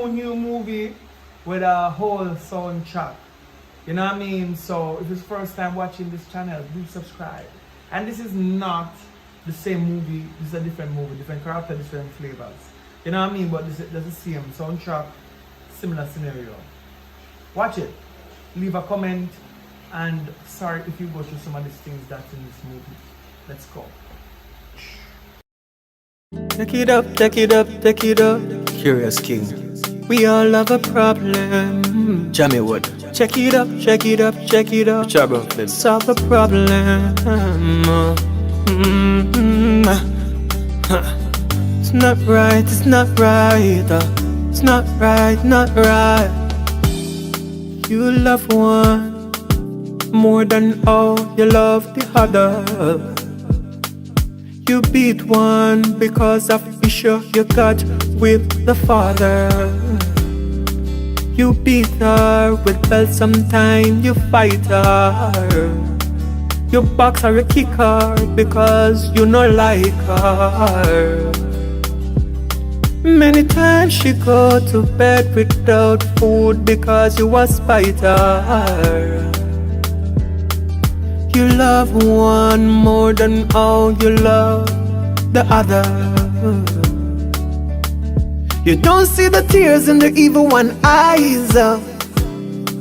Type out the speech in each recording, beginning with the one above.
New movie with a whole soundtrack. You know what I mean? So if it's first time watching this channel, do subscribe. And this is not the same movie. This is a different movie, different character, different flavors. You know what I mean? But this is the same soundtrack, similar scenario. Watch it. Leave a comment. And sorry if you go through some of these things that's in this movie. Let's go. Take it up, take it up, take it up. Curious King. We all have a problem. Jamie Wood. Check it up, check it up, check it up. Solve the problem. It's not right, it's not right. It's not right, not right. You love one more than how you love the other. You beat one because of issue you got with the father. You beat her with belt, sometime you fight her. You box her, you kick her because you not like her. Many times she go to bed without food because you was spite her. You love one more than how you love the other. You don't see the tears in the evil one eyes.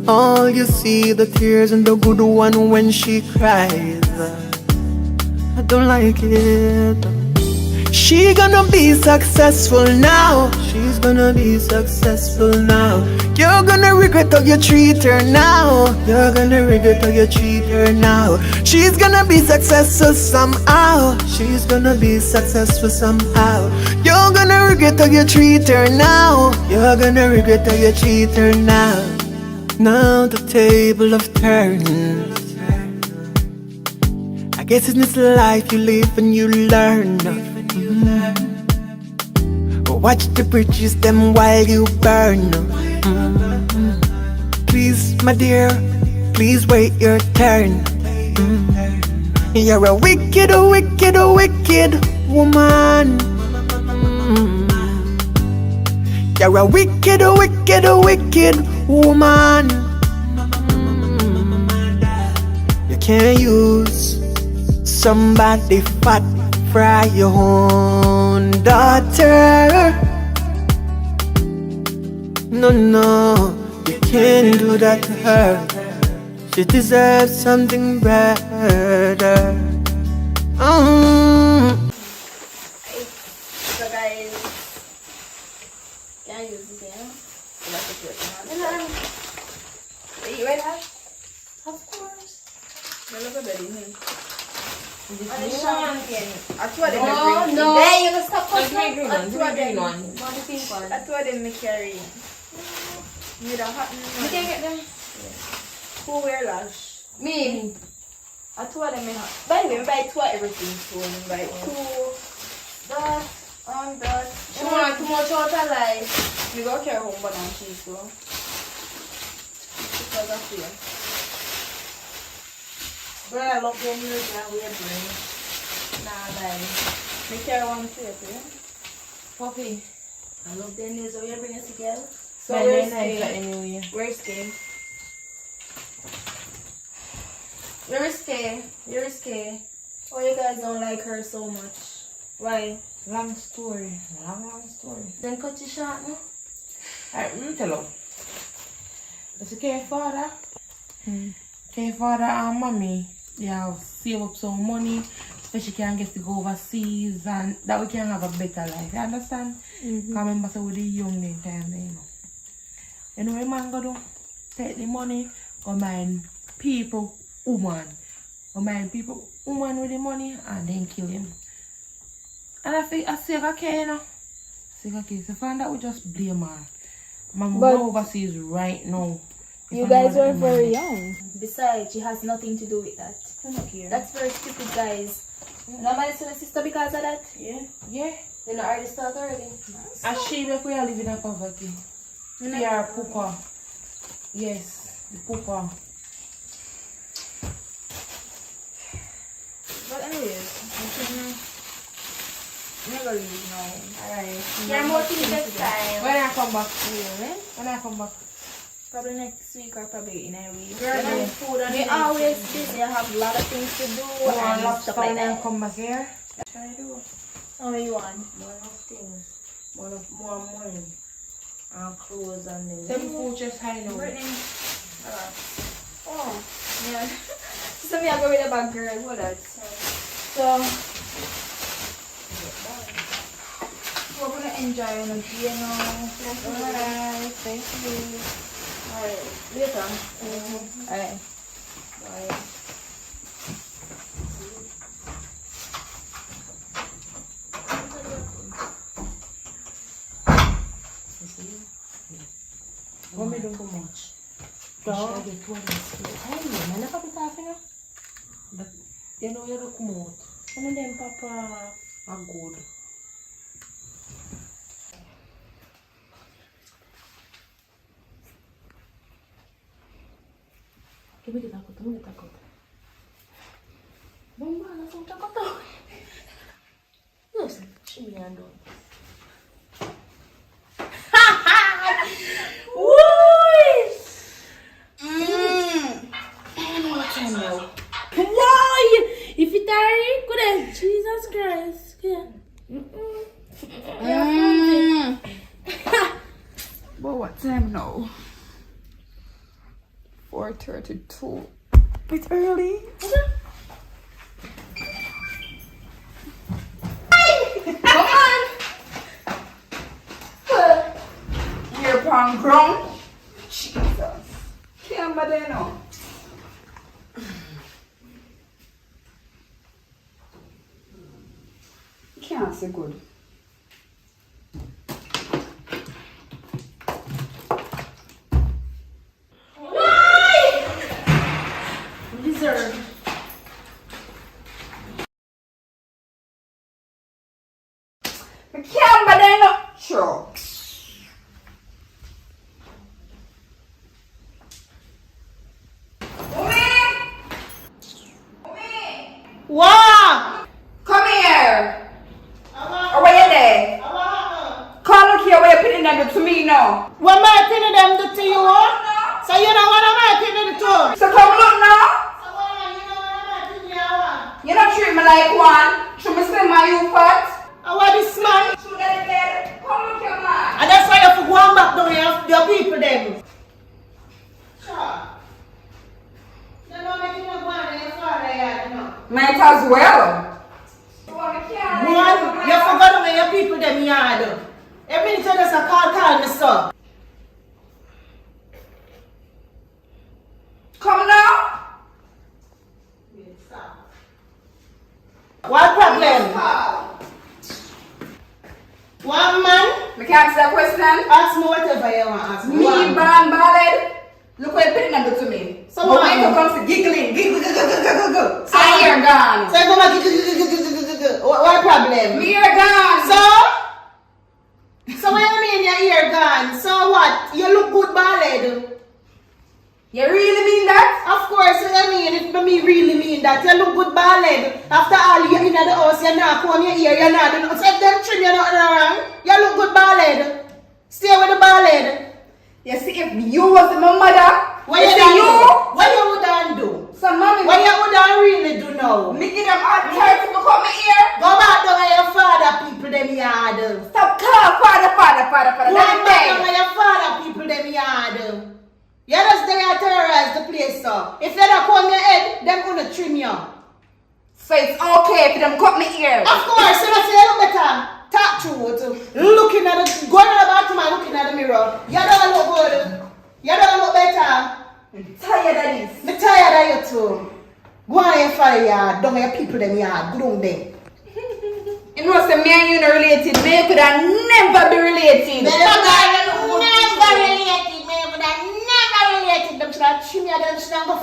All you see the tears in the good one when she cries. I don't like it. She gonna be successful now. She's gonna be successful now. You're gonna regret how you treat her now. You're gonna regret how you treat her now. She's gonna be successful somehow. She's gonna be successful somehow. You're gonna regret how you treat her now. You're gonna regret how you treat her now. Now the table of turns. I guess in this life you live and you learn. Watch the bridges them while you burn. Please, my dear, please wait your turn. You're a wicked, wicked, wicked woman. You're a wicked, wicked, wicked woman. You can't use somebody fat fry your own daughter. No, no, you can't do that to her. She deserves something better. So guys, can I use this here? Are you ready? Of course. I love a baby name. No. Then you can stop pushing. I told them me carry. You don't have to get them. Who wear lash? Me. I told them me have. By the way, we buy two of everything. So we buy two. That. She want too much out of life. We go carry home banana cheese so. Because of fear. But I love them music that we bring. Nah, guys. Me carry one too, yeah? Poppy. I love them music that we bring us together. So where's Anyway. Where's Kay? Where's Kay? Where's Kay? Oh, you guys don't like her so much. Why? Long story. Long story. Then cut you short, no? Alright, let me tell you. It's okay, father. Okay, father and mommy, they have saved up some money, especially can get to go overseas and that we can have a better life. You understand? Because remember, so with the young day time, you know. You know what man go do? Take the money, go mind people, woman. Go mind people, woman with the money and then kill him. And I say, okay, you know. Say, okay, so find out we just blame her. Mama go overseas right now. You guys were very young. Besides, she has nothing to do with that. I don't care. That's very stupid, guys. Nobody to the sister because of that? Yeah. Yeah. They not already start already. And she make we are living in poverty. We are pooper. Yes, the pooper. But anyways, Never leave now. Alright. You're more things next time. When I come back, when I come back. Probably next week or probably in a week. Girl, You know, food and they always busy. I have a lot of things to do and stuff like that. Come back here. Try to do. How many you want? More things. More money. And clothes and things. Them food just high now. Brittany. Oh, yeah. So me I go with the bag, girl. Hold on. So we're gonna enjoy on the piano. Alright, thank you. Alright, later. Alright. Bye. What me don't go much? Should I get one I never be talking now. But you know you look more. One of them papa are good. Give me the taco. Bomba, na song taco to. No, she me and don't. Why? If you tired, go there. Jesus Christ. Yeah. But what time now? 4:32. It's early. Come on. Earphone grown. Jesus. Can't bother now. Can't say good. Lizard. I can't bother now. Sure. Wow! Come here. Or where you there? Come look here where you're putting them to me now. What am I telling them to you? So you know what am I telling to? So come look now. You don't treat me like one. Should me say my you fat? I want this man. Should get it there. Come look here, man. And that's why you have to go on back down here, your people them. Sure. You know making you go on your father yard, you know. Might as well. One, you forgot where your people them yard. Every minute you just a call me so. Come now. What problem? One man? Me can't answer that question. Ask me whatever you want to ask me. Me, Bran Ballad. Look what you're putting them to me. So but what? when it comes to giggling, giggle. So you're gone. So you go back, what problem? Me, you're gone. So what you mean your ear gone? So what? You look good ballad. You really mean that? Of course, I mean, if me really mean that, you look good ballad. After all, you're in the house, you're not comb your ear, you're not doing so if them trim you're not wrong, you look good ballad. Stay with the ballad. You see, if you was my mother, What you do? What you would do? So mommy, What you would really do now? me give them all time to become my ear. Go back down where your father people them yard. Stop calling father. Go That's back down me. where your father people them yard. You just there terrorize the place, so. If you don't comb your head, them gonna trim you. So it's okay if them cut me ear. Of course, you don't feel better. Talk through it. Looking at the, going to the bathroom and looking at the mirror. You don't look good. You don't look better. I'm tired of this. I'm tired of you too. Go on your father yard, don't your people them yard. Go down there. You know, say me and you not related. Me could have never be related. Never related. Them should have trim you, them should have go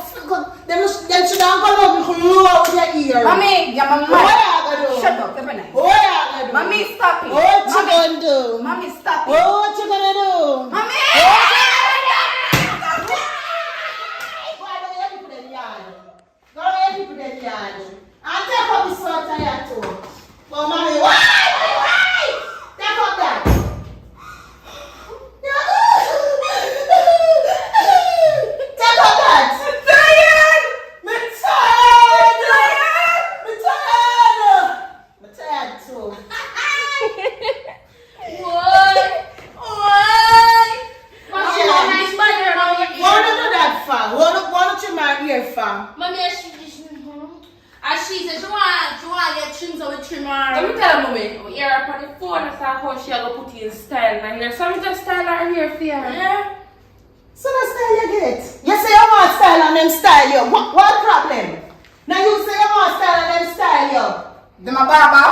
love your ear. Mommy, you're my What mother. you gonna do? Shut up, every night. What you gonna do? Mommy, stop it. What you gonna do? Mommy, stop it. What you gonna do? Mommy! Go to your people in the yard. And take up the salt of your toe. Well, mommy, what? Mommy, and she said she want to get trim, so we trim her. Let me tell mommy, we hear her on the phone and start how she go put in style. And here, some just style her hair for her. Yeah. So the style you get? You say you want style and them style you. What problem? Now you say you want style and them style you. Them a barber?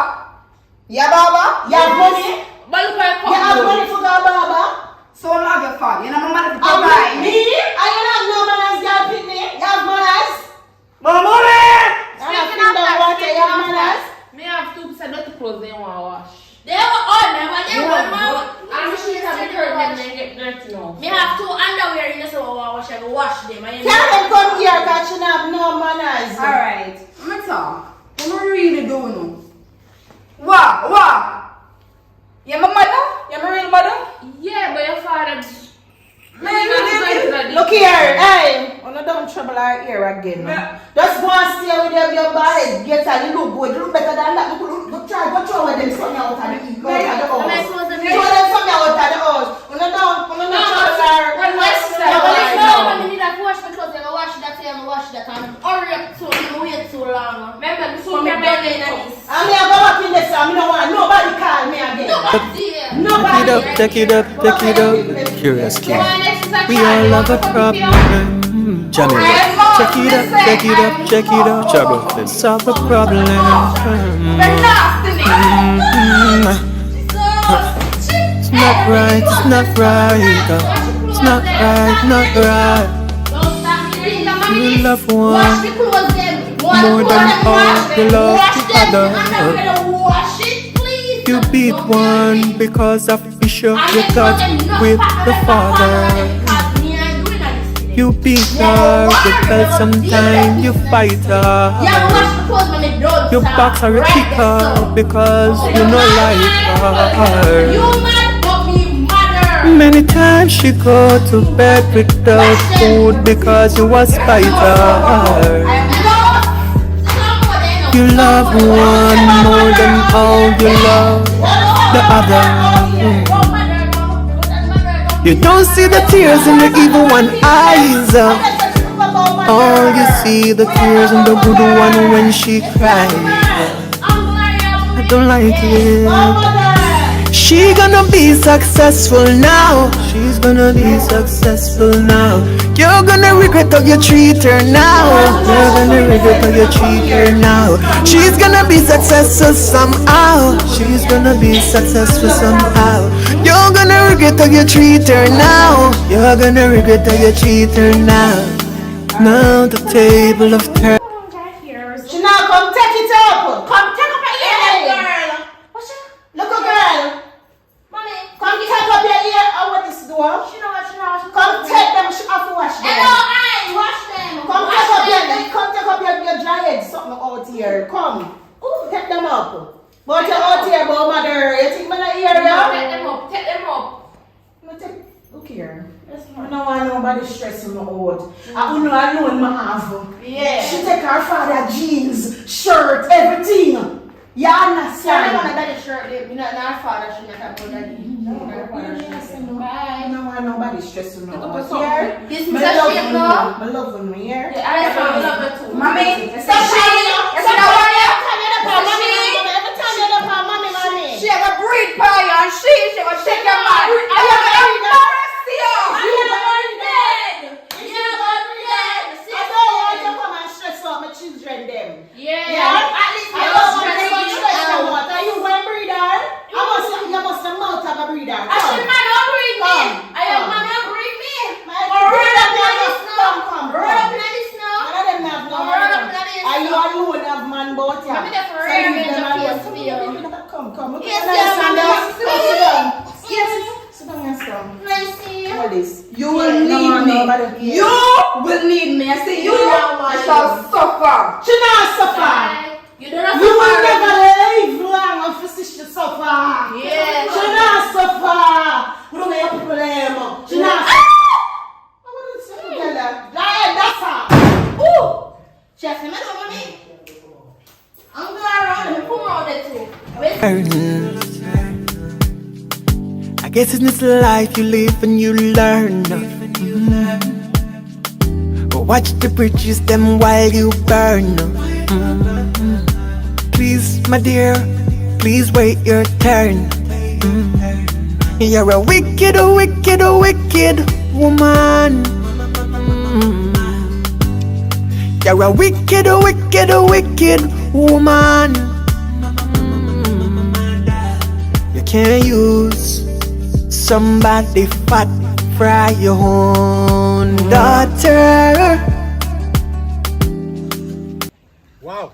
You a barber? You have money? But look at You have money for the barber? So I'm not your fault. You know my mother to And provide. me? And you have no manners, you have picnic? You have manners? No money! You have water, you have manners? me have 2% dirty clothes they want to wash. They have on them, and they want more. And she have the curtain and they get dirty now. Me have 2 underwear in the so wash. I go wash them. Can them come here because she have no manners? Alright. I'm gonna talk. I really don't know. What? You're my mother? You're my real mother? Yeah, but your father. Look here, hey! I'm not done trouble our ear again. Yeah. Just go and stay with them, your body. Get her, you look good. You look better than that. Go throw with them something out of the house. Am I supposed to be? Throw them something out of the house. I'm not done trouble our I need to wash my clothes. I go wash that. I wash that. And hurry up so I wait so long. Remember, the So me done in this. I'm here go back in this. I don't want nobody call me again. Nobody. Take it up. Curious kid. We all have a problem. Jamaican. Check it up. Trouble. Let's solve the problem. It's not right. You love one Wash the clothes them. more than all you love the other. Wash it, please. You beat one because of issue you got with the father. You beat her because sometimes you fight her. You box her, you kick her because you don't like her. You mad but me mother. Many times she go to bed without food because you was fight her. You love one more than all you love the other. You don't see the tears in the evil one eyes. All you see the tears in the good one when she cries. I don't like it. She gonna be successful now. She's gonna be successful now. You're gonna regret how you treat her now. You're gonna regret how you treat her now. She's gonna be successful somehow. She's gonna be successful somehow. You're gonna regret how you treat her now. You're gonna regret how you treat her now. Now the table of turn. She now come take it up. Come take up your ear, girl. What's that? Look, girl. Mommy. Come take up your ear. I want this door. She know what she knows. Come take them. She have to wash them. Hello, I wash them. Come take up your dry head. Something out here. Come. Take them up. But you're out here, but mother. You think I'm not here? Take them up. Look here. I don't want nobody stressing me out. I don't know alone I have. Yeah. She take her father jeans, shirt, everything. You understand? I'm not that shirt. You know, our father should not have put that in. I don't want nobody stressing me out. This is a shame, no? I love me here. I love it too. Mommy, Stop shining. she have a breed pie and she will shake your man. I have a embarrass you. Children them. Yeah. At least I must are you one breeder? You must have mouth of a breeder. I should not breed me. I am not breed me. Come. Roll up in this now. None of them have no money. Are you alone of man boat? I'm in the forever in the face field. Come. Yes, Sit down and stand. Nice to see you. What is? You will need me. You will need me. I say you shall suffer. She not suffer. You don't have You will to never live long and physician suffer. Yeah. She not suffer. We don't have people them. She not suffer. I want to say together. That's her. Ooh. She has to make money. I'm going around and come around there too. I guess in this life you live and you learn. Watch the bridges them while you burn. Please, my dear, please wait your turn. You're a wicked, wicked, wicked woman. You're a wicked, wicked, wicked woman. You can't use somebody fat for your own daughter. Wow.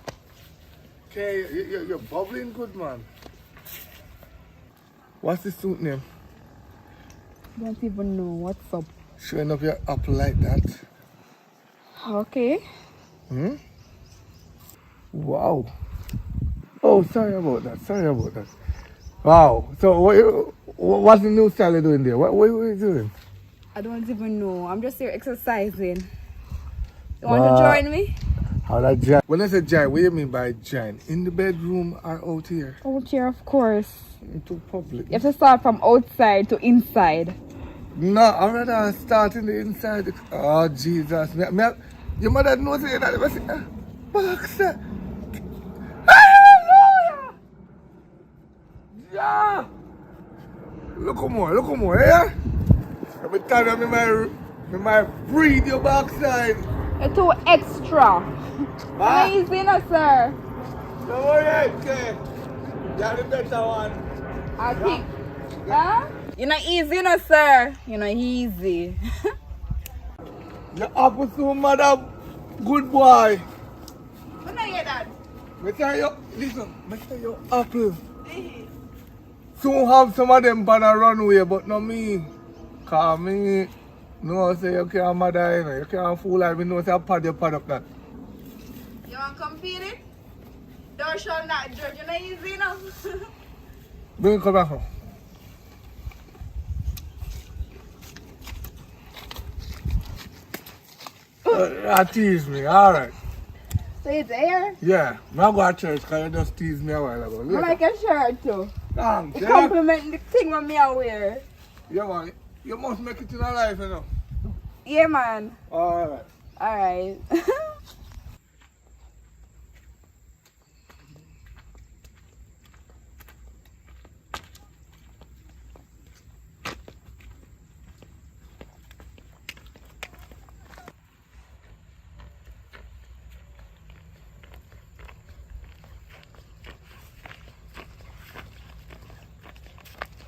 Okay, you're bubbling good, man. What's the suit name? Don't even know what's up. Showing up your apple like that. Okay. Wow. Oh, sorry about that. Wow. So what's the new style you're doing there? What are you doing? I don't even know. I'm just here exercising. You want to join me? How that giant? When I say giant, what do you mean by giant? In the bedroom or out here? Out here, of course. Into public? You have to start from outside to inside. No, I'd rather start in the inside. Oh, Jesus. Your mother knows it. Boxer. Hallelujah! Yeah! Look more, yeah? Every time I might breathe your backside. You're too extra. Ah. Easy, no, sir. Don't worry, okay. You're the better one. I think. Huh? You're not easy, no, sir. You're not easy. You're up with some mother good boy. When I hear that? Listen, your apple. Soon have some of them on a runway, but not me. Cause me, no say you can't mother, you know. You can't fool like me, no say I pad up that. You want to compete it? Thou shall not judge. You're not easy, no. Bring it come back home. That tease me, alright. So it's here? Yeah, I'm going to church because you just teased me a while ago. I like a shirt too. Thanks, You yeah? compliment the thing when me I wear. Yeah, man. You must make it in a life, you know. Yeah, man. Alright. Alright.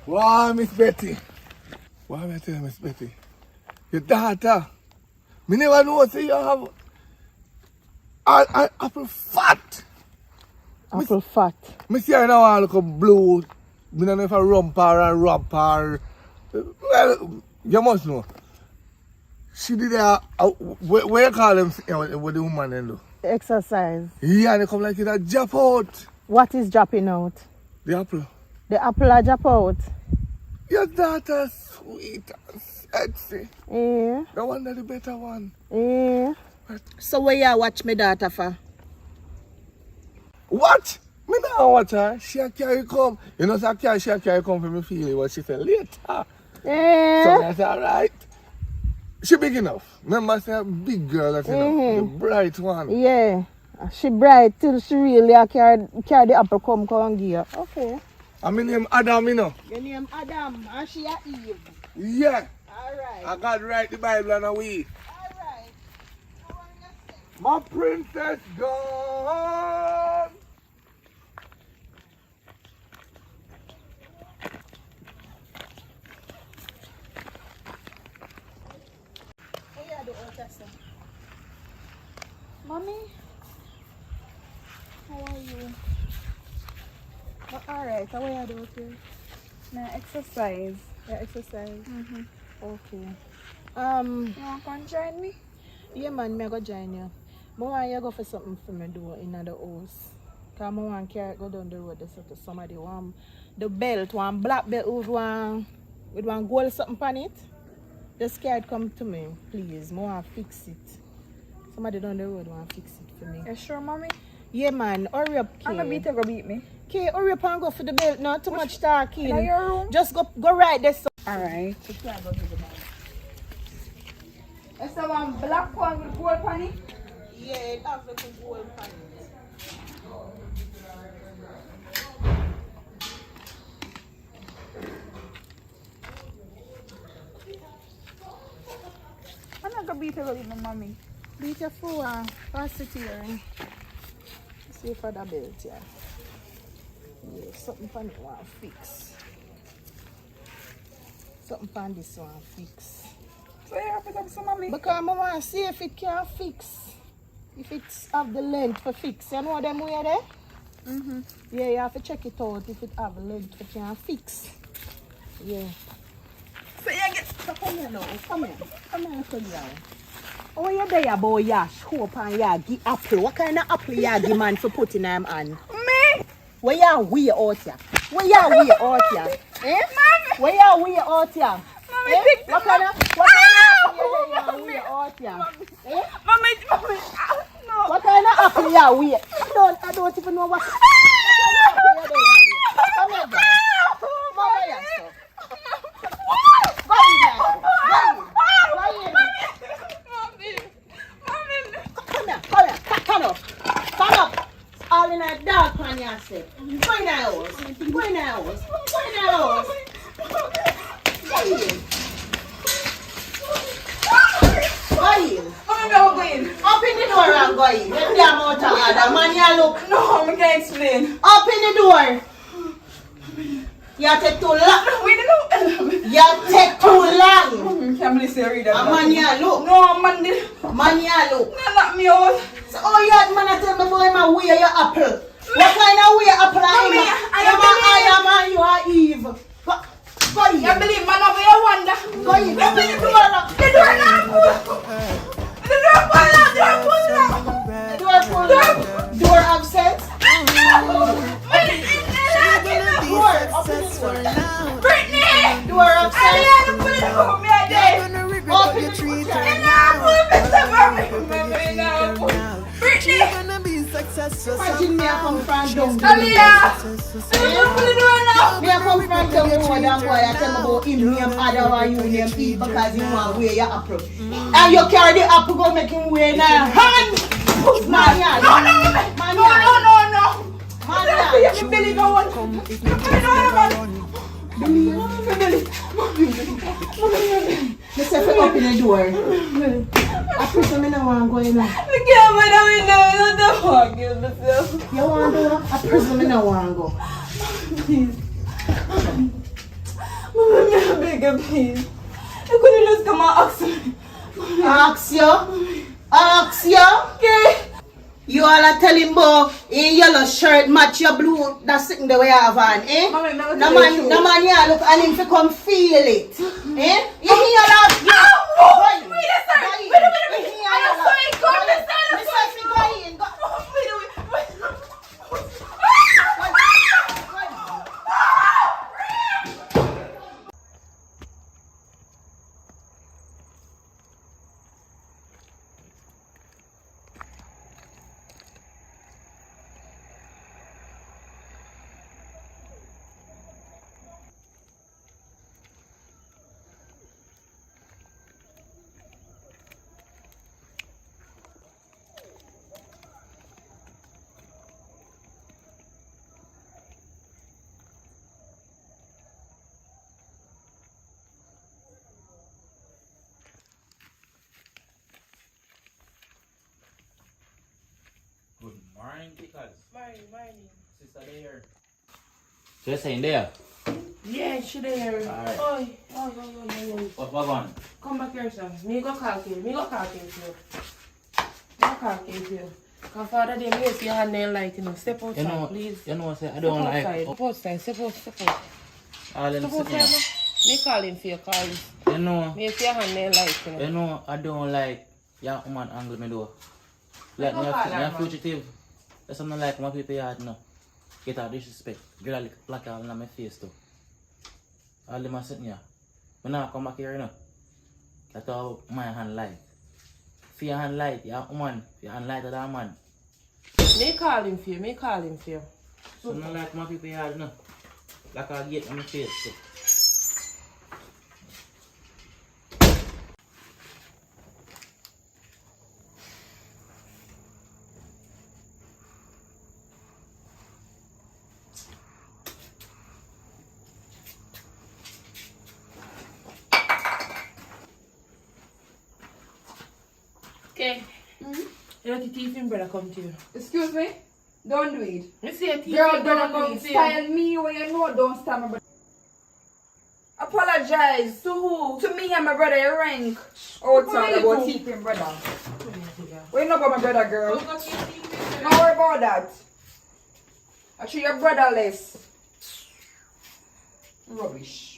Wow, Miss Betty. What am I telling Miss Betty? Your daughter. Me never know say you have apple fat. Apple fat. Me see her now want look blue. Me don't know if a rump or well, you must know. She did where you call them with the woman then do? Exercise. Yeah, they come like it a drop out. What is dropping out? The apple. The apple a drop out. Your daughter's sweet and sexy. Yeah. The one that the better one. Yeah. So where you watch my daughter for? What? Me now watch her. She a carry come. You know, she a carry come for me feel it, but she said later. So Yeah. I said, alright. She big enough. Remember, say a big girl, that's the bright one. Yeah. She bright till she really carry the apple come and give her. Okay. I mean name Adam, you know. Your name Adam and she a Eve. Yeah. Alright. I got to write the Bible and away. Alright. My princess gone. Mommy? How are you? Alright, how are you doing here? Now exercise. Yeah, exercise. Okay. You want to come join me? Yeah, man, me go join you. I want you go for something for me do in the house. Because I want to go down the road to somebody want the belt, one black belt with one gold something on it. The scared come to me, please. I want to fix it. Somebody down the road want to fix it for me. You sure, mommy? Yeah, man, hurry up, Kay. I'm going to beat me. Kay, hurry up and go for the belt. Not too much talking. In your room? Just go right there. So. Alright. That's the one black one with gold on it. Yeah, it has little gold pan it. I'm not gonna beat her with my mommy. Beat your foot and pass it here. See for the belt here. Yeah, something for it want fix. Something for this one fix. So you have to put up some mommy. Because I want to see if it can fix. If it's have the length for fix. You know them way there? Mm-hmm. Yeah, you have to check it out if it have the length for can fix. Yeah. So you get. So come here now. Come here. Come here, little girl. Oh, you there about yash, hope and yagi apple. What kind of apple yagi man for putting them on? Me? Where you wear out here? Where you wear out here? Eh? Mommy. Where you wear out here? Mommy, Eh? pick What the kind of apple you wear out here? Eh? Mommy. No. What kind of apple you wear? I don't even know what. Come here, girl. Come over here, sir. Go in there. Go in. Come here. Stand up. All in a dark pan yourself. Go in the house. Go in the house. Go in. Up in the door and go in. Let me out of order. Man, you look. No, I can't explain. Up in the door. You take too long. You take too long. Can't believe you read that. Man, you look. No, man, Man, you look. not me out. So, oh, you man, I tell me boy, man, wear your apple. What kind of wear apple are you? Man, you are Eve. Go in. You believe man, I wonder. Go in. Open the door up. The door now. The door pull up. Door absent. Brittany! Door absent. I had to put it home me a day. Open the door. Brittany! Imagine me I come from down. Aliyah! Put it on now. Me I come from down the road and boy I tell me about him name Ada or you name Eve because he want wear your apple. And you carry the apple go make him wear now. Hand! Man, yeah. No. Man, You yeah. Billy go on. Put it on, Billy. Let's have to open the door. I presume I don't want to go in. I can't find a window. What the fuck is this? You want to go? I presume I don't want to go. Mama, me a beg you, please. You couldn't just come and ask me. Ask you? Okay. You all are telling boy in yellow shirt match your blue that's sitting the way you have on, eh? Mommy, never No tell you man, true. yeah, look and him to come feel it. Eh? You hear that? Wait a second. Wait. I don't saw it go. Good morning, Pickles. Morning. Sister there. So you're saying there? Yeah, she there. Alright. Oi. What on? Come back here, sir. Me go call you. Cause Father, they may see your hand nail light, you know. Step outside, please. You know, say I don't like. Step outside. Step out. All them Step sitting outside. Me calling for your call. You know, Me see your hand nail light, you know. you know, I don't like young woman angle me door. Like me a fugitive. That's something like my people yard no. Get out disrespect. Girl like black all in my face too. All them are sitting here. When I come back here, you know. That's how my hand light. If your hand light, your woman, your hand lighter than man. Me calling for you. Something like my people yard no. Like I get on my face too. Okay. You know the thief in brother come to you. Excuse me? Don't do it. You see a thief Girl, in brother don't come come to you. style me when you know don't style my brother. Apologize. To who? To me and my brother, you rank outside about keeping brother. Where you know about my brother, girl? Don't worry about that. I treat your brotherless. Rubbish.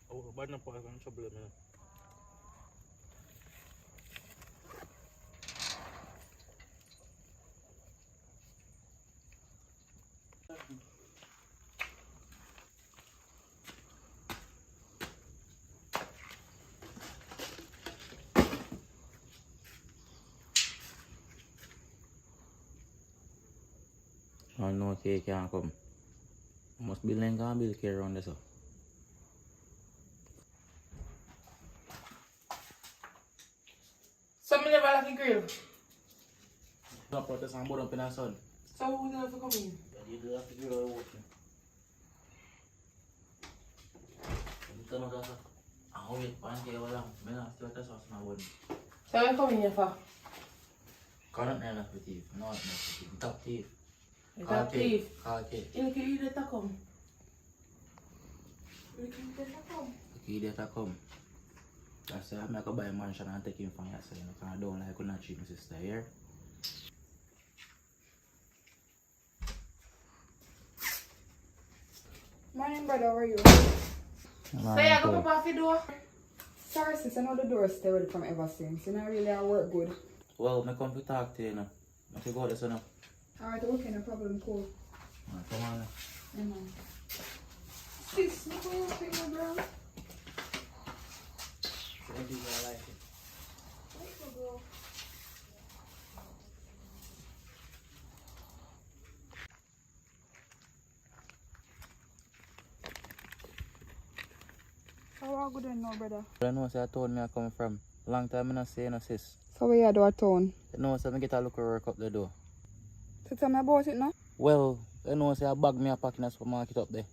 Oh, bad na po ako ng trouble na. I know he can't come. Must be like a bill care around this. Some never like a grill. Don't put this on board up in the sun. So who will have to come in? You do have to give her water. Ito na kasa. Ako wait, pancake wala. May na-start na sauce na wala. So you come in here for? Current na lang thief. No, not thief. Top thief. Top thief. Kake. You can eat it come. You can eat it come. Kide ta come. That's why I'm not going to buy a mansion and take him from your side. I don't like to treat my sister here. Morning, brother, how are you? So you go pop off the door? Sorry, sis, I know the door stay ready from ever since. You know, really, I work good. Well, I come to talk to you now. I can go this now. Alright, okay, no problem, cool. Come on now. Yeah, man. Sis, look where you're putting my girl. What do you like it? How are you doing now, brother? I know say I told me I come from. Long time I not say no sis. So where you do a town? You know say I get a look at work up the door. So tell me about it now. Well, you know say I bag me a pack in the supermarket up there.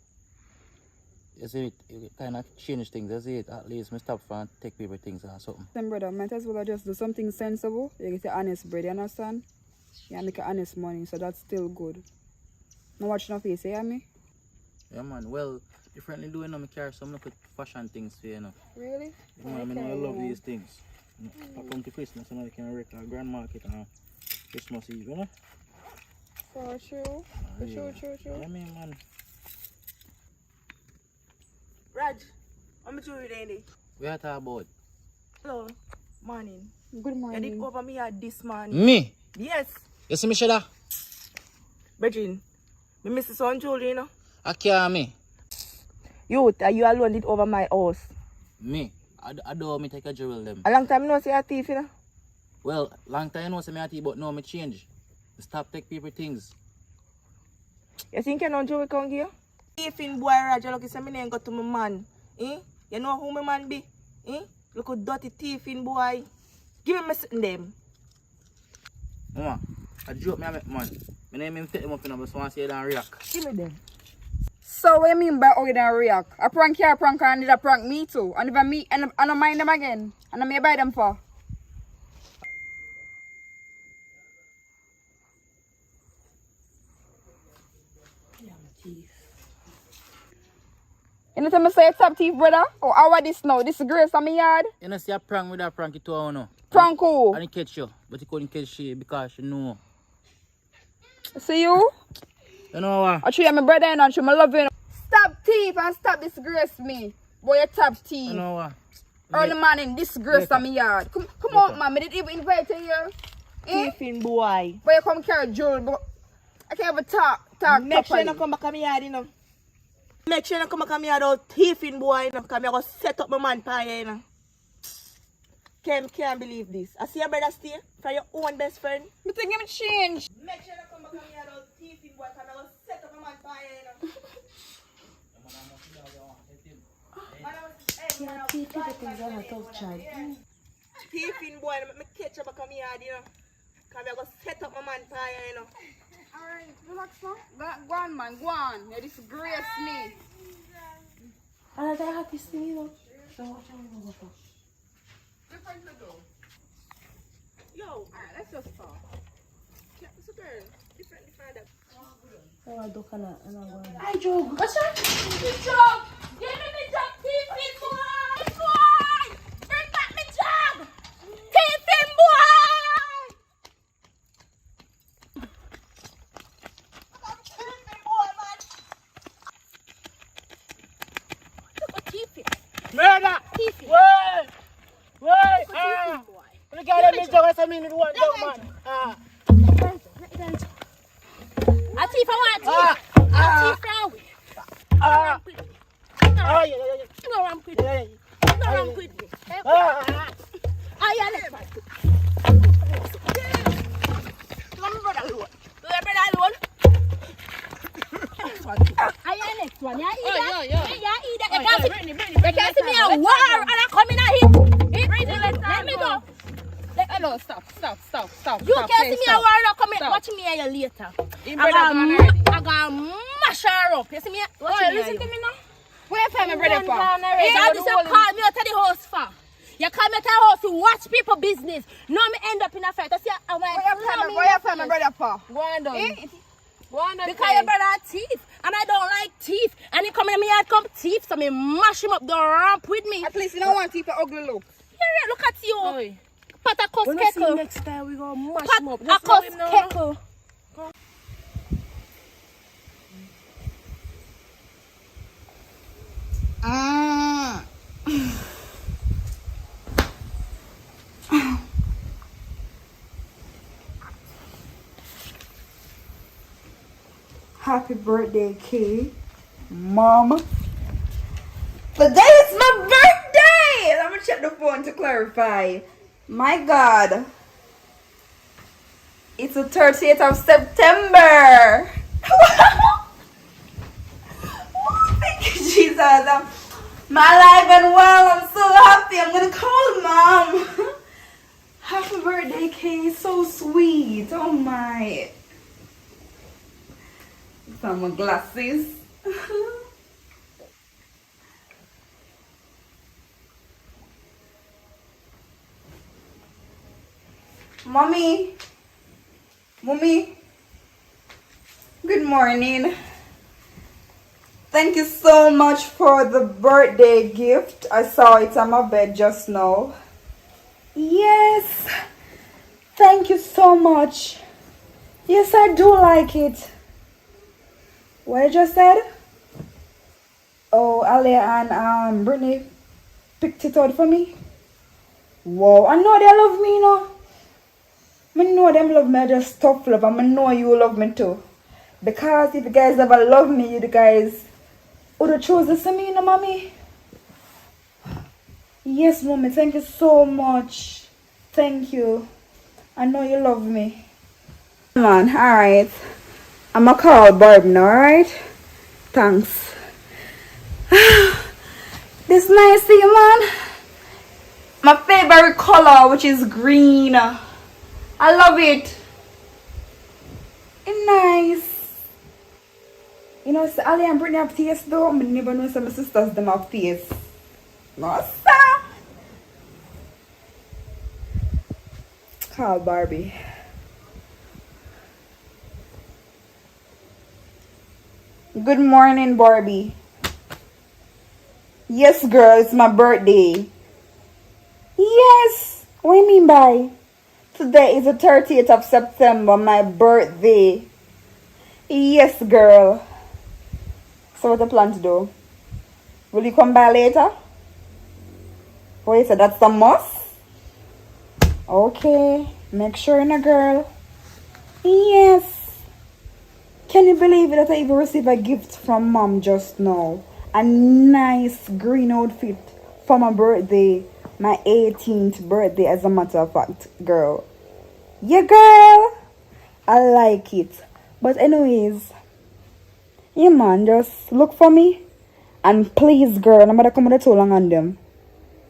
You see it kind of change things. You see it at least me stop for and take people things or something. Then brother, might as well just do something sensible. You get the honest bread, you understand? You make a honest money, so that's still good. Now watch no face, you hear me? Yeah man, well, differently doing no me carry some look at fashion things for you know. Really? You know, I mean, I love these things. I come to Christmas and I can wreck a grand market and Christmas Eve, you know? For true. For true. Yeah, man. Raj, I'm doing it. We are talking about? Hello, morning. Good You morning. did over me here this morning. Me? Yes, You see me, Shada? Bridging. Me miss the son Julie, you know. I care me. You, you alone did over my house. Me? I don't want me take a jewel them. A long time you know say a thief, you know. Well, long time I know say me a thief, but now me change. Stop take people things. You think you know Julie can give? Thiefing boy Raj, look, you say me name go to my man. Eh? You know who my man be? Eh? Look at dirty thiefing boy. Give me something them. Mama, I joke me a make man. My name him take them up in a so I say and react. Give me them. So what you mean by ordinary react? A prank here, a prank and did a prank me too. And if I meet and I don't mind them again. And I may buy them for. teeth. You know what I'm saying, top teeth, brother? Or how are this now? This is Grace on my yard? You know, see a prank with that prank you two no. Prank who? I didn't catch you, but you couldn't catch she because she know. See you? You know what? I show you my brother and I show my love you. Stop thief and stop disgrace me. Boy, you top thief. You know what? Early morning, disgrace on my yard. Come on, man. I didn't even invite you here. Thiefing boy. But you come carry jewel, but I can't even talk Make sure you properly. don't come back to my yard, you know. Make sure you don't come back to my yard out thiefing boy, you know. Because I'm going to set up my man pie, you know. Can't believe this. I see your brother stay for your own best friend. I think him change. Make sure you don't come back to my yard out thiefing boy, because I'm going to set up my man pie, you know. Thiefing boy, I'm catch up back to my yard, you know. Because I'm going to set up my man pie, you know. Alright, relax now. Go on, man. Go on. You disgrace me. And I have this thing, you know. So watch out, you know. Different to do. Yo, Alright, let's just talk. it's a girl. Different. Oh, I don't know. I joke. What's that? Job! Give me the job, thieving boy! Boy! Bring back me job! Thieving boy! Murder! Wait! Wait! Look at them, Joe. What's the meaning of one dog, man? A thief, I want thief! A thief now! Yeah. No, I'm quitting. No, I'm quitting. I am next one. Let me brother alone. Let me brother alone. I am next one. Yeah, eat that. You can't see me a war and I come in and hit. Let me go. Hello, stop. You can't see me a war and I come in. Watch me here later. I got mash her up. You see me? Watch me listen to me now. Where you find my brother for? You just call me out to the house for. You call me to the house to watch people business. Now me end up in a fight. I see where you find my brother for? Go on down. Because your brother a thief. And I don't like thief. And he come in me yard come thief. So me mash him up the ramp with me. At least you don't want thief to ugly look. Yeah, look at you. Oi. Pat a cuss When we see keckle. next time, we gonna mash Pat him up. a Just cuss know him now. keckle. Happy birthday, Kay. Mom. Today is my birthday! Let me check the phone to clarify. My God. It's the 30th of September. Oh, thank you, Jesus. My life and well. I'm so happy. I'm going to call Mom. Happy birthday, Kay. So sweet. Oh, my. Some glasses. Mommy. Good morning. Thank you so much for the birthday gift. I saw it on my bed just now. Yes. Thank you so much. Yes, I do like it. What you just said? Oh, Ali and Brittany picked it out for me. Wow, I know they love me, you know. I know them love me, I just tough love, and I know you love me too. Because if you guys ever love me, you guys would have chosen to me, you know, mommy. Yes, mommy, thank you so much. Thank you. I know you love me. Come on, alright. I'm gonna call Barb now, alright? Thanks. This nice thing, man. My favorite color, which is green. I love it. It's nice. You know, so Ali and Brittany have taste though. I never know some sisters them have taste. No, sir. Call Barbie. Good morning, Barbie. Yes, girl, it's my birthday. Yes. What do you mean by? Today is the 30th of September, my birthday. Yes, girl. So what the plan to do? Will you come by later? Wait, so that's the must? Okay. Make sure you're a girl. Yes. Can you believe it that I even received a gift from mom just now? A nice green outfit for my birthday. My 18th birthday, as a matter of fact, girl. Yeah, girl. I like it. But anyways, yeah, man, just look for me. And please, girl, I'm gonna come with too long on them.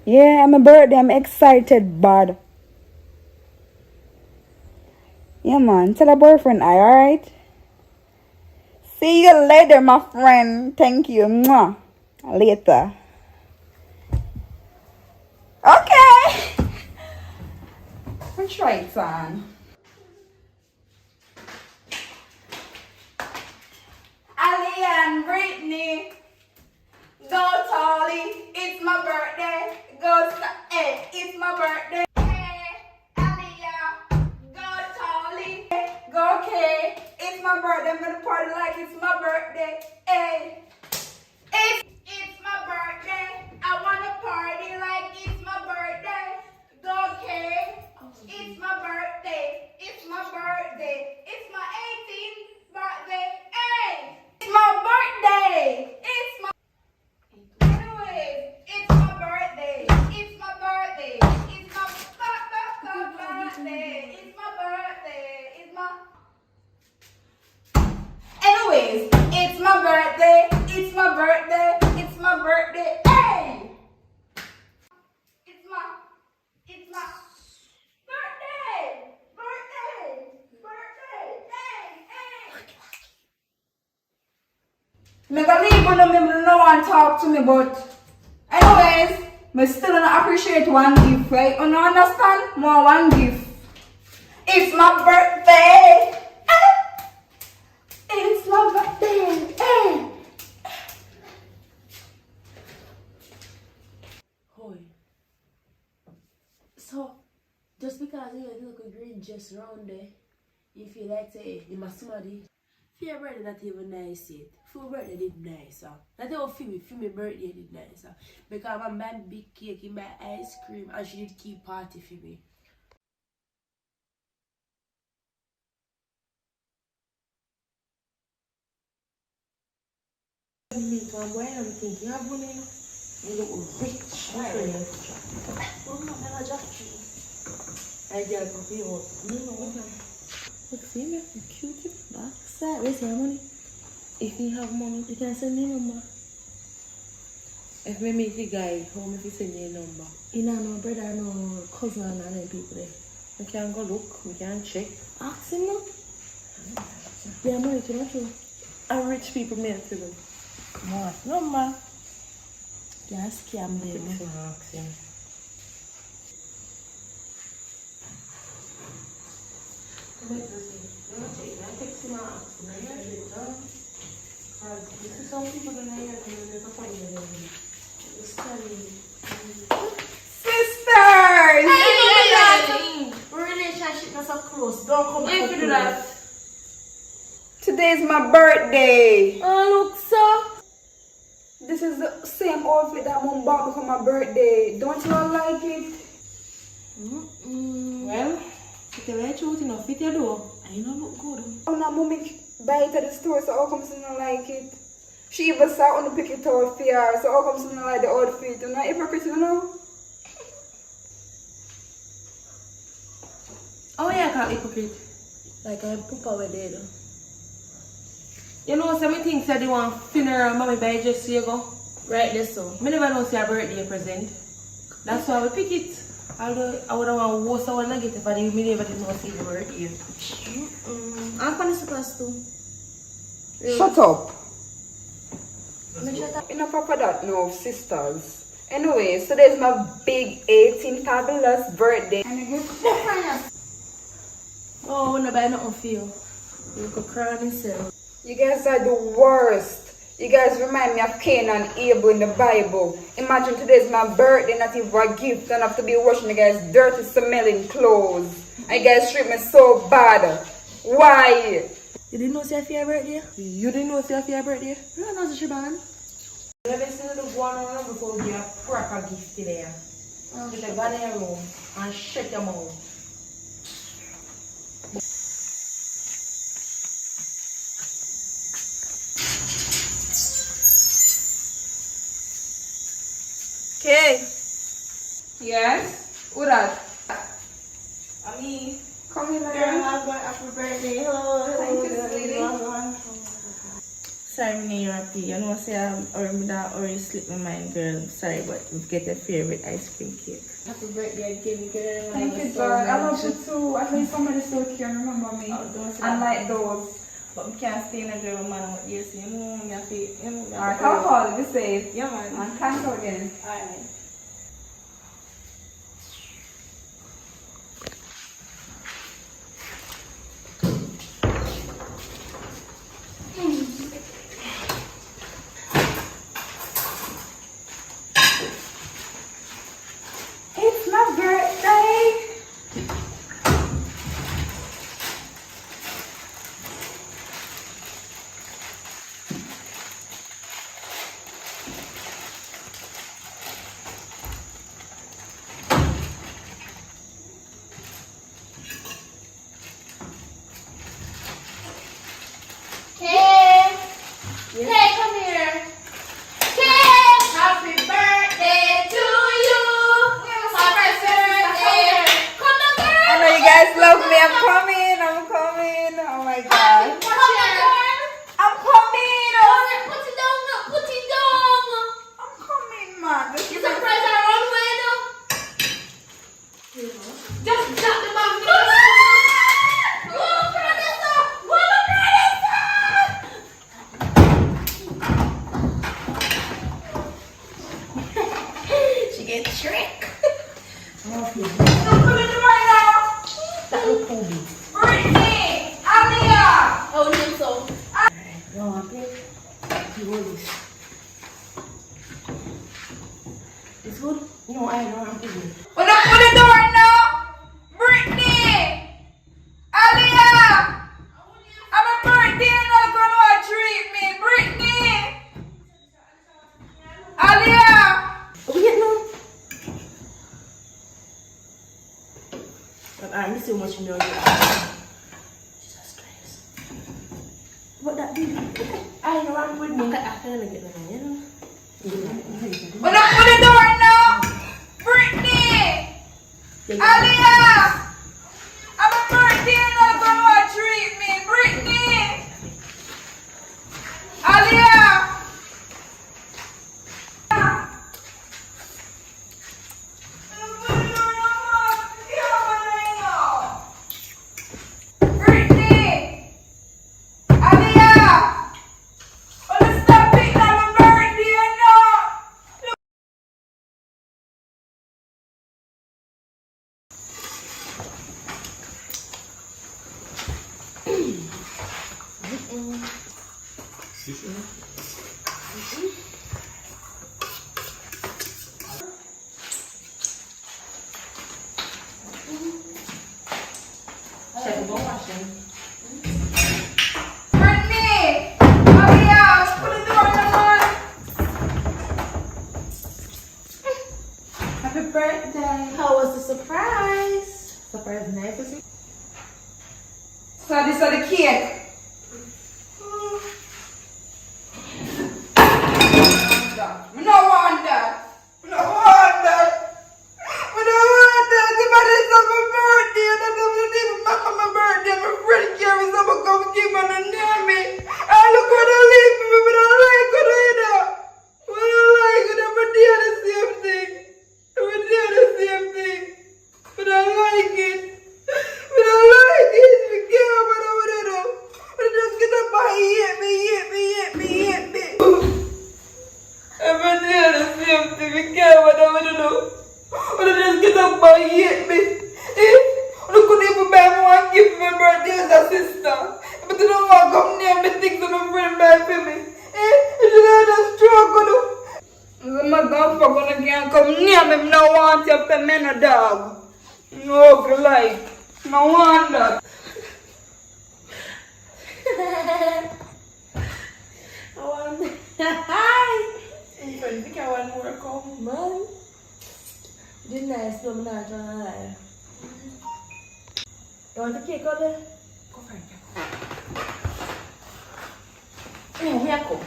Yeah, my birthday, I'm excited, bad. Yeah, man, tell a boyfriend I, alright? See you later, my friend. Thank you. Mwah. Later. Okay. Let's try it on. Ali and Brittany. Go Tolly. It's my birthday. Go hey, it's my birthday. Hey, Aliyah. Go Tolly. Go Kay. It's my birthday. I'm gonna party like it's my birthday. Hey. It's my birthday. I wanna party like it's my birthday. Go Kay. It's my birthday. It's my birthday. It's my 18th birthday. Hey! It's my birthday. It's my anyways, it's my birthday. It's my birthday. It's my birthday. It's my birthday. It's my anyways, it's my birthday. It's my birthday. It's my birthday. Hey! It's my birthday. Birthday. Hey. Me gonna leave when no one talk to me, but anyways, me still don't appreciate one gift, right? You don't understand? More one gift. It's my birthday. It's my birthday. Hey. Hoy. So, just because you look green just round there, you feel like say you must somebody. For your birthday not even nice yet. For your birthday did nice, That don't feel me. For my birthday did nice, because my man big cake, he buy ice cream, and she did keep party for me. I'm thinking, I'm going to look rich. Oh, no, I'm just I get a copy of no. Look, see me, I'm cute. Back side, where's your money? If you have money, you can send me a number. If we meet the guy, how me send you a number? You know, no brother, no cousin, and any people there. We can go look, we can check. Ask him now. Yeah, money to not true. And rich people mail to them. What number? Just scam them. Ask him. Some people don't know Sisters! Relationship not so close. Don't come back to that. Today's my birthday. Oh, look, so. This is the same outfit that mom bought me for my birthday. Don't you all like it? Well, if you like truth enough, fit your door. I know look good. Oh, now mommy buy it at the store, so how come she don't like it? She even saw on the pick it out for her, so how come she don't like the outfit? You're not hypocrite, you know? Oh, yeah, I can't hypocrite. Like I'm Papa with there. You know, some things that they want funeral, mommy buy just year ago. Right, that's so. I never know see a birthday present. That's why we pick it. Although I would want worse I wanna get it, but I never did not see the birthday. I'm gonna supposed to. Shut up. Enough of that now, sisters. Anyways, today's my big 18th fabulous birthday. Oh, when I buy nothing for you. You could cry on yourself. You guys are the worst. You guys remind me of Cain and Abel in the Bible. Imagine today's my birthday, not even a gift, and I have to be washing you guys' dirty, smelling clothes. And you guys treat me so bad. Why? You didn't know it's your birthday? You didn't know it's your birthday? No, no, it's your man. Let me see the one around before we give a proper gift today. Get the van in your room and shut your mouth. Okay. Yes? Who that? Me. Come here, my Girl, girl. happy birthday. Oh, Thank you, sweetie. Sorry, me you're happy. You know, say I'm already slip my mind, girl. Sorry, but you get your favorite ice cream cake. Happy birthday again, girl. Thank you, girl. I love you too. At least somebody still can remember me. Unlike those. But we can't stay in a girl, man. Yes, you know, me have to. Alright, I'll call it. Be safe. Yeah, man. And cancel again. Alright. It's my birthday. Hey, come here. Hey, happy birthday to you. Happy birthday. Come on, girl. I know you guys love me. I'm coming. Oh my god. Come on, girl. I'm coming. Alright, put it down now. Put it down. I'm coming, man. This You is surprise our own way now. Just drop the bomb. Come on. Go, Vanessa. Go, Vanessa. She get tricked. Open the door now. That look cool. Brittany. Alia. Oh, no, so. You want to play? You hold this. It's good? No, I don't want to play. Open the door now. Brittany. Alia. I'm a birthday and I'm gonna treat me. Brittany. Alia. We get no. Alright, let me see how much you know. Jesus Christ. What that did? I know I'm with me. I can't get the money, you know. Open the door now. Brittany. Alia. I'm a birthday and I'm gonna treat me. Brittany. Alia. Brittany! Alia! Oh, stop it! I'm a birthday or not! Check, go wash them. Brittany! Alia! Put the door on the man! Happy birthday. How was the surprise? Surprise nice to see. So this is the cake. We don't want that. We don't want that. We don't want that. Somebody's on my birthday and I don't even remember my birthday. My friend carries up and come keep on near me. I look what I leave me, but I like what I do. But I like it. I'm doing the same thing. I'm doing the same thing. But I like it. But I like it. We care what I would do. But just get up and hit me. I'm doing the same thing. We care what I would do. But just get up and hit me. Look at even buy me one gift for my birthday as a sister. But you don't want to come near me me think that my friend buy for me. You should have just struggle. I'm gonna fuck on again. Come near me. No want you for me, no dog. No, like, no want that. I want. Hi. You think I want more come, man? Didn't nice, no, I'm not trying to lie. You want the cake out there? Go for it. Here I come.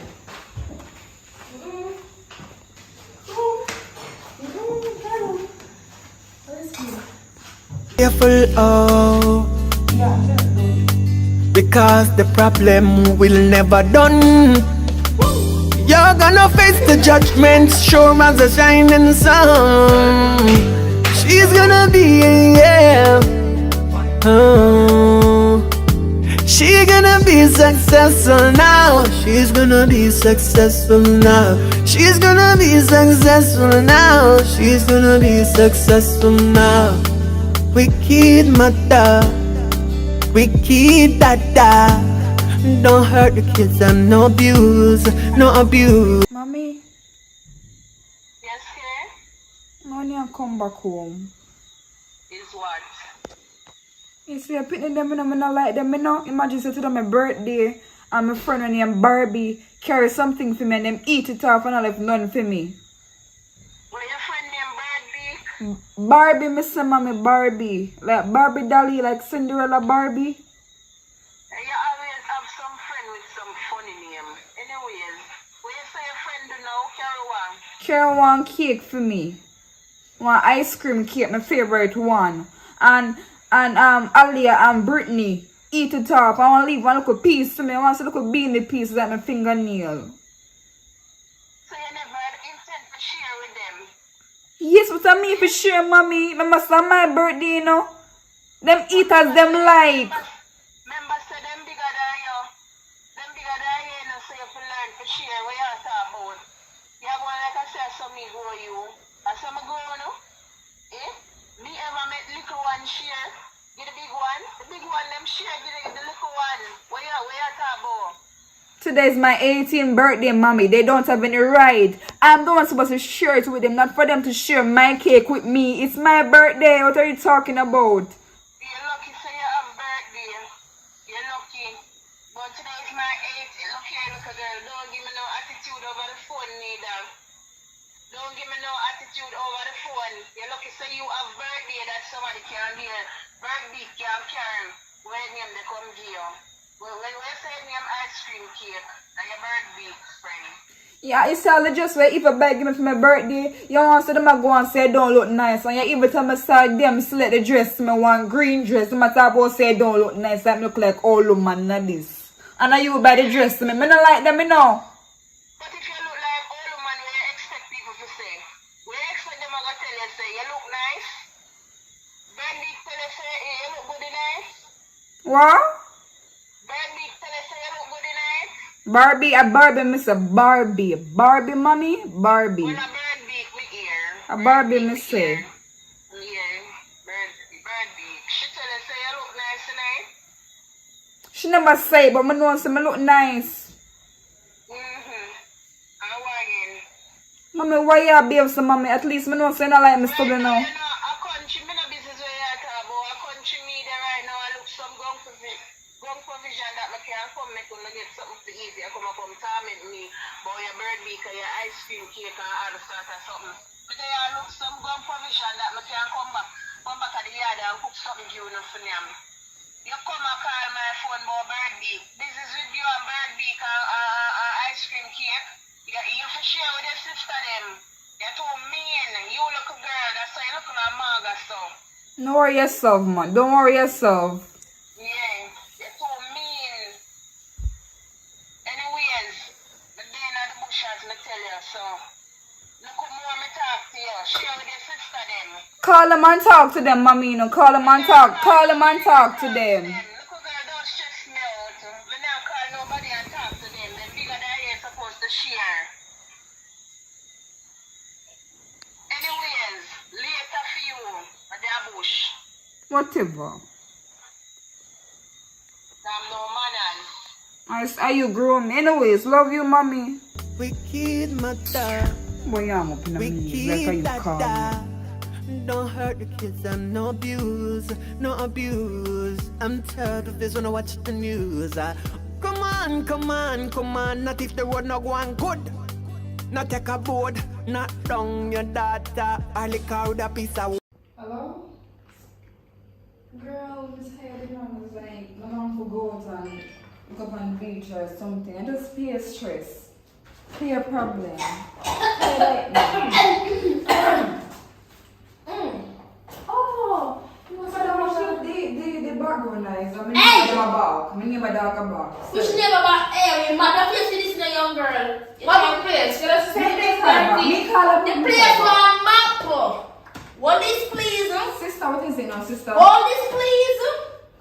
Careful, oh, because the problem will never done. You're gonna face the judgment, sure as a shining sun. She's gonna be, yeah. Oh, she's gonna be successful now. She's gonna be successful now. She's gonna be successful now. She's gonna be successful now. Wicked mother, wicked dada. Don't hurt the kids and no abuse, no abuse. Mommy, Yes, sir? when you come back home, Is what? you see, I picking them in, I not like them, you know. Imagine say to them my birthday and my friend named Barbie carry something for me and them eat it off and I left none for me. What your friend named Barbie? Barbie, me say mommy Barbie. Like Barbie dolly, like Cinderella Barbie. You always have some friend with some funny name. Anyways, what you say your friend do now? Carry Carry one cake for me. One ice cream cake, my favorite one. And Alia and Brittany eat it up. I want to leave one little piece to me. I want to little beanie piece like my fingernail. So you never had intent to share with them? Yes, but I mean for sure, mommy. My must have my birthday, you know. Them eat as them like. Remember, say them bigger than you. Them bigger than you, you know, so you have to learn to share what you talk about. You have one like I say, so me grow you. And so me grow you, eh? Me ever make little one share? Get the big one. The big one, them share, get the little one. What you talk about? Today's my 18th birthday, mommy. They don't have any right. I'm the one supposed to share it with them, not for them to share my cake with me. It's my birthday. What are you talking about? You're lucky, so you have birthday. You're lucky. But today is my 8th. Look here, little girl. Don't give me no attitude over the phone, neither. Don't give me no attitude over the phone. You're lucky, so you have birthday that somebody can hear. Birthday can carry. When name they come give you. When we say name ice cream cake, and your birthday, friend. Yeah, you see, I just wait if I beg me for my birthday. You want to them I go and say don't look nice. And you even tell me start them select the dress, me one green dress. My talk about say don't look nice, that look like old man na this. And now you buy the dress to me. Me not like them, you know. But if you look like old man, what you expect people to say? What you expect them to tell you say, you look nice? Brandy tell you say, hey, you look good nice? What? Brandy tell you say, you look good nice? Barbie, a Barbie, Miss a Barbie. Barbie, mommy? Barbie. When a bird beak with ear. A Barbie, me say. Yeah, bird beak. She tell you say, you look nice tonight? She never say, but me know say me look nice. I'm wagging. Mommy, why you behave so, mommy? At least me know say not like me stubborn now. You know, a country, me no business where you talk about. A country media right now, I look some gun provision that I can't come make when I get something to eat. I come torment me about your bird beak or your ice cream cake and other sort of something. But I look some gun provision that I can't come back at the yard and cook something for them. You come and call my phone about bird beak. This is with you and bird beak and ice cream cake. You for share with your sister them. You're too mean. You look a girl, that's why you look like a maga so. Don't worry yourself, man. Don't worry yourself. Yeah, you're too mean. Anyways, the day in the bush as I tell you, so. Look how more me talk to you. Share with your sister them. Call them and talk to them, mommy. You know, call them and talk. Call them and talk to them. Look how girl don't stress me out. We now call nobody and talk to them. They're bigger than you're supposed to share. Anyways, later for you at the bush. Whatever. Damn no manners. Are you grown? Anyways, love you, mommy. Wicked mother, Boy, I'm up in the knees. Like how you wicked call me. dada. Don't hurt the kids, I'm no abuse, no abuse. I'm tired of this when I watch the news. Come on, come on, come on. Not if the road not going good. Not take a board, not down your daughter. I lick out a piece of. Hello? Girl, Miss Heidi was like, my mom will go out and look up on the beach or something. I just fear stress. Fear problem. Oh, you must have watched the background noise. I mean, my neighbor dog bark. Which neighbor back? Hey, we mother face this in a young girl. What place? You just say this The place on map. What is please? Sister, what is it now, sister? All this please?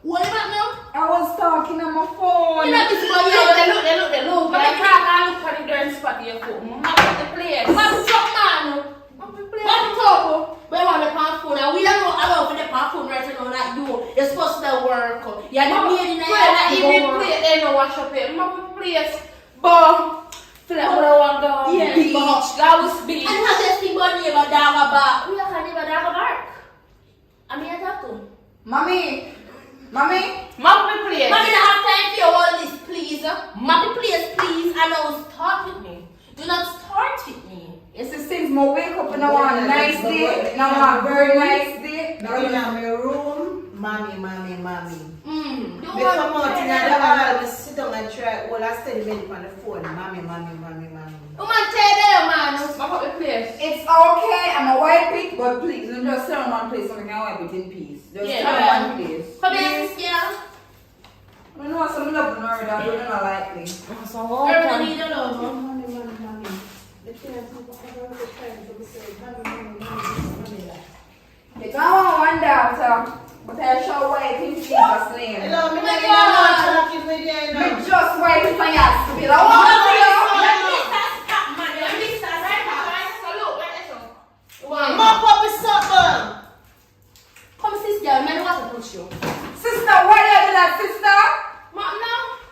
What about now? I was talking on my phone. You know this boy, they look. But I can't look at the girl spot in your foot. Map at the place. Map truck man. Map talk. But you want the pan phone. And we don't know about the pan phone right now like you. You're supposed to work. You're the maid in the yard. Even play, they know what you pay. Map place. But feel like what I want down beach. That was beach. And how this thing about neighbor dog bark? We don't have neighbor dog bark. I mean I talk to. Mommy, map me place. Mommy don't have time for all this, please. Map me place, please. And now start with me. Do not start with me. it's the since I wake up and I want a nice day. And I want a very nice day. Now in my room, mommy. Do Me come out in the hall, me sit down and try. Well, I steady bed on the phone. Mommy. Woman, tell them, man. Map up the place. It's okay, I'm a wipe it, but please don't just sit on one place so we can wipe it in peace. Just sit on one place. Come here, girl. I don't know some love on her that you don't like me. Everybody need a love. Mommy. They don't want one daughter, but I shall wipe in Jesus' name. Hello, me not talking with you now. Me just wipe it on your spill. I want Mop up is something. Come, sister, man, what to push you? Sister, why are you doing that, sister? Mom,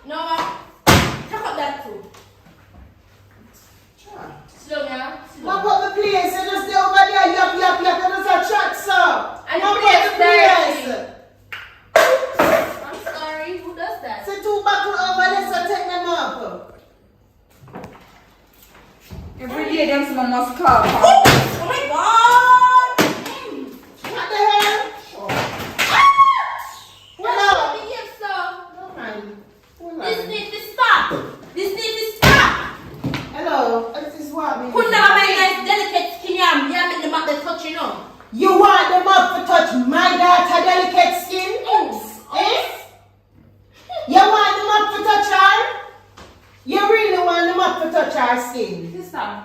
no. Take up that too. Slow down. Mop up the place. You just stay over there. Yap. You just a chat, sir. And Mop the up the place. I'm sorry, who does that? Say two buckle over there, so take them up. Every day, them someone must call. Oh my God! What the hell? Hello? This needs to stop. Hello, this is what me. Put down my nice delicate skin here. You make them up the touch, you know. You want them up to touch my daughter delicate skin? Eh? You want them up to touch her? You really want them up to touch her skin? Sister.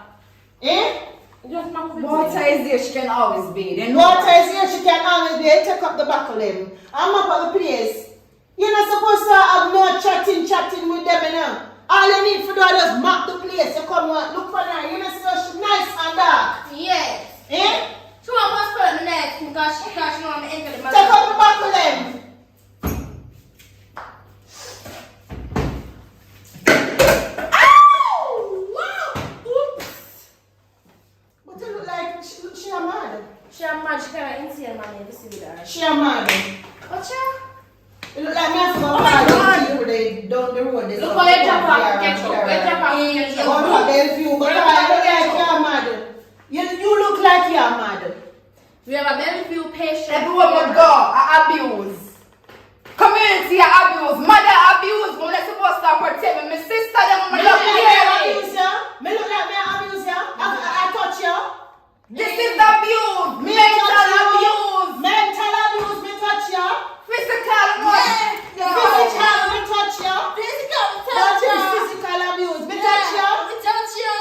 Eh? Water is there, she can always bathe. Water is here, she can always bathe. Take up the buckle them. I'm up at the place. You're not supposed to have no chatting with them, you know. All you need to do is just map the place. You come out, look for her. You know, so she's nice and dark. Yes. Eh? She won't go spell the next because she know I'm enter the Take up the buckle them. She a mad. She a mad, she can't insane man, you see with her. She a mad. What's It look like me have to go find people they down the road. Look how they jump off ketchup. They jump off ketchup. Oh, there's you, but I look like you're mad. You look like you're mad. We have a very few patients. Everywhere we go, I abuse. Community abuse, mother abuse. When they're supposed to protect me, my sister, them, Me look like me abuse you. Me look like me abuse you. I touch you. This is abuse. Me Mental touch you. abuse. Mental abuse, me touch you. Physical abuse. Physical, me touch you. Physical, me Touch touch you. you. Physical abuse, me touch you. Me touch you.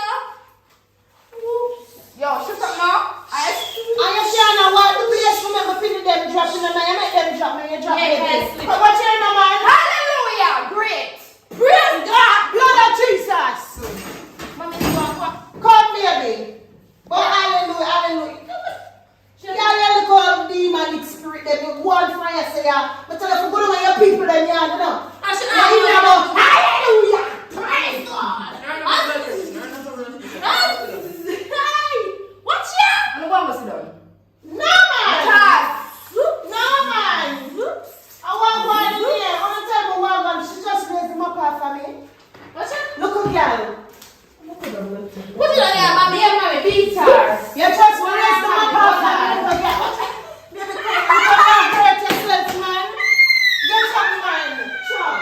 Yo, shut up now. And you can't now walk the place for me, but feel them dropping them, and you make them drop me, you drop me. Yes. But what you know, man? Hallelujah. Great. Pray. little girl. Put it on there, mommy. Yeah, mommy. Beat her. You just want to rest my power, little girl. Baby, come on, hurt yourself, man. Get up, man. Sure.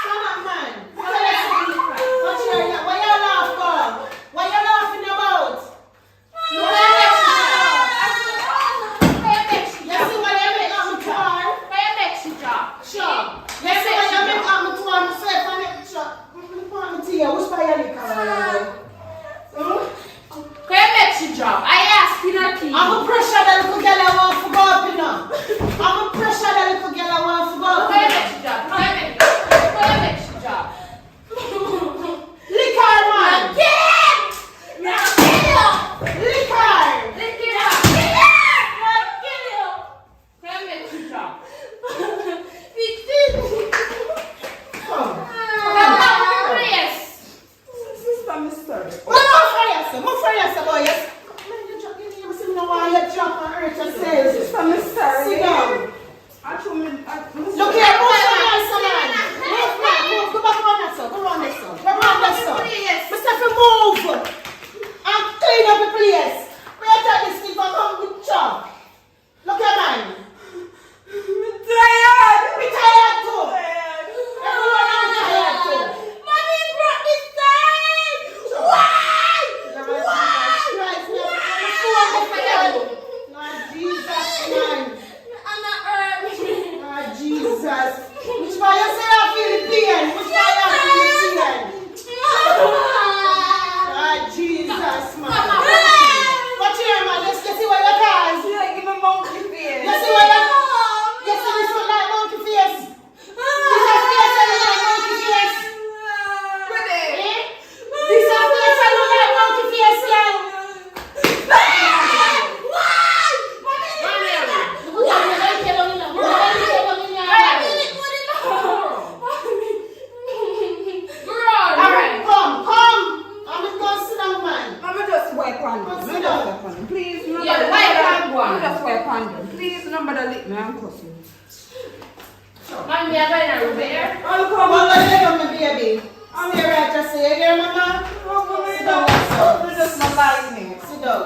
Stand up, man. What's your name? Why you laugh for? Why you laughing about? You see what you make up me to her? Sure. You see what you make up me to her? Myself, and it, sure. Which fire you I asked you not to. I'm a pressure that little girl I want to go up, you know. I'm a pressure that little girl I want to go up. Lick her, man. Lick her. Sister, me sorry. Move for yourself, boy. Yes. Man, you drop your name. See me now while you drop and hurt yourself. Sister, me sorry. Sit down. Look here, move for yourself, man. Move, man. Move. Go back on that, sir. Go around this, sir. Go around this, sir. Mr. Move. And clean up the place. Where you take this thing from home with chop. Look here, man. Me tired too. Everyone else tired too. Mommy brought this time. Why? Jesus. Which way you say I feel the pain? Which way you feel the pain? Jesus, man. Watch here, man. Let's get see what you can. Give me monkey face. You see what you you see this one like monkey face? This a face that look like monkey face. Eh? This a face that look like monkey face, yeah. Please, no Yeah, just wipe on them. Please, nobody lick me and cuss me. Mommy, I'm going to room here. Oh, come on, let me come, baby. I'm here right to say, you hear, mama? Sit down, You just not like me. sit down.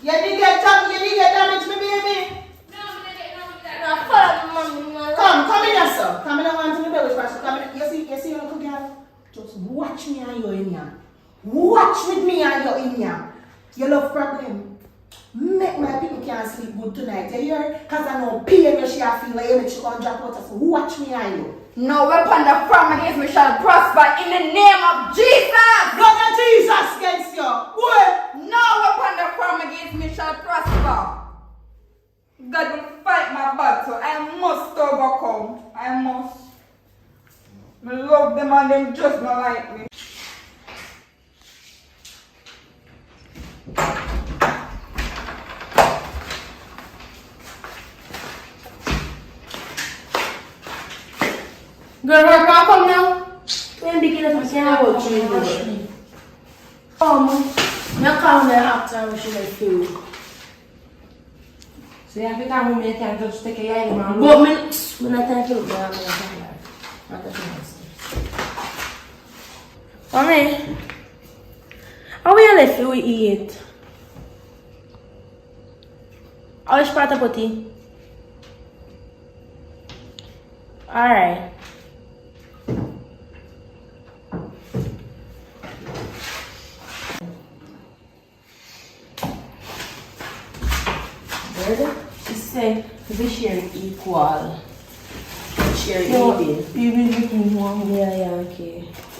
You did get damage, my baby. Come in here, sir. Come in, I want to know which person. Come in. You see, little girl? Just watch me and you're in here. Watch with me and you're in here. You love problem. Make my people can't sleep good tonight. You hear? Because I know pain where she feel like you make she can't drop out. So watch me and you. No weapon that form against me shall prosper in the name of Jesus. Blood of Jesus against you. What? No weapon that form against me shall prosper. God will fight my battle. I must overcome. I must. I love them and them just not like me. Girl, work on come now. When the kids are saying about you, I come there after we should have food. So you have to come with me, you can just take a yellow man. But when I tell you, I'm going to Mommy, how will you let you eat? How is part of potty? Alright. She said we share equal. Share You even with me one. Yeah, okay.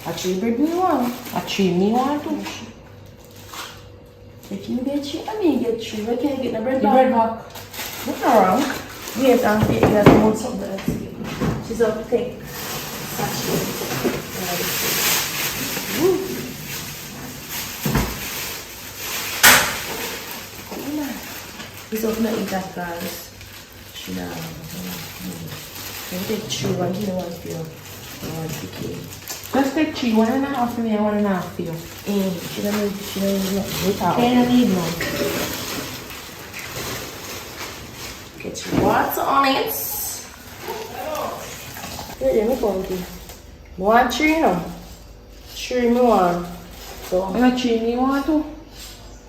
A 3 bread me one. A 3 me one too. If you get 3, I mean get 3. Why can't I get the bread The back? bread back. What's wrong? Wait, I'm taking that more something else. She's up to take. He's up to eat that guys. She now. Let me take 3 1, you know what I feel. I want to keep. Just take 3, 1.5 for me and 1.5 for you. She don't need nothing. She don't need none. Get your water on it. Yeah, let me go with you. 1 3 now. 3 me want. So I'm not 3 me want to.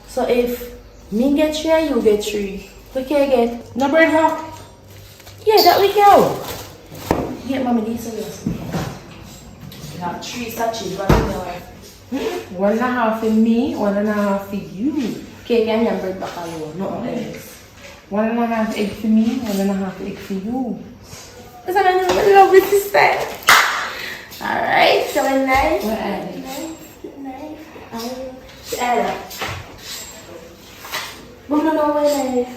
So if me get 3 and you get 3, we can get No bread half. yeah, that we can. Get mommy this one. You have 3 sachets, but you know. 1.5 for me, 1.5 for you. Cake and your bread back alone, no eggs. 1.5 egg for me, 1.5 egg for you. Because I love with this time. Alright, so a knife. What add? Knife. Add it. But no, knife.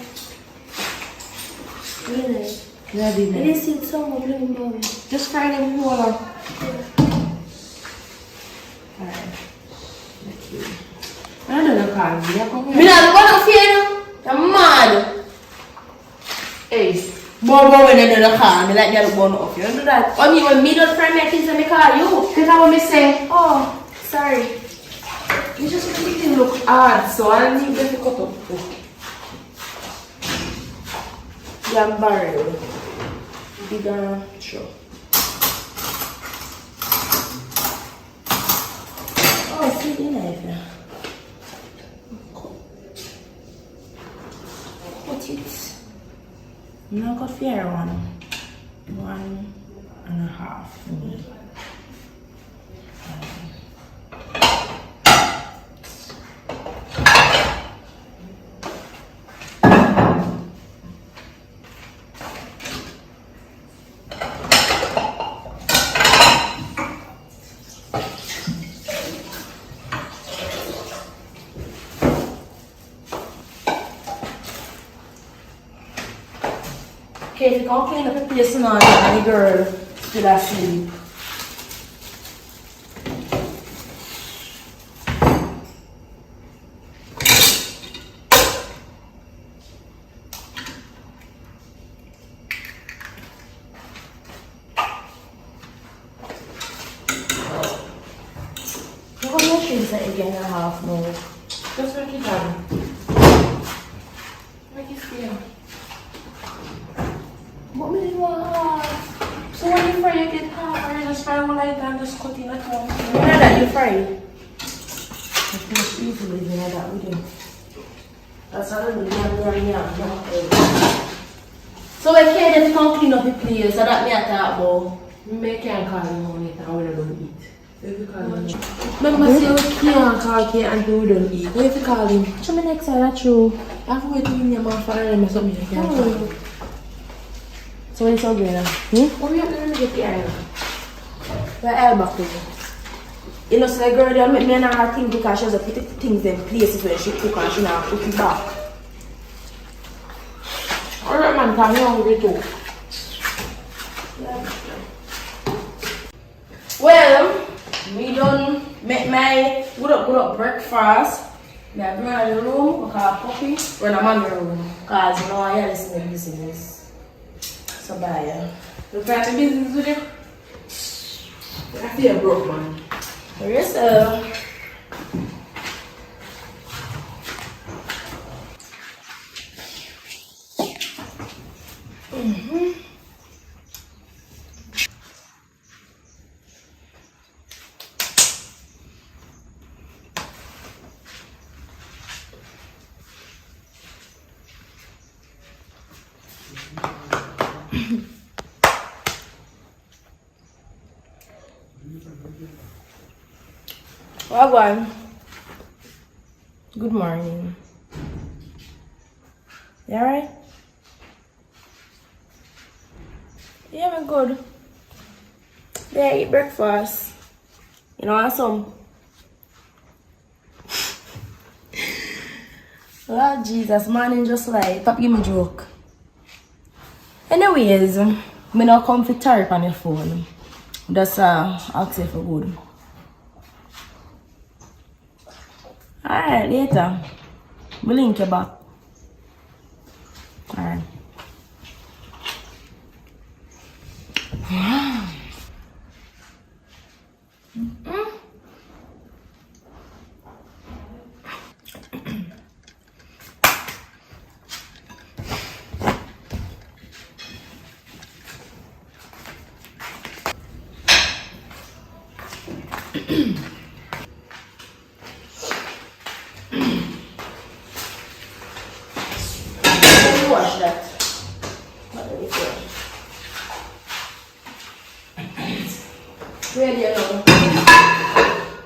Knife. Yeah, the I didn't see it so much. just fry them whole up. Alright. I don't know, Carl. You come Me here. not going to fear you. You're mad. Hey, boy, when you do the car, me like you burn up. You don't do that. I mean, when me don't fry my things, I call you. Because I want me say, Oh, sorry. you just make it look hard, so I need them to cut up. You're barrel. Bigger show. Oh, see the knife now. Cut it. Now cut fair one. 1.5 for me. Okay, if you can't clean up the place now, then the girl still asleep. You're going to change that again and a half more. Just make it hard. Make it fair. What me did want half? So when you fry, you get half, or you just fry one like that and just cut in at once. You know that you fry? It's not easily, you know that we do. That's how we do. So I can't just come clean up the place, so that me I talk about. Me can't call him on it and we don't eat. If you call him. Remember, say we can't call Kate and we don't eat. What if you call him? Show me next time, that's true. I have to wait till your man for him or something. I can't call him. So when it's all going on? What we have to get the iron? Where I'll back to you. You know, so the girl there make me and her think because she has to put the things in places when she cook and she not put it back. Alright man, come here hungry too. Well, we done make my good up breakfast. Me I bring her in the room, we call puppy, run a man room. Cause you know I listen to business. So bye. You try to business with you? I feel broke man. For yourself. Wagwan. Good morning. You alright? Yeah, I'm good. Yeah, eat breakfast. You know, some. Lord Jesus, man, just like, Papa give me a joke. Anyways, me now come for type on your phone. Just ask you for good. Alright, later. We'll link you back. Alright.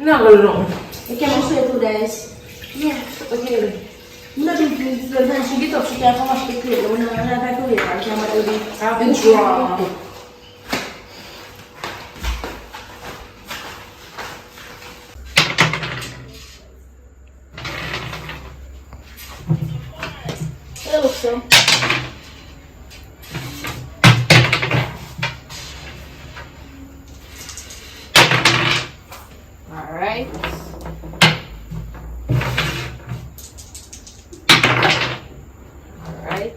No. You can share to guys. Yeah, okay. No big deal. When she get up, she can come up to the plate. When I have to wait, I can do the Draw. Look so. Alright. Alright.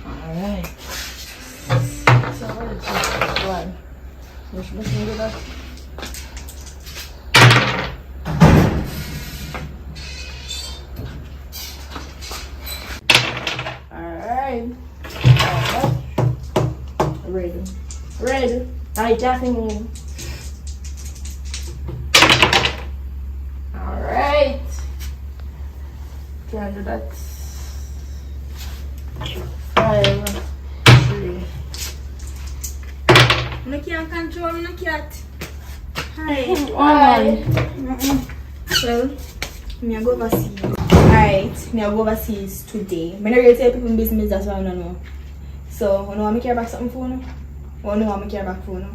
Alright. So what is this one? Which machine did that? Alright. Ready. Alright, Jasmine. Alright. Can I do that? 5, 3. I can't control my cat. Hi. Well, me I go overseas. Alright, me I go overseas today. I don't really tell people in business, that's why I don't know. So, you know what I care back something for you? Or know what I care back for you?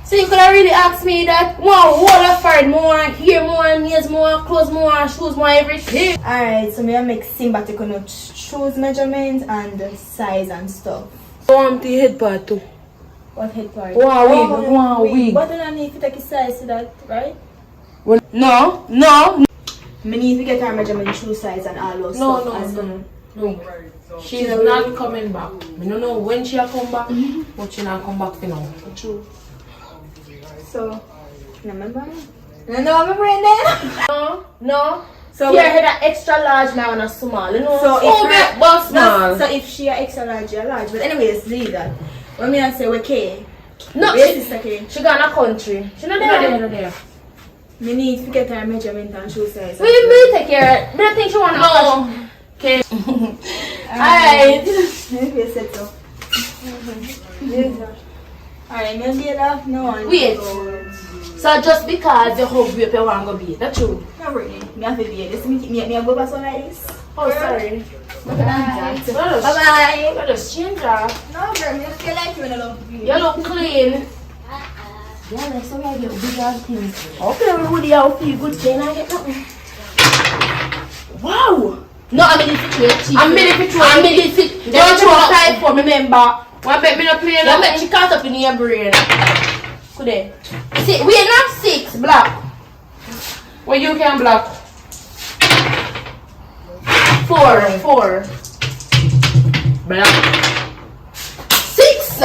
So you could have really asked me that more whole of friend, more hair, more nails, more clothes, more shoes, more everything. Alright, so me I make symbolic shoes measurements and size and stuff. I want the head part too. What head part? One wig. But then I need to take a size to that, right? No. Me need to get her measurement, shoe size and all those stuff. No. She's not coming back. I don't know when she'll come back, but she not come back for now. True. So, remember? You know what I'm brain then? No. So Here, had an extra large now and a small, you know. So if small. So if she are extra large, you're large. But anyways, leave that. When me I say okay. No, Where's sister okay? she got in a country. She not there. Me need to get her measurement and shoe size. We take care. But I think she want to No. Okay. Alright. Maybe set up. Alright, maybe enough. No one. Wait. So just because you hug you want to go be, that's true. Not really. Me have to be this. Me go back one like this. Oh, sorry. Look at that. Bye bye. You just change that. No, girl, me feel like you when I love you. You look clean. Yeah, like some of you big ass things. Okay, we would feel good clean. I get nothing. Wow. No, I'm in the fit. I'm in the fit. Don't throw a type for me, remember. One bet me not play Don't bet she caught up in your brain. Could they? See, we are not 6 black. Well, you can block. 4. Black. 6.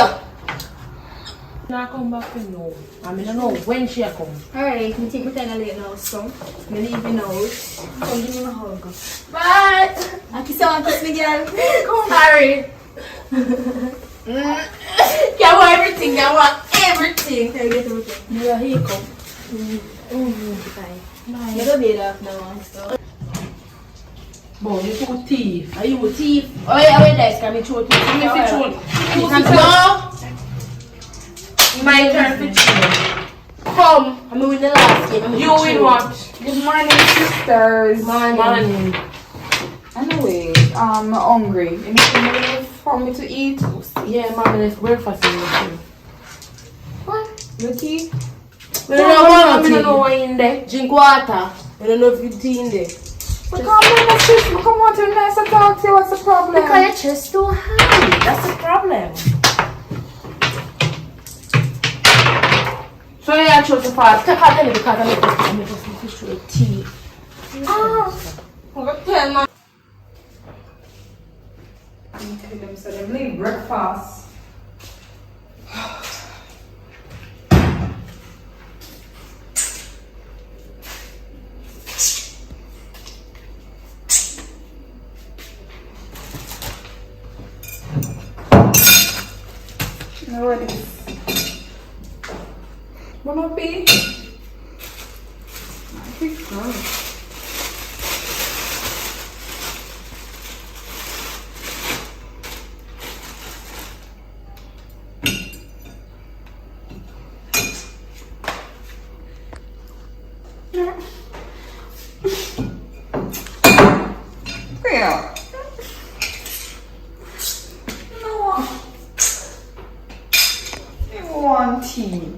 Now come back to know. I mean, I don't know when she come. Alright, me think me kinda late now, so me leaving out. Come give me a hug. Bye. I kiss you and kiss me, girl. Come. Sorry. You want everything. You want everything. Can I get everything? Yeah, here you come. Bye. You don't be that now, so. Boy, you too thief. Are you a thief? Oh yeah, wait there. Can we throw it? Let me fit you. No. My turn to choose. Come. I'm win the last game. You win what? Good morning, sisters. Morning. Anyway, I'm hungry. Anything for me to eat? Yeah, mom, it's breakfast in the What? The tea? We don't know what in there. Drink water. We don't know if you tea in there. But come on, my sis. Come on to nice to talk to you. What's the problem? Because your chest too high. That's the problem. So yeah, I chose the fast. Take out them because I'm just through the tea. Okay, man. So they need breakfast. Now what is? Wanna be? I think so. One tea.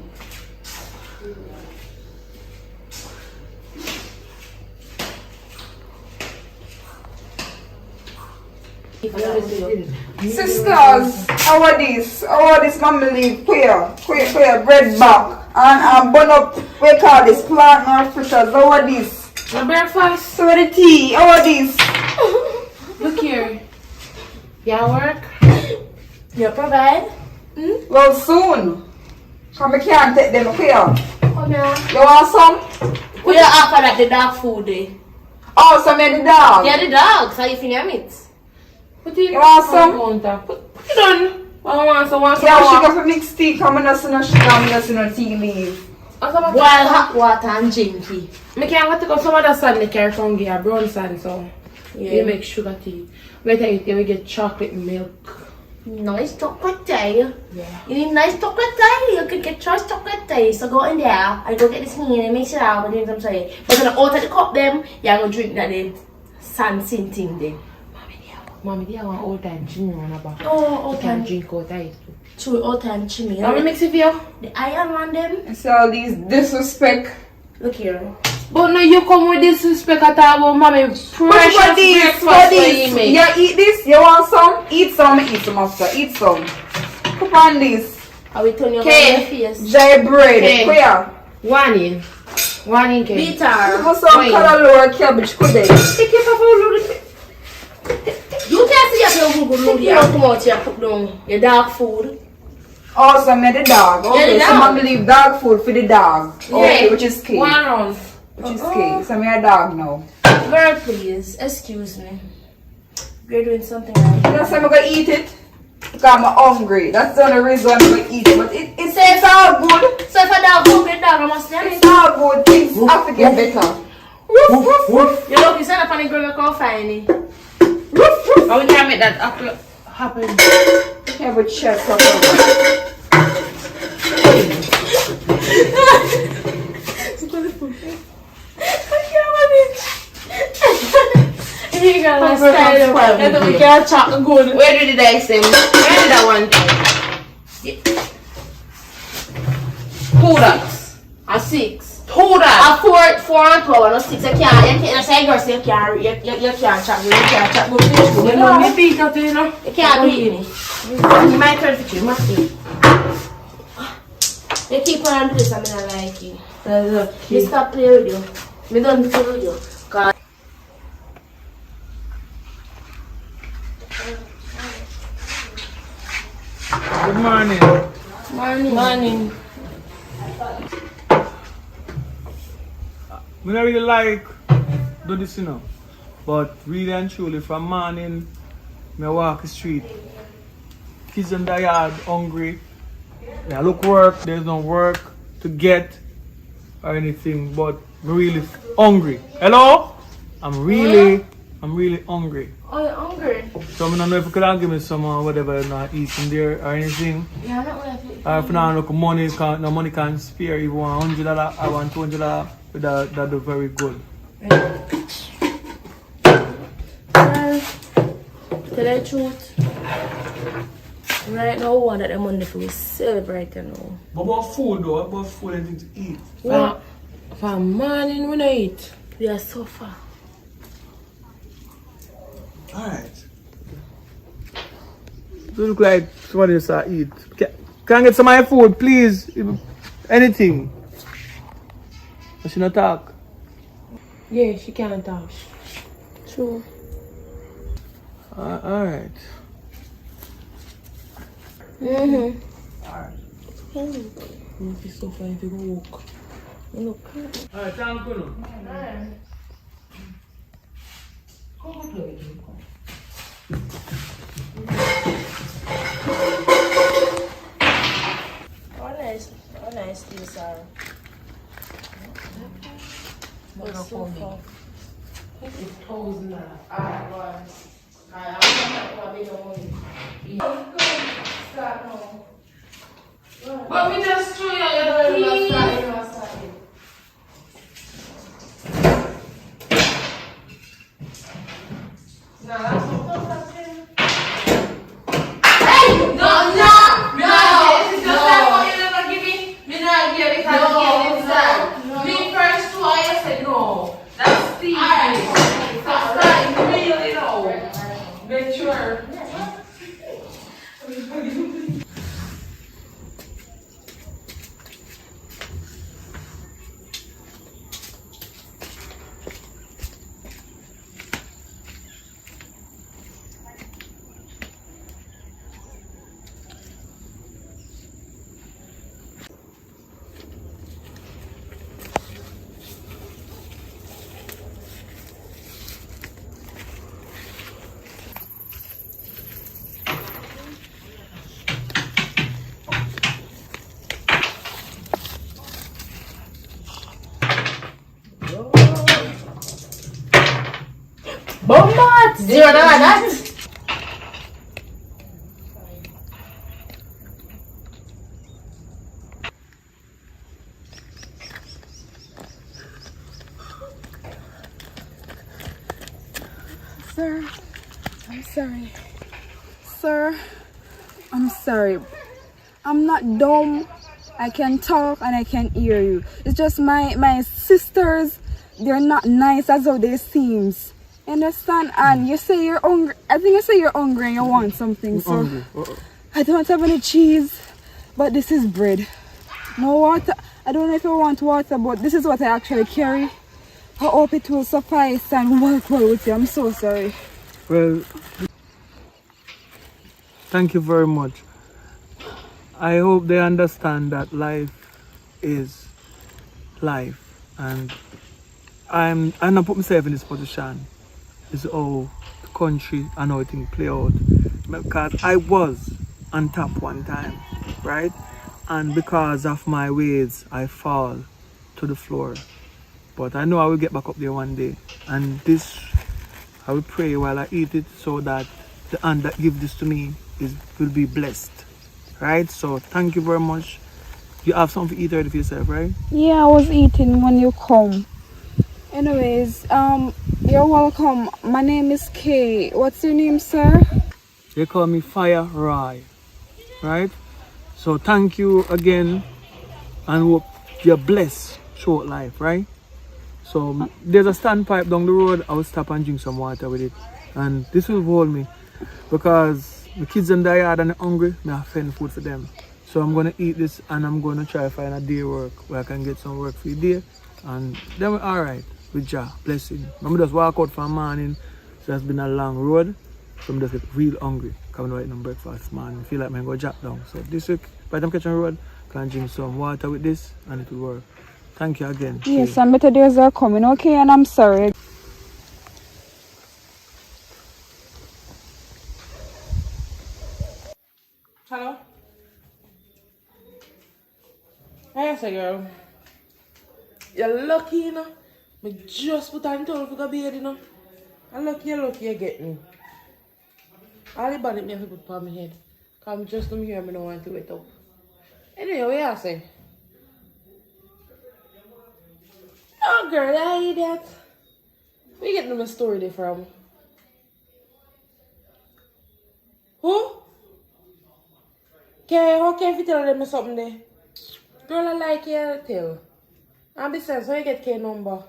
Sisters, how are this? How are this family? Queer, bread back. And bun up, we call this plant or fritters. How are this? My breakfast. So the tea, how are this? Look here. You work? You provide? Well, soon. Come I can't take them up here. Come here. You want some? We don't offer like the dog food day. Oh, some of the dog. Yeah, the dog. So you finish it. Put it You want some? Put it on. I want some. Yeah, sugar for mixed tea. Come on, no sugar, I'm not no tea leaf. Boil hot water and drink it. I can't take up some other sand they carry from here, brown sand, so you make sugar tea. Wait till you get chocolate milk. Nice chocolate tea. Yeah. You need nice chocolate tea. You can get choice chocolate tea. So go in there and go get this thing and mix it out and drink some tea. But when you out of the cup them, you're going to drink that the sand sin thing then. Mommy, they want old time chimney on about. Oh, You can drink out of it. True, old time chimney. Let me mix it for you. The iron on them. It's all these disrespect. Look here. But no, you come with disrespect at all, mommy. Precious What breakfast What for this? you make. You eat this? You want some? Eat some, eat some after. Eat some. Cup on this. I will turn your Okay. face. Jai bread. Okay. Where? One in, cake. Bitter. Give us some Wait. color lower cabbage, could they? Take it off a little bit. You can't see your good look. You don't come out here put down your dog food. Oh, so made the dog. Okay, the so dog. mom leave dog food for the dog. Okay, Yeah. which is cake. One round. Which is cake. So me a dog now. Girl, please, excuse me. You're doing something right. You know, so I'm gonna eat it because I'm hungry. That's the only reason I'm gonna eat it. But it's all good. So if a dog hungry, the dog must stand It's all good. Things have to get better. You look, you stand up and the girl will come find it. Oh, we can't make that happen. Okay, but chest up. You gotta style up. And then we can't chat good. Where did the dice them? Where did that one? Two dots. A 6. Two dots. A 4 and 12 and a 6. You can't say girls, you can't chat good. You can't chat good. You know, me beat that, you know. You can't beat me. You might turn for you, must be. You keep on doing this, I mean, I like it. You stop playing with you. Me don't play with you. Cause Good morning. morning. We don't really like do this, you know. But really and truly, from morning, I walk the street. Kids in the yard, hungry. I look work, there's no work to get or anything, but I'm really hungry. Hello? I'm really hungry. Oh, you're hungry? So I don't know if you could give me some whatever not eating there or anything. Yeah, I'm not gonna fit. If not, look, money can't spare. You want $100, I want $200. That do very good. Well, tell the truth. Right now, we want that the Monday for we celebrate, you know. But about food though, about food and things to eat. What? For morning when I eat. We are so far. Alright. You look like somebody just eat. Can I get some of your food, please? Anything. Does she not talk? Yeah, she can't talk. True. Alright. Mm-hmm. If it's so far, if you go walk. Look. Alright, thank you. How nice these are. But so far. But we just show you your tea. Hey! Me not give. It's just like what you never give me. Me not give because you get inside. Me first two, I said no. That's Steve. Alright. That's right. Really no. Make sure. Bombat! Zero na that. Sir, I'm sorry. Sir, I'm sorry. I'm not dumb. I can talk and I can hear you. It's just my sisters, they're not nice as how they seems. Understand? And you say you're hungry. I think you say you're hungry and you want something. So I don't have any cheese, but this is bread. No water. I don't know if you want water, but this is what I actually carry. I hope it will suffice and work well with you. I'm so sorry. Well, thank you very much. I hope they understand that life is life, and I'm not put myself in this position. It's all the country and how things play out. Because I was on top one time, right? And because of my ways, I fall to the floor. But I know I will get back up there one day. And this, I will pray while I eat it so that the hand that gives this to me will be blessed. Right? So thank you very much. You have something to eat already for yourself, right? Yeah, I was eating when you come. Anyways, you're welcome. My name is Kay. What's your name, sir? They call me Fire Roy. Right? So thank you again, and hope you're blessed short life, right? So there's a standpipe down the road. I will stop and drink some water with it, and this will hold me because the kids in the yard and they're hungry. I have fend food for them, so I'm gonna eat this and I'm gonna try to find a day work where I can get some work for the day, and then we're all right with Jah blessing. I'm just walk out for a morning, so it's been a long road. So I'm just get real hungry. Come to eat no breakfast, man. I feel like I'm going to drop down. So this week, by the time I catch on the road, I can drink some water with this and it will work. Thank you again. Yes, and better days are coming, okay? And I'm sorry. Hello? Yes, girl. You're lucky, you know. I just put on towel for the bed, you know. I'm lucky you get me. All the bonnet me have to put on my head. Because I'm just here, I don't want to wait up. Anyway, what you say? Oh, girl, I hate that. Where you getting my story there from? Who? Okay, how can you tell them something there? Girl, I like you, tell. And besides, how you get K number?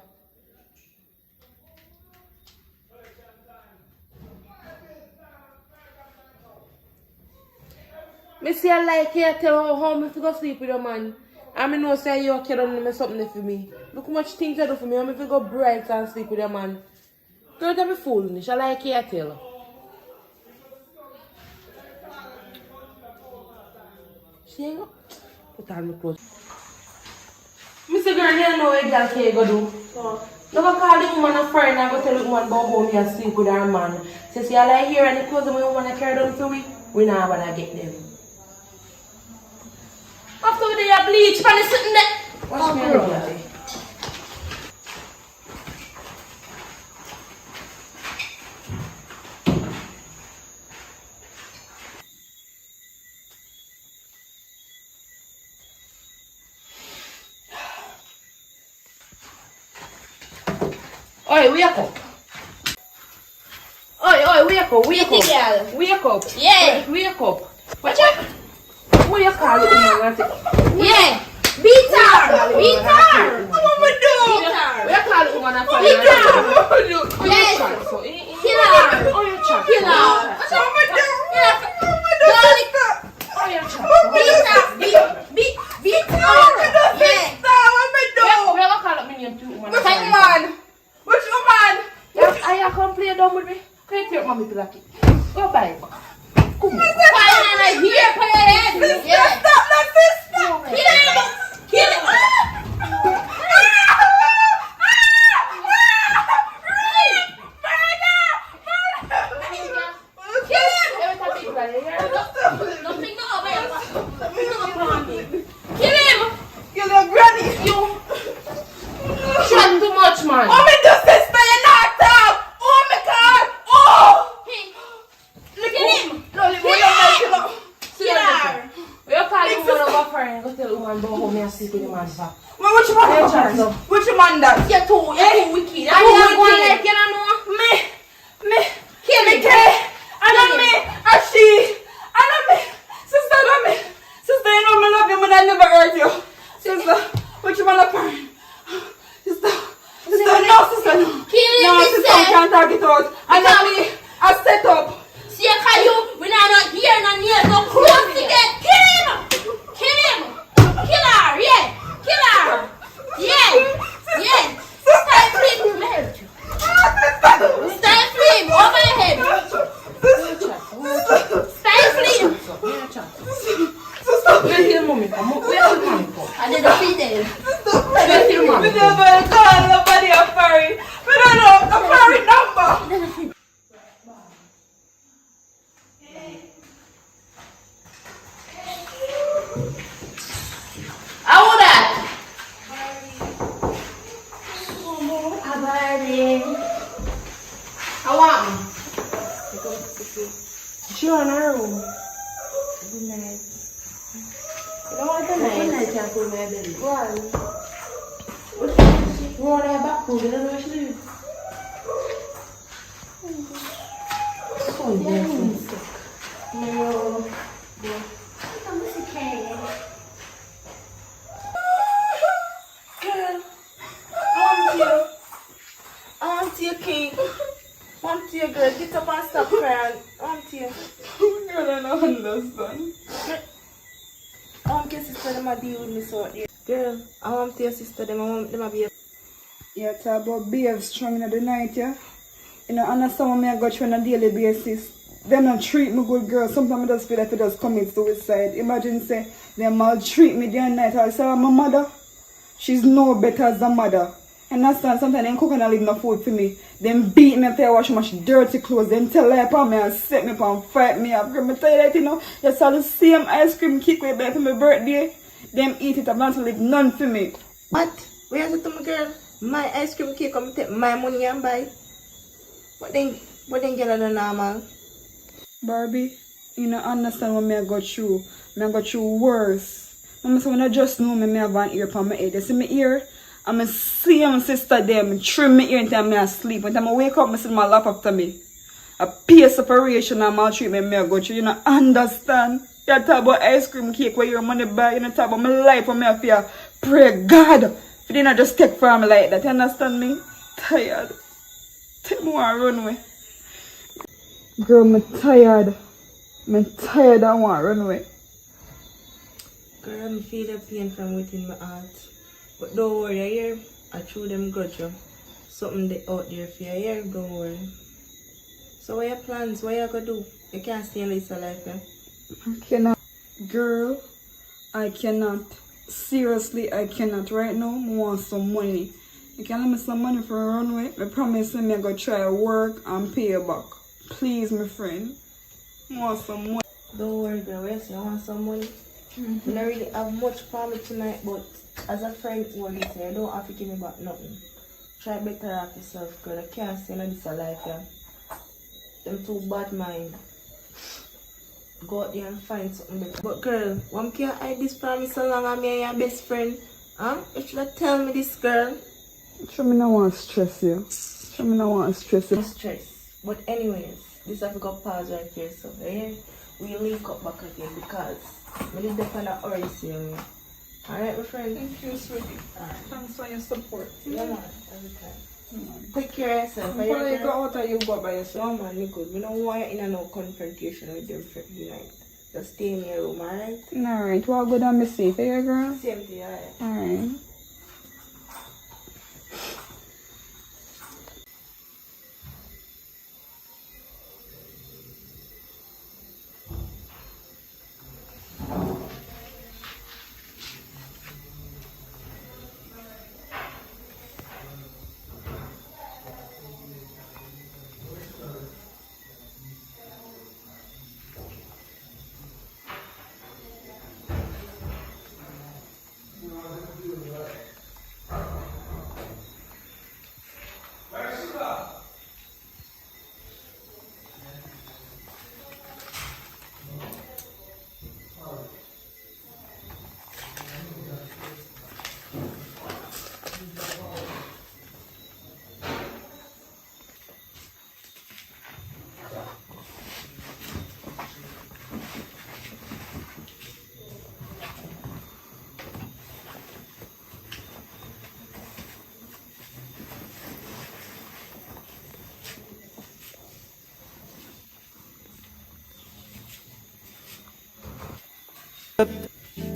Me say I like you, tell how me to go sleep with a man. And me know say you okay done me something there for me. Look how much things I do for me. I'm to go bright and sleep with a man. Girl, don't be foolish. I like you, tell. She ain't go. Put on my clothes. Mr. Girl, you know what a girl can go do. No go call the woman a friend and go tell the woman about how me and sleep with her man. Say, see, I like here and the clothes that my woman carry down for we not wanna get them. After they are bleach, pan is sitting there. Watch me around. Oi, wake up. Oi, wake up. Wake up. Yeah. Wake up. Yeah. Beat her. Beat her. What am I doing? Beat her. We call the woman a fire. Beat her. What am I doing? Yes. Kill her. Oh, your chat. Kill her. What am I doing? Darling. Oh, your chat. Beat her. Beat her. Yeah. We have a call up me name too, woman. Which woman? Which woman? I come play dumb with me. Can you take mommy to that kid? Go by. Come on. Fire and I hear for your head. Yeah. Stop that, sister! Kill him. Kill him. Kill your granny! Shut too much, man. Oh, me do, sister, you're not talk! Oh, my God! Oh! Look at him! No, leave me alone. Kill her. We have called the woman over for and go tell the woman about how me sleep in the man's back. Well, which one? Yeah, Charles. Which one that? You're too wicked. I'm going like you know. Me. Kill Me him. care. I know me. And she. I know me. Sister, I know me. Sister, you know me love you, but I never hurt you. Sister, which one up her? Sister, no, sister, no. Kill him, No, he sister, said. I can't talk it out. I know me. I set up. See, you, when I don't hear no nails, no close to get. Kill him. Kill him. Kill her. Yeah. Kill her. Yeah. Yeah. Stifle him. Stifle him. Over the head. Stifle him. Where is your mommy from? Where is your mommy from? I did a feeding. Where is your We mommy from? never call nobody a furry. We don't know a furry number. I want that. I want me. She on her room. Good night. You don't want the night. Good night, can't pull my belly. Why? You want to have back food? You don't know where she lives. No. Girl, I want you, king. I want you, girl. Get up and stop crying. I want you. Girl, I don't understand. I want your sister them a deal with me so there. Girl, I want your sister them. I want them a be. Yeah, talk about behave strong in the night, yeah. You know, understand what me I got you on a daily basis. Them not treat me good, girl. Sometimes I just feel like I just commit suicide. Imagine say they maltreat me day and night. I say my mother, she's no better as a mother. And understand sometimes they cook and I leave no food for me. Them beat me if I wash my dirty clothes. Then tell her upon me and set me up and fight me up. Girl, me tell you that, you know, you saw the same ice cream cake we buy for my birthday. Them eat it, I'm not to leave none for me. What? Where is it to my girl? My ice cream cake come take my money and buy. What then get on the normal? Barbie, you know, understand what me I got through. Me I got through worse. Mama say when I just know me have an ear upon my head. You see me ear? I'm a see my sister them trim me ear until me asleep. When time I wake up, I see my lap after me. A peer separation and maltreatment me I go through. You know, understand? You talk about ice cream cake where your money buy. You know, talk about my life when me I fear. Pray God. If you didn't just take from me like that. You understand me? Tired. Take me and run away. Girl, me tired. Me tired. I want to run away. Girl, I feel the pain from within my heart. But don't worry, I hear I threw them grudge you. Something they out there for you, I hear, don't worry. So what your plans? What you gonna do? You can't stay in this life, eh? I cannot. Girl, I cannot. Seriously, I cannot. Right now, I want some money. You can let me some money for a runway. I promise me I'm gonna try work and pay you back. Please, my friend. I want some money. Don't worry, girl. Yes, I want some money. I don't really have much for me tonight, but as a friend, what you say, I don't have to give me back nothing. Try better off yourself, girl. I can't stay in this life, yeah. Them too bad mind. Go out there and find something better. But girl, one can't hide this from me so long I'm your best friend. Huh? You should have tell me this, girl. Sure, me not want to stress you. Sure, me not want to stress you. No stress. But anyways, this have to go pause right here, so yeah. we link up back again because we live there for the RCA. Alright, my friend? Thank you, sweetie. Thanks for your support. Yeah, man. Every time. Take care of yourself. Before you go out, you go by yourself. No, man, you good. We don't want you in and out confrontation with them for the night. Just stay in your room, alright? Alright, well, good and be safe, eh, girl? Same to you, alright? Alright.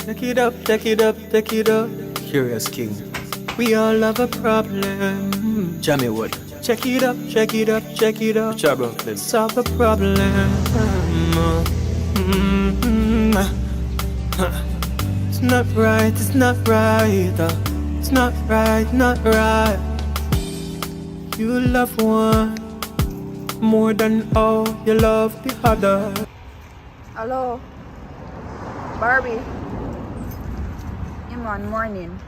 Take it up, take it up, take it up. Curious King. We all have a problem. Jamie Wood. Check it up, check it up, check it up. Trouble. Let's solve the problem. It's not right, it's not right. It's not right, not right. You love one more than all you love the other. Hello, Barbie. Yeah, man, morning.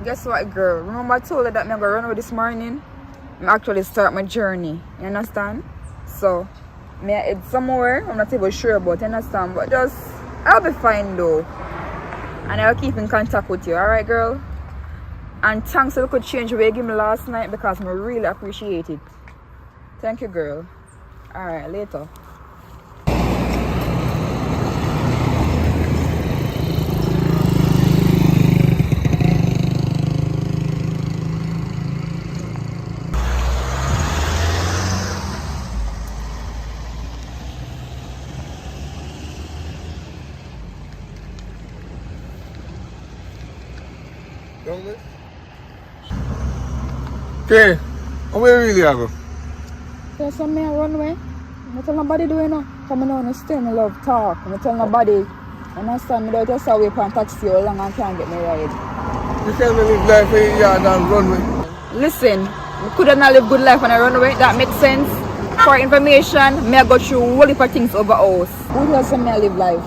Guess what, girl? Remember I told you that I'm gonna run away this morning? I'm actually start my journey. You understand? So, may I head somewhere? I'm not even sure about. You understand? But just, I'll be fine though. And I'll keep in contact with you. Alright, girl? And thanks for the good change you gave me last night because I really appreciate it. Thank you, girl. Alright, later. Okay, where really I go? There's some me run away. I tell nobody do it now. Come on, understand, I love talk. I tell nobody. Understand me, don't just away from taxi how long I can't get me ride. You can't live life in yard and run away. Listen, I couldn't live good life when I run away. That makes sense. For information, me I go through whole heap of things over house. Who does say me I live life?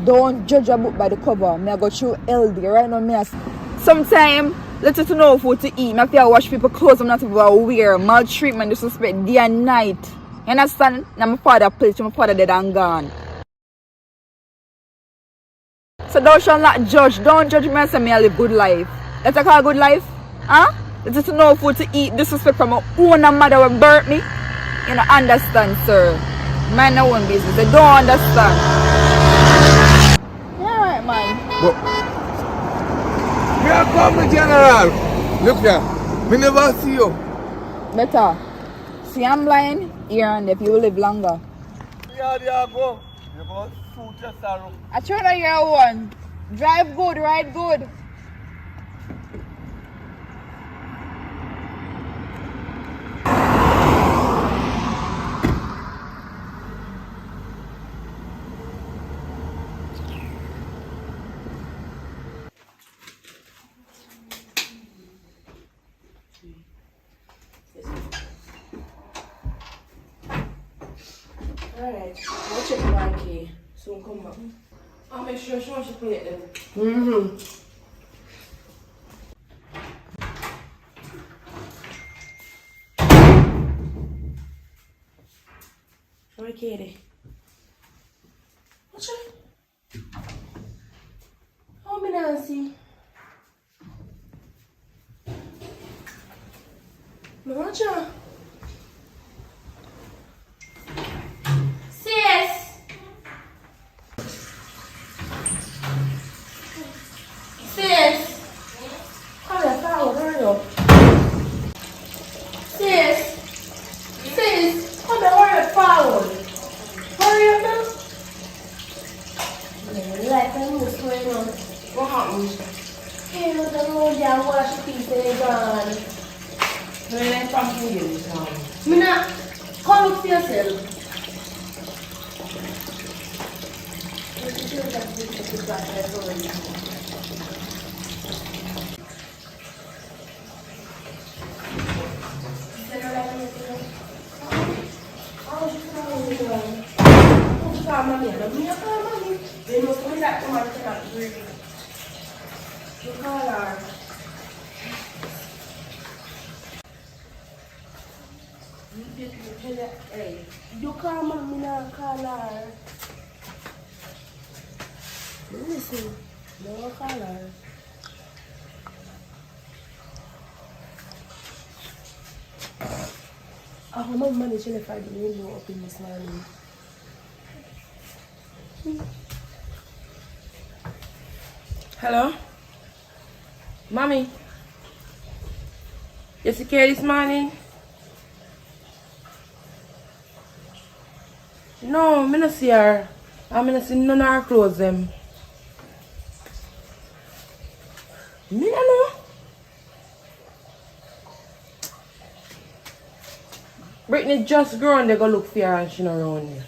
Don't judge a book by the cover. Me I go through LD. Right now, me sometimes, let you to know food to eat. I have to wash people's clothes. I'm not even aware. Maltreatment, disrespect, day and night. You understand? Now my father place, my father dead and gone. So thou shall not judge. Don't judge me and say me I live good life. That's a call good life? Huh? Let you to know food to eat. Disrespect from my own mother who birthed me. You don't understand, sir. Mind your own business. They don't understand. Yeah, right, man. But, me a come the general. Look here, me never see you. Better. See, I'm lying here and if you live longer. Yeah, there you go. You go suit your sorrow. I try to hear one. Drive good, ride good. Alright, I'll check my key. Soon come back. I'll make sure she wants to play it then. Right, Katie. What's it? How me Nancy? What's it? Sis! Like I know what's going on. What happened? Hey, I don't know, yeah, wash the things they're gone. No, you ain't pumpkin again this morning. Me not come look for yourself. They must come back to my cannot breathe. You call her. Hey, you call mommy, not call her. Listen, no call her. Oh, my money should have found the window open this morning. Hello? Mommy? You secure this morning? No, I don't see her. I don't see none of her clothes them. Me don't know. Brittany just grown, they go look for her and she not around here.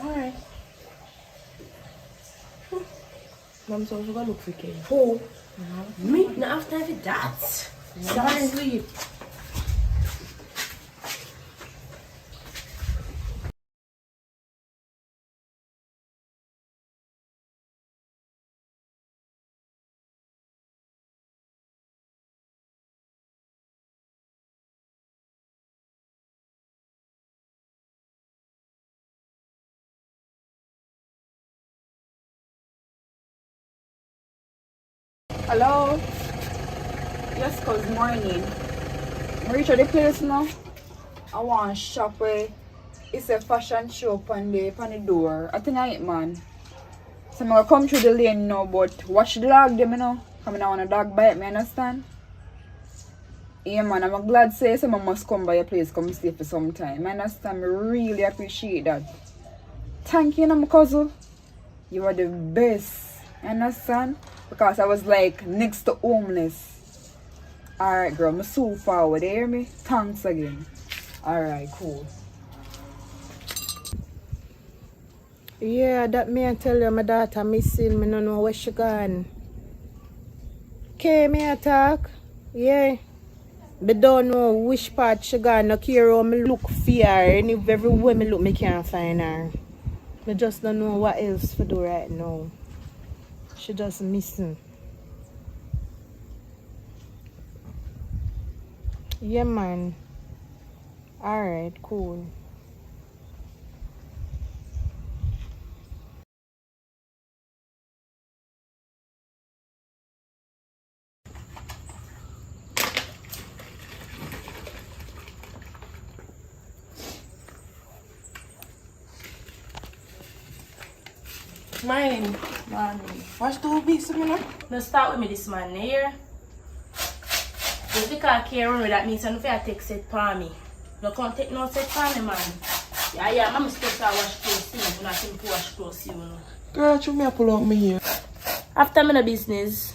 Alright. Mom, so she go look for Kay. Who? Me? Not after every that. Sorry. Sleep. Hello? Yes, cause morning. I reach the place now. I want shop where it's a fashion show on the door. I think I ain't man. So I'm gonna come through the lane now, but watch the dog them, you know. Cause I don't want a dog bite me, understand? Yeah man, I'm glad say someone must come by your place, come stay for some time. I understand, I really appreciate that. Thank you, my cousin. You are the best. You understand? Because I was like next to homeless. Alright girl, I'm so forward, you hear me? Thanks again. Alright, cool. Yeah, that me I tell you my daughter missing, me no know where she gone. Okay, me attack. Yeah. Me don't know which part she gone, no care how me look for her. Everywhere me look, me can't find her. Me just don't know what else to do right now. She just missing. Yeah man. Alright, cool. Mine. What's too busy, you know? Now start with me this man here. Just because I can't run with that means I don't feel I take set for me. No can't take no set for me, man. Yeah, I'm supposed to wash clothes too. I'm not supposed to wash clothes, you know. Girl, you may pull out me here. After me the business.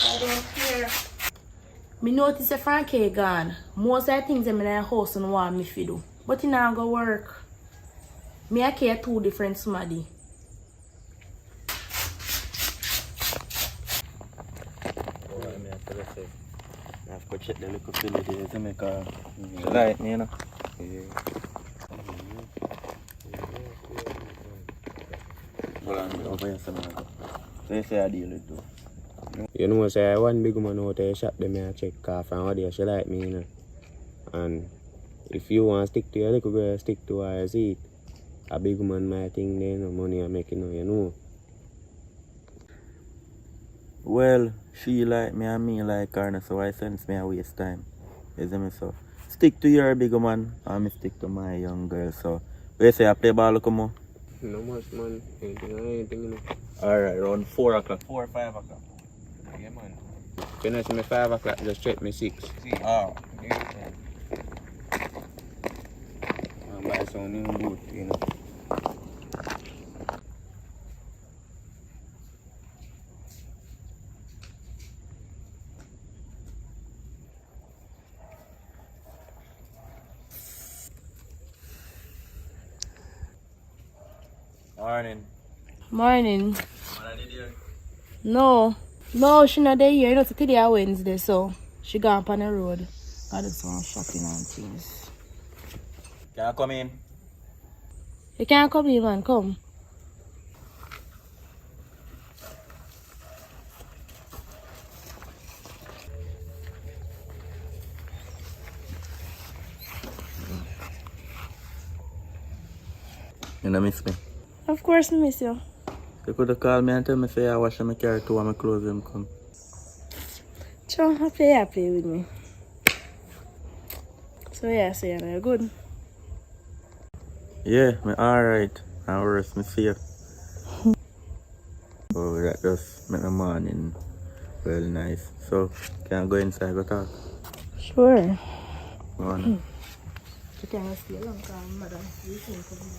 I don't care. Me notice a Frankie gone. Most of the things in my house and want me to do. But it not go work. Me I care two different somebody. I have to check the little facility to make a light, you know. Hold on, over here, son. They say I deal with too. You know, say one big man out there shop them I check off and what they she like me, you know. And if you want to stick to your little girl, stick to her as it. A big man might think they no money I make, you know. Well, she like me and me like her, so I sense me a waste time. You see me, so stick to your big man and me stick to my young girl, so we say I play ball come on. No much man, anything, you know. Alright, around 4 o'clock. 4 or 5 o'clock. Yeah man. If you know see me 5 o'clock, just check me 6. Oh. some new boot, you know. Morning. Morning. What I did here? No, she not there here. You know, today is Wednesday, so she gone up on the road. I do some shopping and things. Can I come in? You can't come in, man. Come. You don't miss me? Of course, I miss you. You could have called me and tell me say I wash my car too and my clothes them come. Sure, happy with me. So yeah, so you're good. Yeah, me alright. And worse, me safe. Oh, that just make my morning well nice. So, can I go inside go talk? Sure. Go on. You can't stay long, madam. You think of me.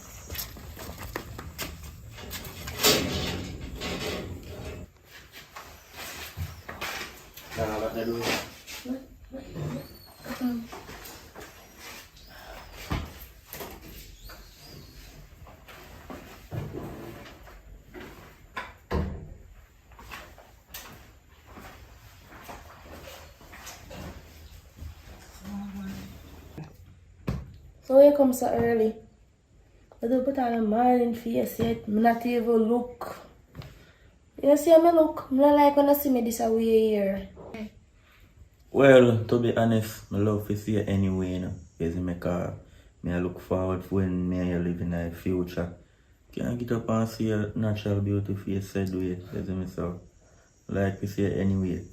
So why you come so early? I don't put on a morning face yet. I'm not even look. You see me look? I don't like when I see me this away here. Well, to be honest, I love to see you anyway, you know. Because I look forward for when me and you live in the future. Can I get up and see your natural beauty face said way, as me so. Like to see you anyway.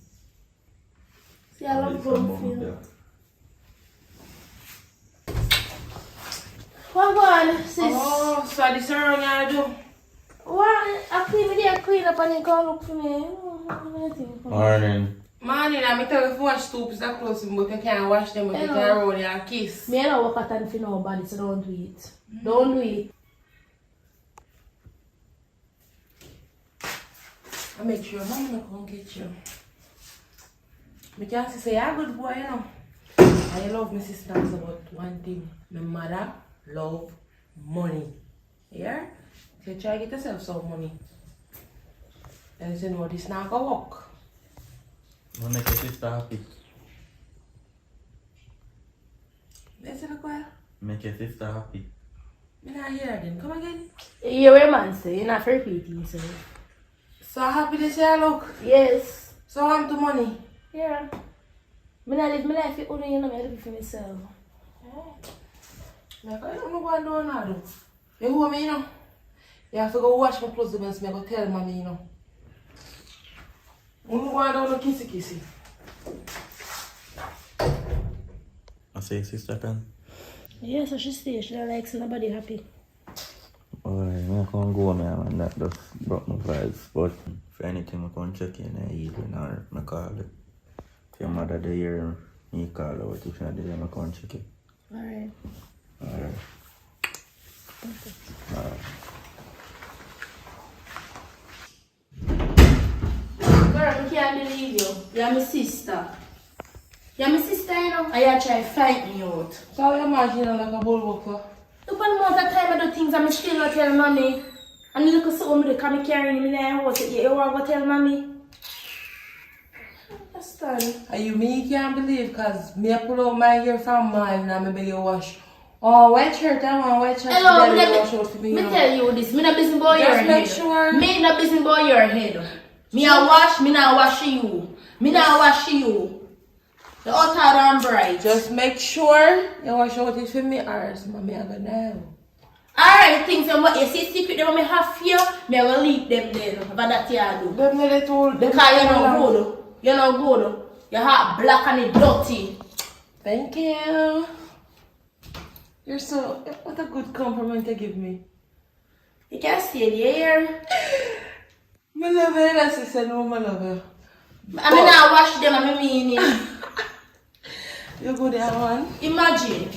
See, I love going to What going, sis? Oh, so this around you do? What? I clean up and then come look for me. Morning. Morning, I'm telling you wash stoops that close, but you can't wash them, but you can roll and kiss. Me I don't work at for nobody, so don't do it. Don't do it. I make sure Mama not come get you. I can't say you're a good boy, you know. I love my sisters about one thing. My mother love money. Yeah? So try to get yourself some money. And you say, no, this not gonna work. I make your sister happy. Let's have a quiet. Make your sister happy. Me not hear then. Come again. You hear what man say? You're not repeating yourself. So happy this year, look. Yes. So I'm to money. Yeah. I live my life for you know, I live for myself. I don't know what I'm doing now, though. You hear me, you know? You have to go wash my clothes against me. I go tell mommy, you know. I don't want to do kissy. I say sister can. Yeah, so she stays. She don't like seeing nobody happy. Alright, I can't go man, that just brought my vibes. But if anything, I can check in the evening or I call it. If your mother there here, me call her, but if not there, I can check it. Alright. Alright. Alright. Girl, I can't believe you. You're my sister. You're my sister, you know, and you try to fight me out. So you imagine like a bull for? Look at the amount of time I do things and I still not tell mommy. And look at something they come carrying me in the house. You want to tell mommy? Understand? Are you me can't believe because me I pull out my hair from mine and I beg you wash. Oh, white shirt, I want white shirt. Hello, me tell you this. Me not busy about your head. Just make sure. Me not busy about your head. Me a wash, me not wash you. Me not wash you. The hot and bright. Just make sure you wash out it for me ours, mommy. I go now. Alright, things and what you see secret them me have here, me will leave them there. But that you do. Them they told them. Because you're not good. You're not good. Your heart black and it dirty. Thank you. You're so what a good compliment to give me. You can stay there. I love it, that's sister, no, I love it. I mean I wash them, I mean it. You go there one. Imagine.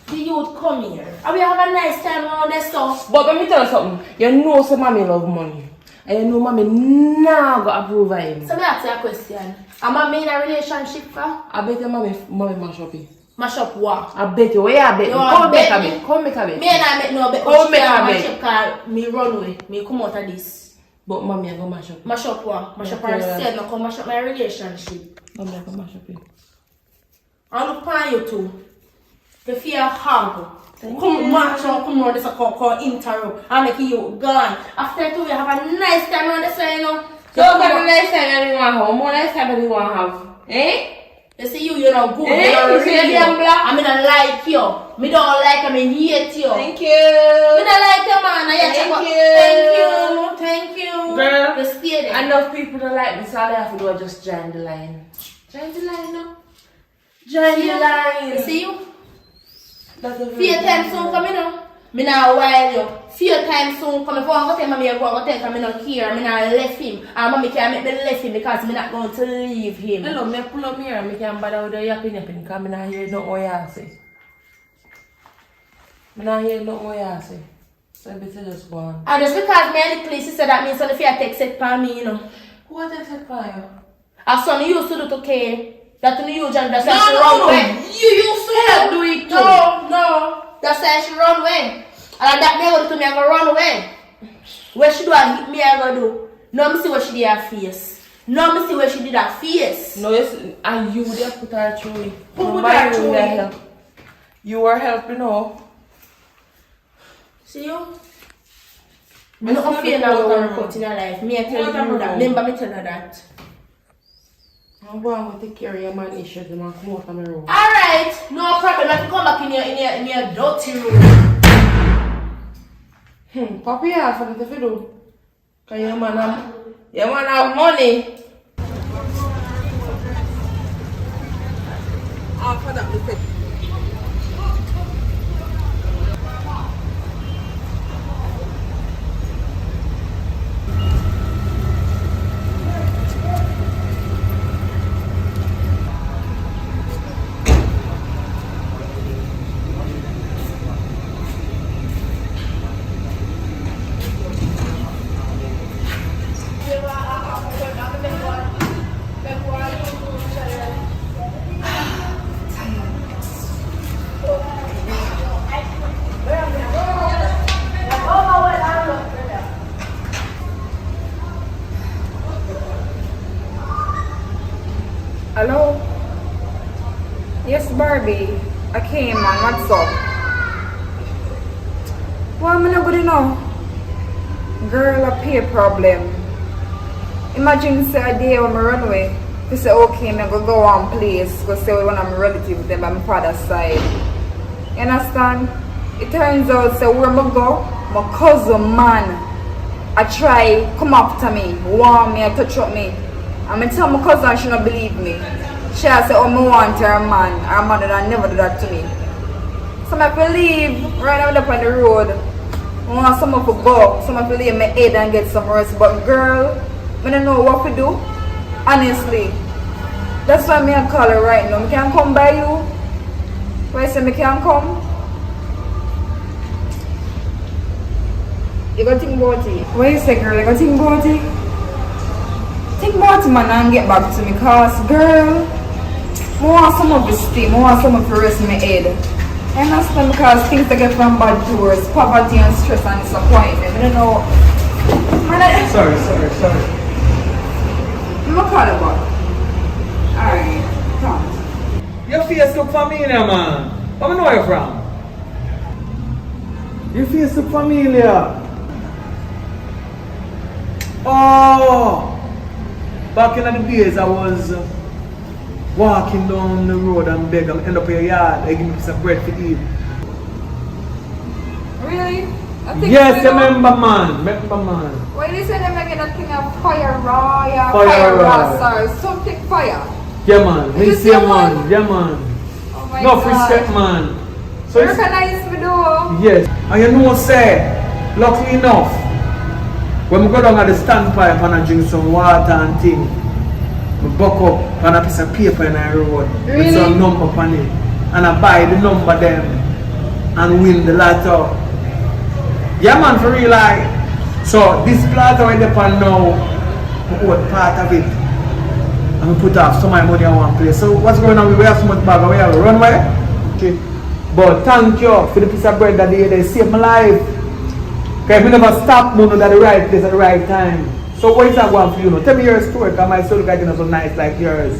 the youth come here. And we have a nice time around this stuff. But let me tell you something. You know some mommy love money. And you know mommy now got approve of him. So me ask you a question. Am I in a relationship for? I bet your mommy mash up it. Mash up what? I bet you. Where you bet? Come make a bet. Come make a bet. Me and I make no bet. Come make a bet. Because me run away. Me come out of this. But mommy I go mash up. Mash up what? Mash up her said no come mash up my relationship. Mommy I go mash up it. I look upon you too. The fear hug. Come march on, come on, this a call interrupt. I'm making you gone. After two, you have a nice time on this way, you know. So have a nice time that you want to have. More nice time that you want to have. Eh? You see you're not good. Eh? You're really black. I mean, I like you. Me don't like you, I mean, hate you. Thank you. Me don't like you, man. Thank you. Girl, you stay there. Enough people don't like me, so all I have to do is just join the line. Join the line now. Join the line. You see you? Few time soon coming up. Me now while you. Few time soon coming. If I go tell mommy I go tell him I not care. Me not left him. And mommy can't make me left him because me not going to leave him. Hello, me pull up here and me can't bother with the yapping because me not hear no what you say. Me not hear no what you say. So I better just go on. And just because me at the place, said that means so if you take set for me, you know. Who take set for you? As son used to do to care. That to you, John, that's why she No. run away. You used to help do it too. No. That's why she run away. And that me go do to me, I go run away. What she do and hit me, I go do. No, me see what she did her face. No, me see what she did her face. No, yes, and you there put her through it. Who put her through it? Help. You were helping her. See you? Me not fear now work out in her life. Me I tell you that. Remember me tell her that. I'm going to take care of your man issues and I'm come out of my room. Alright, no problem. Let me come back in your dirty room. Papa, you have something to do. Because your man have money. After that, we take. Hello? Yes, Barbie. I came, man. What's up? Well, I'm not good enough. Girl, a pay problem. Imagine say a day when I run away. You say, okay, I'm going to go one place. Go stay with one of my relatives them by my father's side. You understand? It turns out, say, where I go, my cousin, man, I try come after me, warn me, touch up me. And I tell my cousin she don't believe me. She say, oh, I want her man. Her mother never do that to me. So I believe right now up on the road. I want someone to go. Someone to lay my head and get some rest. But girl, I don't know what to do. Honestly. That's why I call her right now. I can come by you. Why say I can come? You gotta think about it. What you say, girl? You gotta think about it? Think about it, man, and get back to me. Cause, girl, I want someone to stay. I want someone to rest my head. I understand because things that get from bad to worse. Poverty and stress and disappointment. I don't know. Sorry. I'm not calling about. Alright, come. Your face look familiar, man. Where know you from? Your face look familiar. Oh! Back in the days, I was walking down the road and beg and end up in your yard. They give me some bread to eat. Really? I think Yes, remember man. Why do you say them again that thing of fire raw, yeah, Fire raw. or something fire? Yeah, man. Me say man. Yeah, man. Oh my No God. respect, man. So You recognize me though? yes. And you know, say, luckily enough, when we go down at the standpipe and I drink some water and thing, we buck up and a piece of paper in the road with Really? some number on it. And I buy the number them. and win the lotto. Yeah man, for real like. So this plot I end on now, what part of it. And we put off some of my money in one place. So what's going on? We have so much bag and we have a runway. But thank you for the piece of bread that they saved my life. Because we never stop moving at the right place at the right time. So what is that one for you know? Tell me your story because my story is so nice like yours.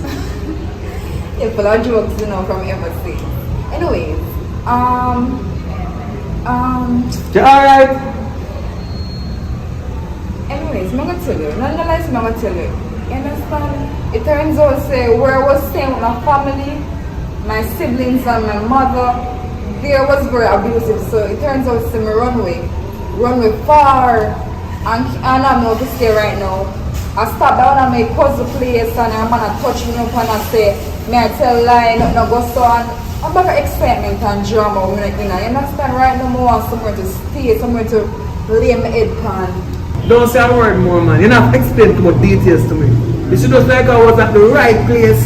You're full of jokes, you know, from everything. Anyways, Alright. Anyways, I'm gonna tell you. Nonetheless, I'm gonna tell you. You understand? It turns out, say, where I was staying with my family, my siblings and my mother, there was very abusive. So it turns out, say, my runway far, and I'm not to stay right now. I stopped down at my cousin place, and I'm gonna touch me up and I say, may I tell lie, not go so on. I'm back excitement and drama when I you understand? Right now, I want somewhere to stay, somewhere to lay my head pan. Don't say a word more, man. You don't have to explain too much details to me. You should just like I was at the right place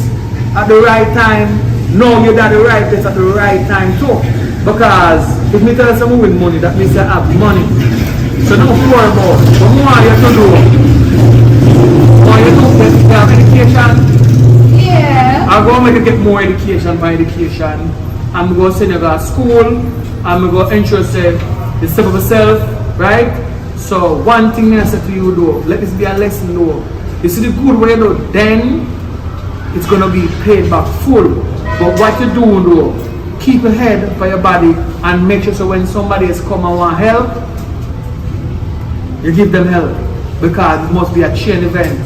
at the right time. No, you're at the right place at the right time too. Because if me tell someone with money, that means I have money. So don't worry about it. What more you to do? What you do? You have education? Yeah. I'm going to get more education by education. I'm going to send you to school. I'm going to ensure you step up yourself, right? So one thing I say to you though, let this be a lesson though. You see the good way though, then it's gonna be paid back full. But what you do though, keep your head for your body and make sure so when somebody else come and want help, you give them help. Because it must be a chain event.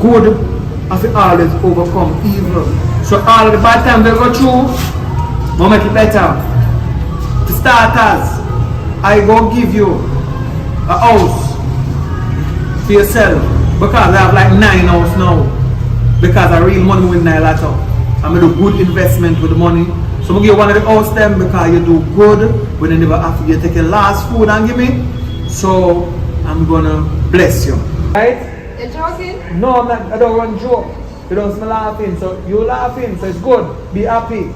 Good has to always overcome evil. So all of the bad times they go through, we'll make it better. To starters, I go give you a house for yourself because I have like 9 houses now because I real money with Nailato. I'm gonna do good investment with the money. So I'm gonna give one of the house them because you do good when you never have to take your last food and give me. So I'm gonna bless you. Right? You're joking? No, I'm not. I don't run joke. You don't smell laughing. So you laughing. So it's good. Be happy.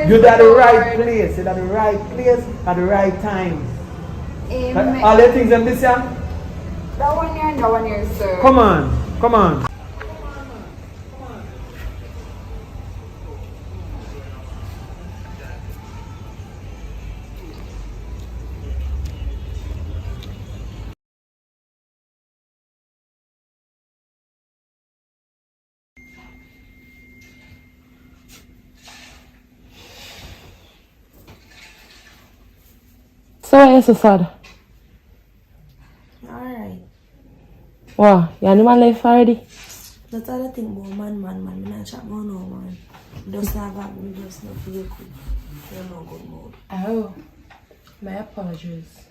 You're at the right place. You're at the right place at the right time. Amen. All the things in this year? That 1 year and that 1 year, sir. Come on, come on. So why you so sad? Alright. Wow, you and the man left already? That's all the thing about man. Me not chat more no, man. Just not got me, just not feel good. You're not good mood. Oh, my apologies.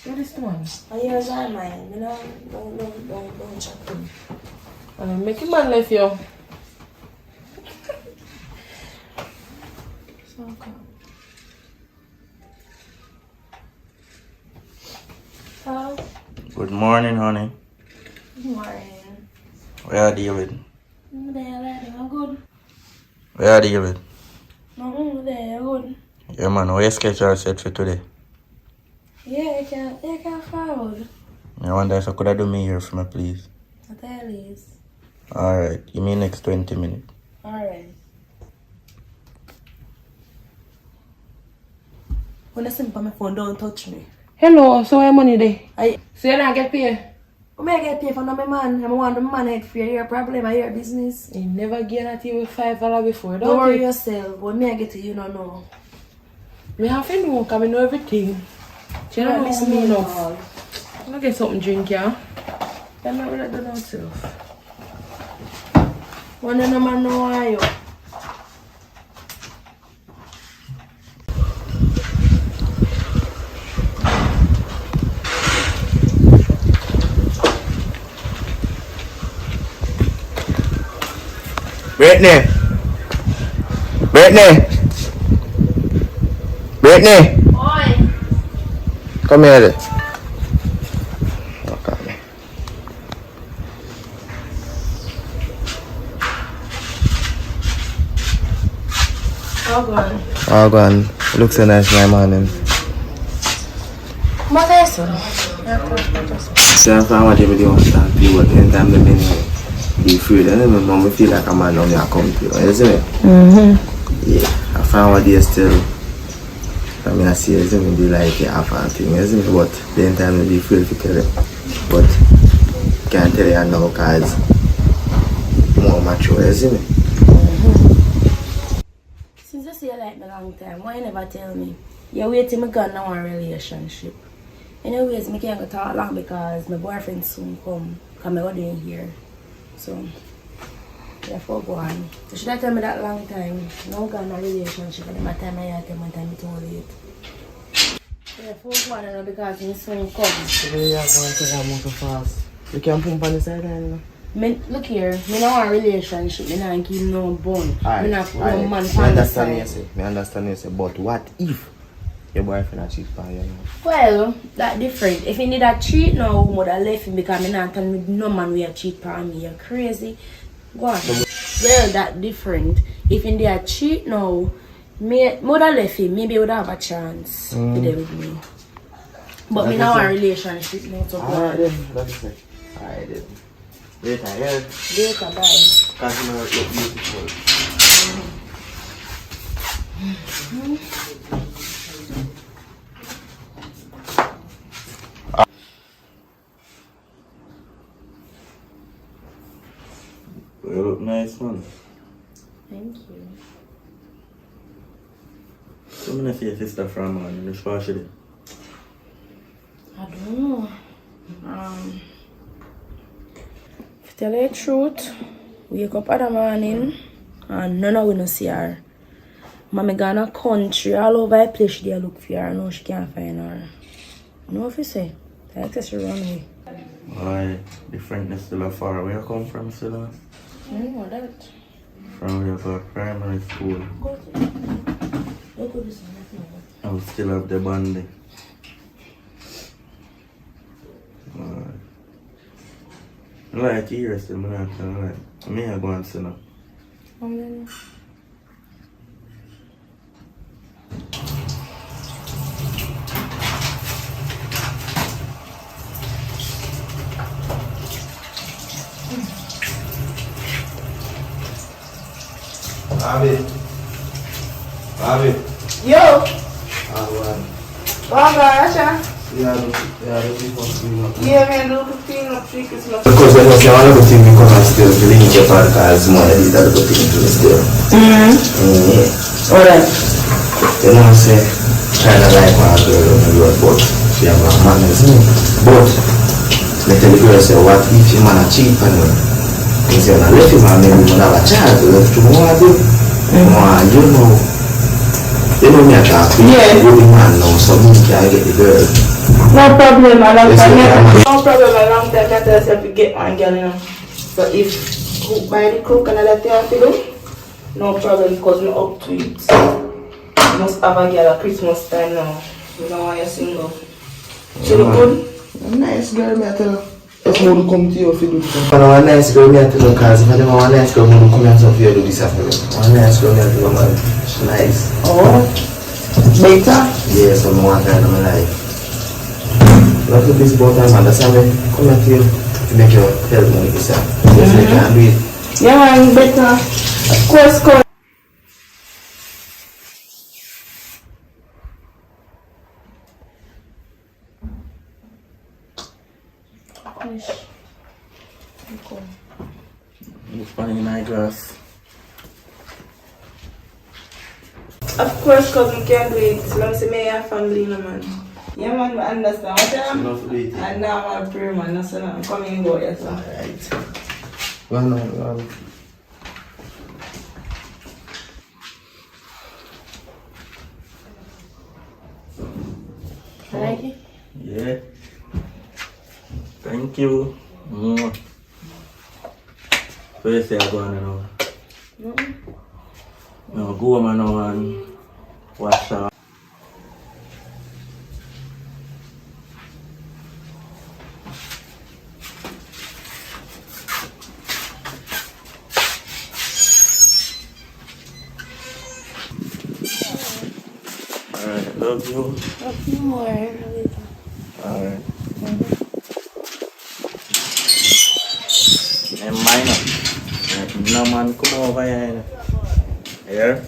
What is the one? And yours are mine. You know, don't chat to me. Make him man left you. So come. Hello? Good morning, honey. Good morning. Where are David? I'm there, I'm good. Where are David? I'm there, good. Yeah, man. Where your schedule set for today? Yeah, you can forward. I wonder if I could have do me here for me, please. I tell you. Alright, give me next 20 minutes. Alright. When I send my phone, don't touch me. Hello, so where money there? So you don't get paid? When I get paid for no my man, I want the man head for your problem, I your business. You never get at you with $5 before, don't worry yourself. When I get to you, no know. Me have to know, because I know everything. You don't know me enough. I'm going to get something to drink, yeah? I'm not really doing myself. When no man know why you. Brittany! Oi. Come here. Look at me. Oh, God. Oh, go on. Looks so nice, my morning. What is it? See, I found what everybody wants to talk to you, but anytime they be free, then I feel like a man on your come to you, isn't it? Yeah, I found what they still. I mean, I see it, isn't it? They like it, half and thing, isn't it? But the anytime they be free to tell it. But can't tell you now because more mature, isn't it? Since you say you like me long time, why you never tell me? You're waiting me gone now a relationship. Anyways, I can't go talk long because my boyfriend soon come. Because I'm in here. So, therefore go on. So should I tell me that long time? Now I'm gone a relationship and my time I tell my time it's too late. Therefore go on because my soon come. Today you are going to that move fast. You can pump on the side, you know? Look here, I don't want a relationship, I don't keep no bone. I don't put no man I understand you say. I understand you say, but what if your boyfriend a cheat on you? Well, that's different. If he need a cheat now, I would have left him because I not tell me no man will cheat on me. You're crazy. Go on. Well, that's different. if he need a cheat now, me would have left him. Maybe he would have a chance to deal with me. But me now a relationship now, so go on. Alright then, that's it. Alright then. Later, yeah? Later, bye. Because you know, look beautiful. You look nice, man. Thank you. So I'm gonna see your sister from man in the special. I don't know. To tell you the truth, wake up in the morning and none of we no see her. Mommy gone a country all over the place. She dey look for her and now she can't find her. You know what you say? I guess she run away. Why? The friendness still far. Where you come from, still? I know that. From your primary school. Go to this one. I will still have the bonding. I like to hear still, I not like. I mean, I go and see now. Bobby. Yo! One. Asha? Yeah, looking for clean up. Yeah, man, look at clean up, treat Christmas. Because when you say one of the things we come and still to link your podcast, more than that other thing to still. Alright. You know what I'm saying? Trying to like my girl on the road, but she have a man as me. But, me tell the girl, say, what if your man a cheat on you? You say, when I left him, maybe you have a child, you have to more do. You know me, I can't feel good man now, so me can't get the girl. No problem, I long time. No problem, I long time. I tell myself to get one girl, you know. So if cook by the cook and that thing have to do, no problem, because we're up to it. You must have a girl at Christmas time now. You don't want you single. She look good? A nice girl, me I tell her. If I want to come to you, if you do this. I want a nice girl, me I tell her, because if I don't want a nice girl, I want to come here and you do this after me. I want a nice girl, me I tell her, man. She's nice. Oh, better? Yeah, so I want her in my life. Not to this about time, understand me? Come here to you to make you help me with this. Yes, I can do it. Yeah, man, better. Of course, come. It's funny in my glass. Of course, because we can't do it. Let me say, me and family, no man. Yeah, man, I understand. What time? And now I'm a prayer, man. So I'm coming and go, yes, sir. Alright. Well, I like it? Yeah. Thank you. So you say I go on now? No, go home now and wash up. Alright, love you. Love you more. Alright. And mine up. No man come over here. Here.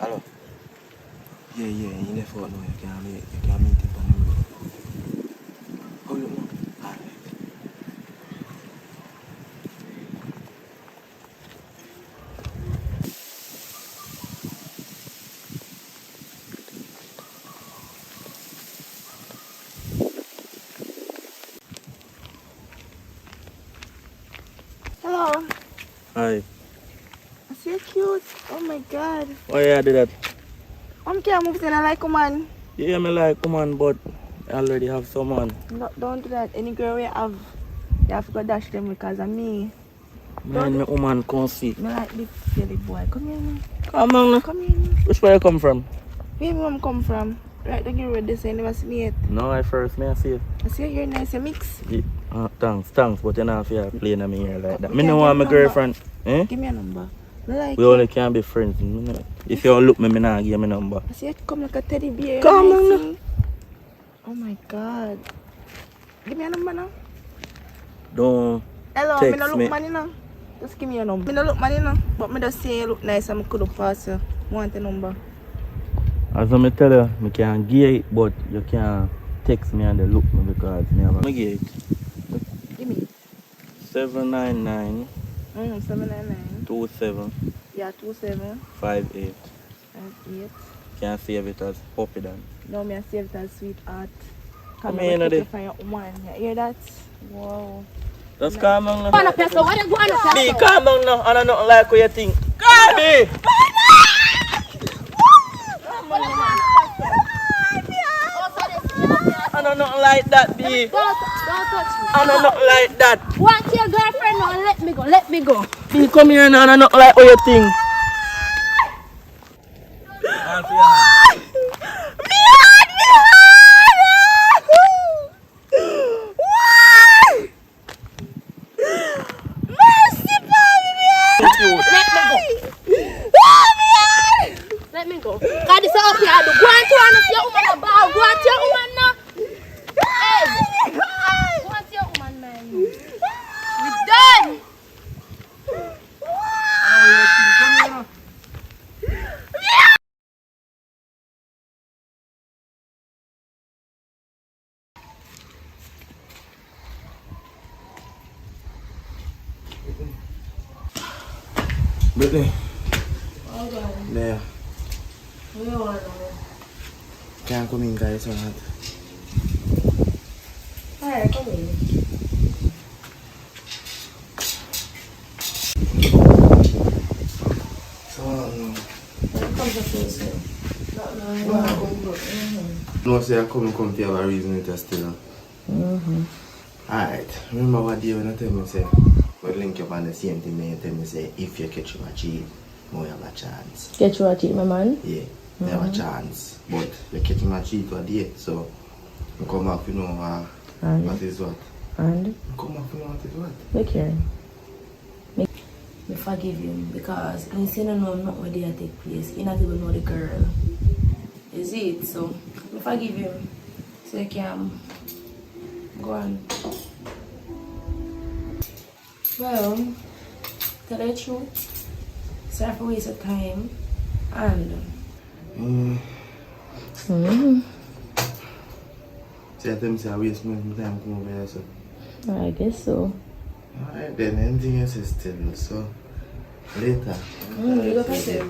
Hello. Yeah, you left out now. You can't meet him on the road. Oh, look, no. Alright. Hello. Hi. I see you cute. Oh my god. Why you do that? I'm can't move in I like a man. Yeah, me like woman, but I already have someone. No, don't do that. Any girl we have, you have to go dash them because of me. Man, me woman can't see. Me like this silly boy. Come here now. Come on now. Come here now. Which way you come from? Where my mom come from? Right, don't get rid of this. I never see me yet. No, I first me I see you. I see you're nice. You mix. Yeah. Thanks, but you're not fair playing at me here like that. We Me can't no get want my number. girlfriend. Eh? Give me a number. Me like We you. only can be friends. If you don't look me not give me number. I see you come like a teddy bear. Come nice, on. eh? Oh my god. Give me a number now. Don't Hello, me text no look me. money now. Just give me your number. Me no look money now. But me just say you look nice and I could have passed you. Want the number. As I tell you, I can give it, but you can't text me and they look me because me have a... I give it. Give me. 799 799. 27 Yeah, 27. 58. 58. Can save it as Puppy Dan. No, me I save it as sweetheart. Come Come here, here, Nadi. for your woman. You hear that? Wow. Just calm down now. Go on up here, so what you go on up B, here, so? calm down now. I don't know like what you think. Calm B! I don't know like that, B. Don't touch me. I don't know like that. Want your girlfriend now? Let me go. B, come here now. I don't know like what you think. Let me go. God, this is up here. Go on to one of your woman about. Go on to your woman now. Hey. Go on to your woman, man. We're done. Brittany. There. Can't come in, guys, or not. Alright, come in. So, Come to face you. no, say I come to have a reason it is still. Alright, remember what day when I tell me, say, we link up on the same thing, and you tell me, say, if you catch my cheat, you have a chance. Get you a cheat, my man? Yeah, you have a chance. But you catch my cheat what day, so you come back, you know what is what. And? You come back, you know what is what. Look here. Me forgive him because he said no know not where they take place. He not even know the girl. You see it? So me forgive him. So you can go on. Well, tell the truth. Sorry for waste of time. And See, I tell me, say I waste my time come over here, so. I guess so. Alright then, anything else is still, so later. You go past it.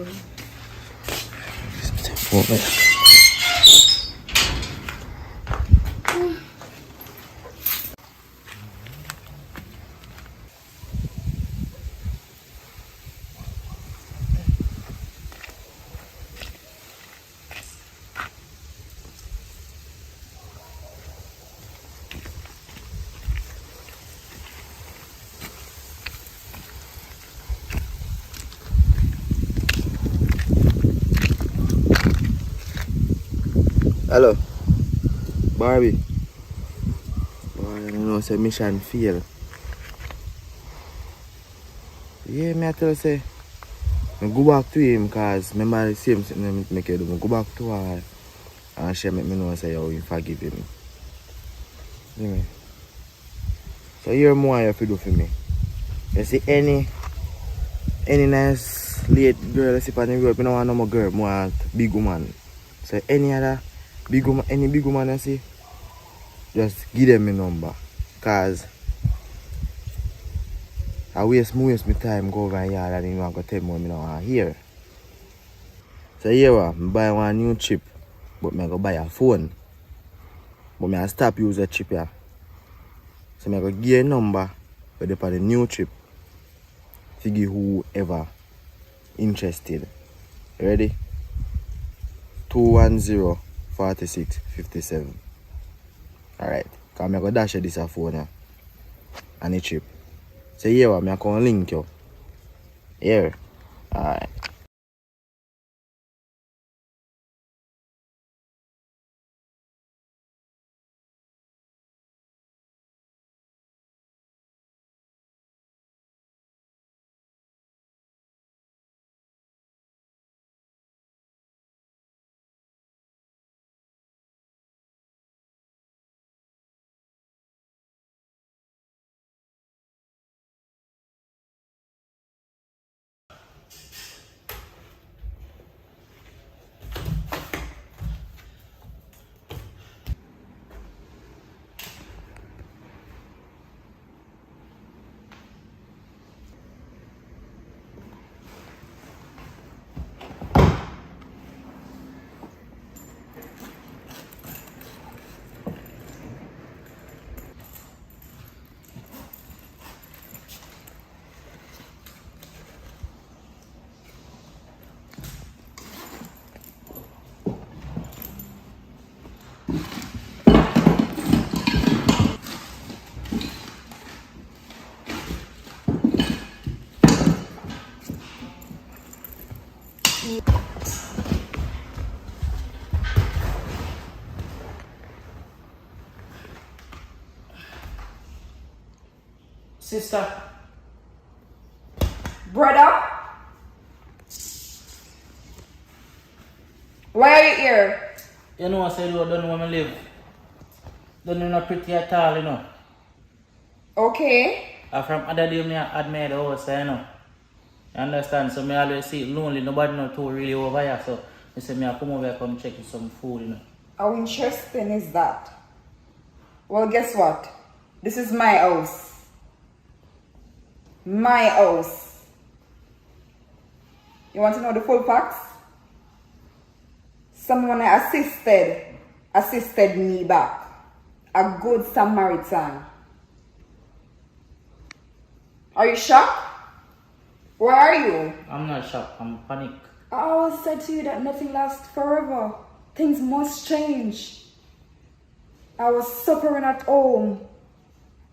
Hello. Barbie. Boy, I don't know, say mission fail. Yeah, me I tell you, say, I go back to him because remember the same thing I make you do. I go back to her and she make me know say how you forgive him. Anyway. So here more you have to do for me. You see any nice late girl I see on the road, I don't want no more girl, I want big woman. So any other big woman, any big woman I see, just give them my number. Cause I waste my time go over here and you want to tell me what I don't want to hear. So here I buy one new chip, but I go buy a phone. But I stop use the chip here. So I go give you a number but on the new chip to give whoever interested. Ready? 210-4657. Alright. Because I'm going to dash you this phone here. And the chip. So here I'm going to link you. Here. Alright. Sister. Brother? Why are you here? You know I said you don't know where I live. Don't know pretty at all, you know. Okay. From other day I admire the house, you know. You understand? So I always see it lonely, nobody know too really over here. So I say I come over here come check some food, you know. How interesting is that? Well, guess what? This is my house. My house. You want to know the full facts? Someone assisted me back. A good Samaritan. Are you shocked? Where are you? I'm not shocked, I'm panic. I always said to you that nothing lasts forever. Things must change. I was suffering at home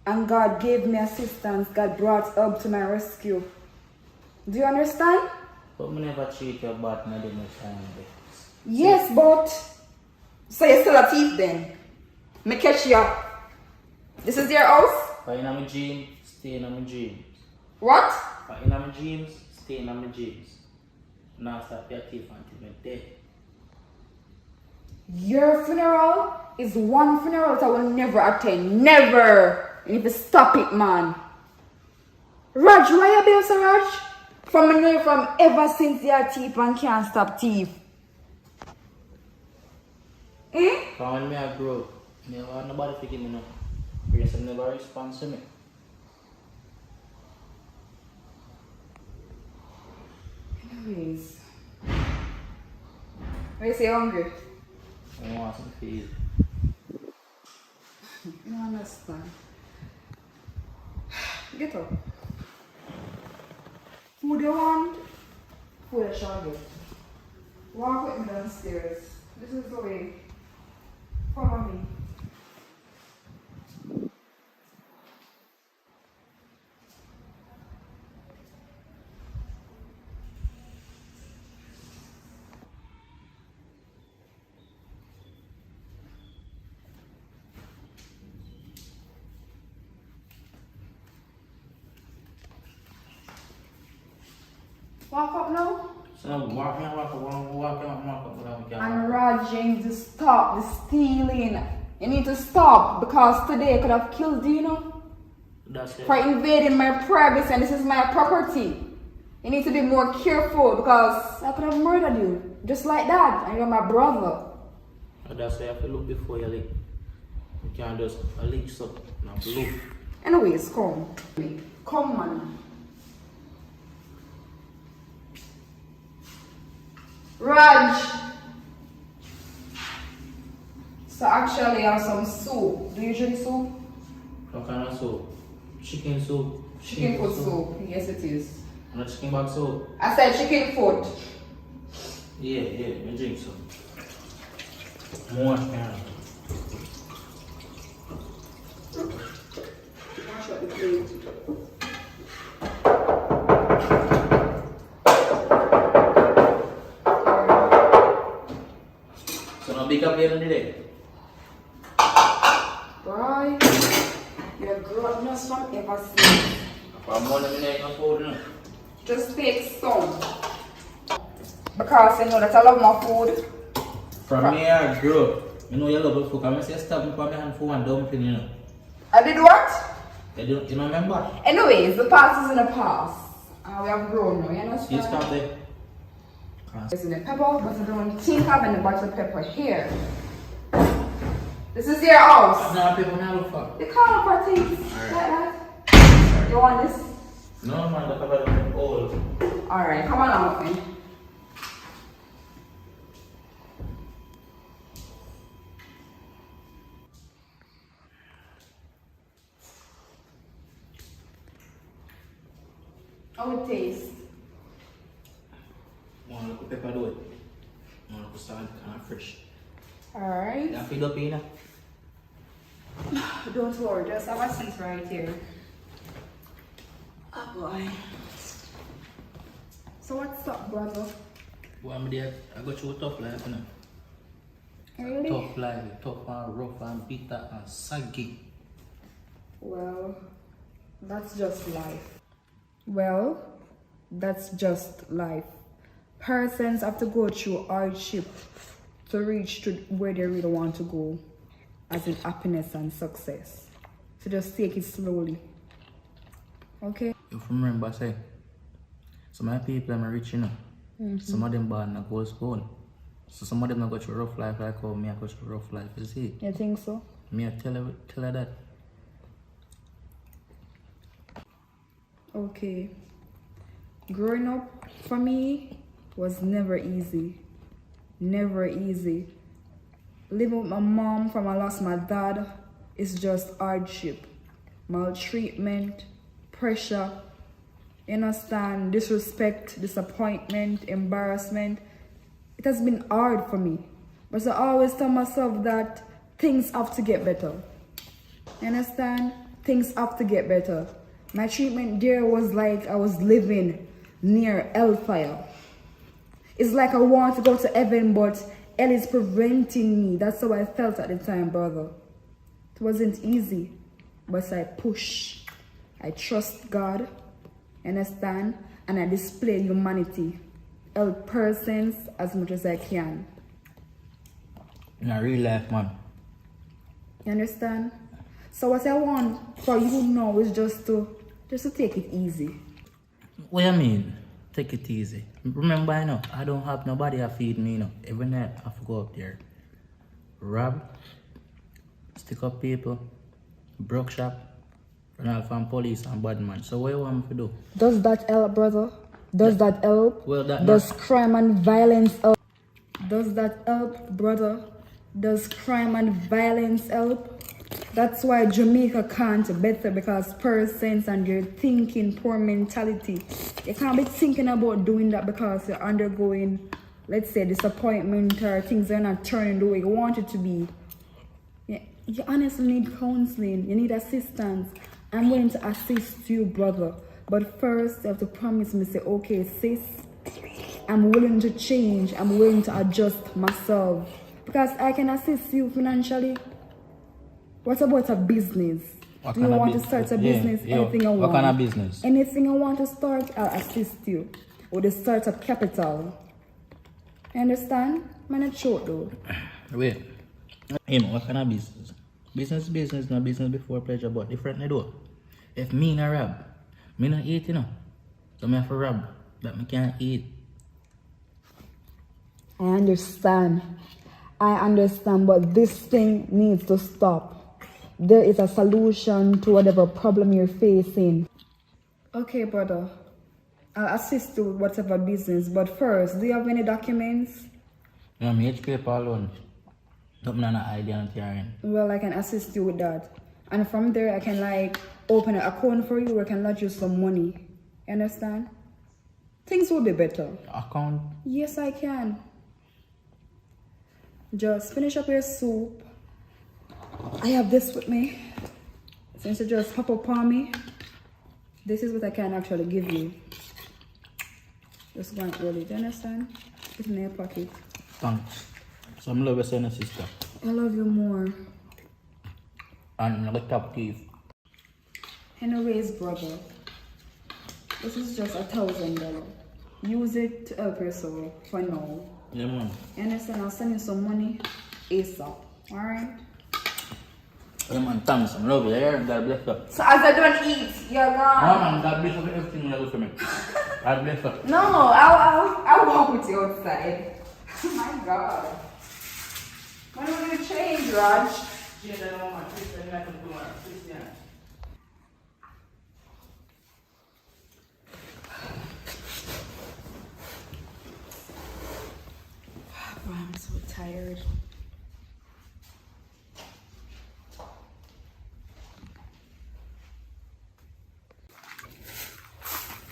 and God gave me assistance. God brought help to my rescue. Do you understand? But I never treat you bad, I didn't understand. Yes, but... So you're still a thief then? Me catch you up. This is your house? But in my dreams, stay in my dreams. What? But in my dreams, stay in my dreams. Now stop your thief until I'm dead. Your funeral is one funeral that I will never attend. Never! You need to stop it, man. Raj, why you being so Raj? From me know you from ever since you're thief and can't stop thief. Because when I grow up, never had nobody to give me no. Because I never respond to me. Anyways. Why you say hungry? I want some food. I don't understand. Get up. Food you want? Food I shall get. Walk with me downstairs. This is the way. Follow me. Walk up now. So now walk up. And Raj, you need to stop the stealing. You need to stop because today I could have killed you, you know? That's it. For invading my privacy and this is my property. You need to be more careful because I could have murdered you. Just like that. And you're my brother. That's why you have to look before you leak. You can't just leak stuff. Now look. Anyways, come. Come on. Raj. So actually I have some soup. Do you drink soup? What kind of soup? Chicken soup. Chicken foot soup. Yes it is. Not chicken back soup. I said chicken foot. Yeah, you drink some. More can. Mash up the plate. So now big up here today. Boy, you're gluttonous from ever since. I'm more than enough food now. Just take some. Because you know that I love my food. From me I grew up. You know you love the food. I say stop me for my hand for one dumpling, you know. I did what? You don't remember? Anyways, the past is in the past. And we have grown now, you understand? You stop there. It's in the pepper, but I don't think of any bottle of pepper here. This is your house. No, people not look for. You can't look for things like that. You want this? No man, the pepper is old. Alright, come along with me. How it taste? One look pepper do it. One look salt kind of fresh. Alright. You feed up here. Don't worry, just have a seat right here. Oh boy. So what's up, brother? Well, I'm there. I got through a tough life, you know. Really? Tough life, tough and rough and bitter and saggy. Well, that's just life. Well, that's just life. Persons have to go through hardship to reach to where they really want to go, as in happiness and success. So just take it slowly. Okay? You remember, say, some of my people are rich, you know. Some of them born in a gold spoon. So some of them not go through rough life like how me I go through rough life, you see? You think so? Me I tell her that. Okay. Growing up for me was never easy. Never easy. Living with my mom from I lost my dad is just hardship. Maltreatment, pressure, you understand, disrespect, disappointment, embarrassment. It has been hard for me. But I always tell myself that things have to get better. You understand? Things have to get better. My treatment there was like I was living near hellfire. It's like I want to go to heaven, but hell is preventing me. That's how I felt at the time, brother. It wasn't easy, but I push. I trust God, understand? And I display humanity. Help persons as much as I can. In a real life, man. You understand? So what I want for you now is just to take it easy. What you mean? Take it easy. Remember, you know, I don't have nobody to feed me, you know. Every night I have to go up there. Rob, stick up people, broke shop, run out from police and bad man. So what you want me to do? Does that help, brother? Does that help? Well, that Does crime and violence help? Does that help, brother? Does crime and violence help? That's why Jamaica can't better, because persons and their thinking poor mentality. You can't be thinking about doing that because you're undergoing, let's say, disappointment or things are not turning the way you want it to be. You honestly need counseling. You need assistance. I'm willing to assist you, brother. But first, you have to promise me, say, okay, sis, I'm willing to change. I'm willing to adjust myself. Because I can assist you financially. What about a business? Do you want to start a business? Anything you want? What kind of business? Anything you want to start, I'll assist you. with the startup capital. You understand? Man, it's short though. Wait. Hey, man, what kind of business? Business, no business before pleasure, but differently though. If me no rob, me no eat, you know. So me have to rob, that me can't eat. I understand, but this thing needs to stop. There is a solution to whatever problem you're facing. Okay, brother. I'll assist you with whatever business, but first, do you have any documents? You know, me age paper alone. Don't know no idea on your Well, I can assist you with that. And from there, I can like open an account for you or I can lodge you some money. You understand? Things will be better. Account? Yes, I can. Just finish up your soup. I have this with me. Since you just pop up on me, this is what I can actually give you. Just go and roll it, you understand? It's in your pocket. Thanks. So I'm love your son and sister. I love you more. And I'm the top thief. Anyways, brother, this is just $1,000. Use it to help yourself for now. Yeah, man. You understand? I'll send you some money ASAP. Alright? Yeah, man, thanks. I love you. Yeah, God bless you. So as I don't eat, you're gone. No, man, God bless you for everything you do for me. God bless you. No, I'll walk with you outside. Oh my God. When are we gonna change, Raj? Bro, I'm so tired.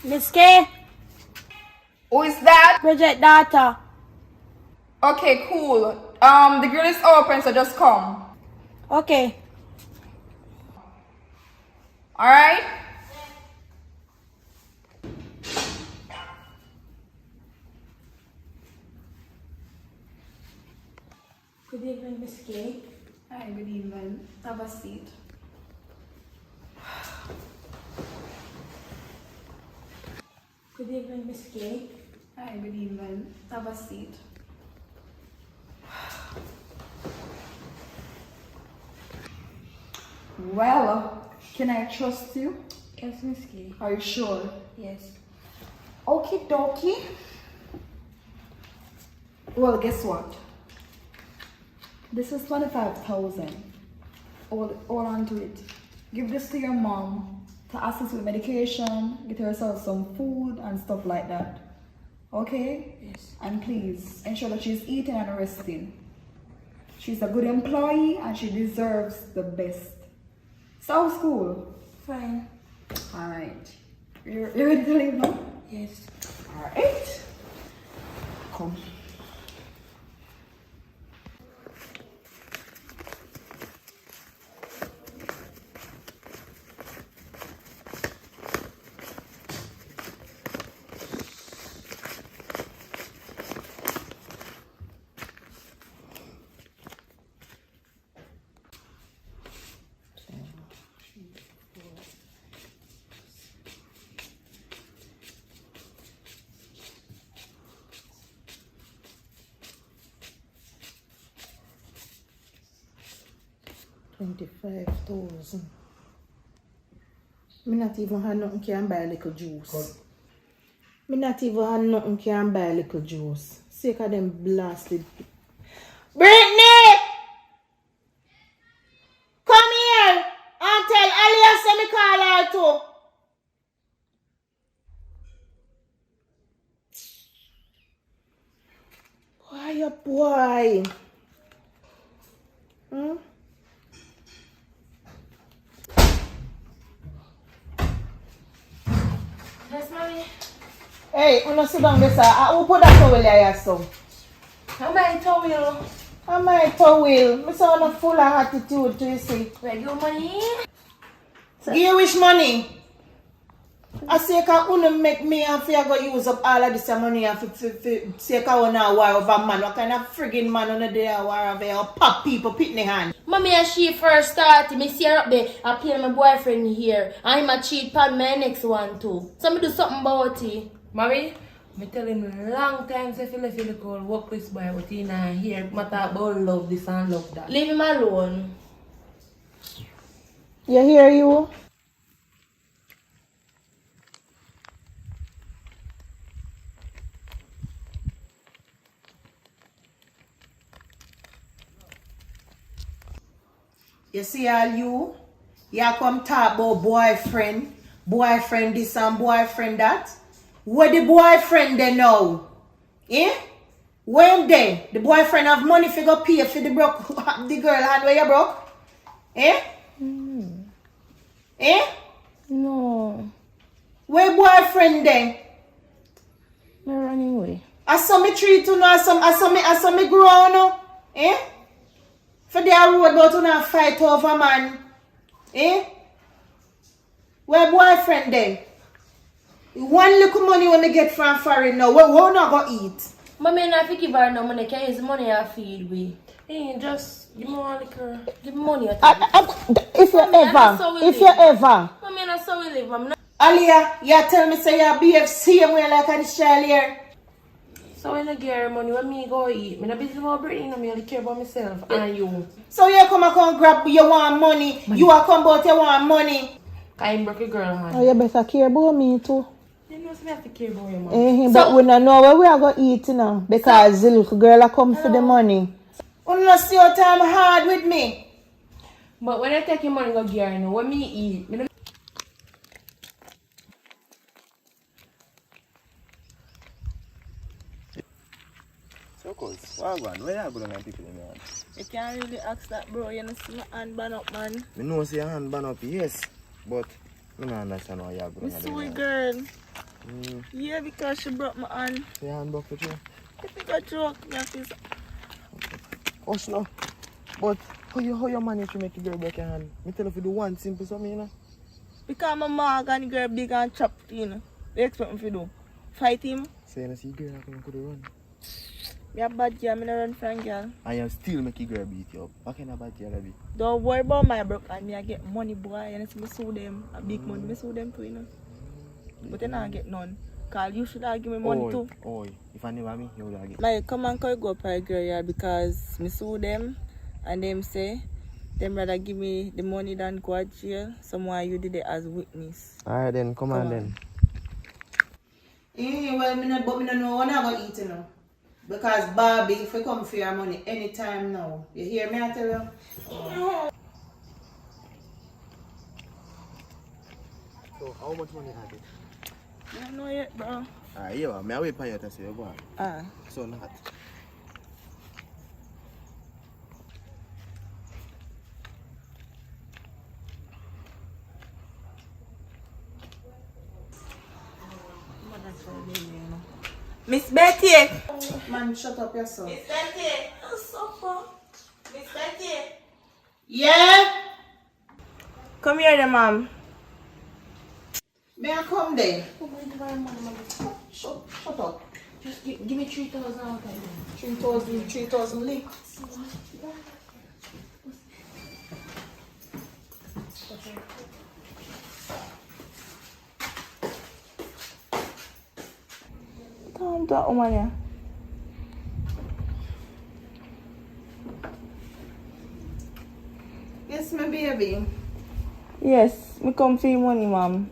Miss K, Who is that? Bridget daughter. Okay, cool. The grill is open, so just come. Okay. Alright? Good evening, Miss K. Hi, good evening. Have a seat. Good evening, Miss K. Hi, good evening. Have a seat. Well, can I trust you? Yes, Miss K. Are you sure? Yes. Okie dokie. Well, guess what? This is 25,000. Hold on to it. Give this to your mom to assist with medication, get herself some food and stuff like that. Okay? Yes. And please ensure that she's eating and resting. She's a good employee and she deserves the best. Sounds cool. Fine. Alright. You ready to leave now? Yes. Alright. Come. $25,000. Me not even have nothing can buy a little juice. Me not even have nothing can buy a little juice. Sake of them blasted. Brittany! Come here and tell Alia say me call her too. Boy, oh boy. Yes, mommy. Hey, you not sit down there, sir. Who put that towel here, so? How my towel? I'm my towel. Me say on a full of attitude to you, see. Where you money? Give you which money? I say can you make me and fear go use up all of this money and say can you now war over man. What kind of friggin' man on the day war over here? Pop people pitney hand. Mommy and she first started, me see her up there, I play my boyfriend here. I'm a cheat pan my next one too. So me do something about it. Mommy, I tell him long time say if you left you go work with this boy, but he not here. Matter about love this and love that. Leave him alone. You hear you? You see all you? You come talk about boyfriend this and boyfriend that. Where the boyfriend they now? Eh? When they? The boyfriend have money for go pay for the broke the girl hand where you broke? Eh? Eh? No. Where boyfriend then? I'm running away. I saw me treat to know, I saw me grow no? Eh? For their road but to not fight over man. Eh? Where boyfriend then? One little money when they get from foreign now, we're not gonna eat. Mommy, I think give her no money. Can use the money I feed we. Hey, just give me one liquor. Give me money. If you ever. Mommy, that's how we live. Mom. Aliyah, you tell me say you behave same way like this child here. So when I get money, when me go eat, I'm not busy about breathing, I only care about myself and you. So you come and grab, you want money. You are come about you want money. I broke a girl hand. Oh, you better care about me too. You know, so I have to care about you, man. But we don't know where we are going to eat now. Because the little girl are come for the money. You don't see your time hard with me. But when I take your money, go get her, you know, when me eat, me So, cuz, where you going to people in your You can't really ask that, bro. You know, see my hand ban up, man. I know say your hand ban up, yes. But I don't understand why you're going Me to sweet girl. Yeah, because she broke my hand. Your hand broke for you? I think I joke. Me feel Hush no. But how you manage to make a girl break your hand? Me tell you if you do one simple something, you know? because my mom and the girl big and chopped, you know. They expect me to do. Fight him. So you see girl I could run. Me a bad girl, me no run from girl. I am still make a girl beat you up. What kind of bad girl I be? Don't worry about my broke and me I get money, boy. And it's me sue them. A big money, me sue them too, you know. But then I get none. Cause you should have give me money too. Oh, if I never me, you would have get. My come and go up a girl yard because me sue them and them say them rather give me the money than go to jail. Someone you did it as witness. Alright then, come on then. Well, but me don't know when I'm going to eat, you know. Because Barbie, if you come for your money anytime now, you hear me I tell you? So, how much money have you? I don't know yet, bro. Alright, yeah, I wait for you to say you go on. So not. Miss Betty! Man, shut up yourself. Miss Betty! Miss Betty! Yeah? Come here then, ma'am. May I come there? Shut up. Just give me 3,000 out of it. 3,000 leak. Calm down, woman. Yeah. Yes, my baby. Yes, me come for your money, ma'am.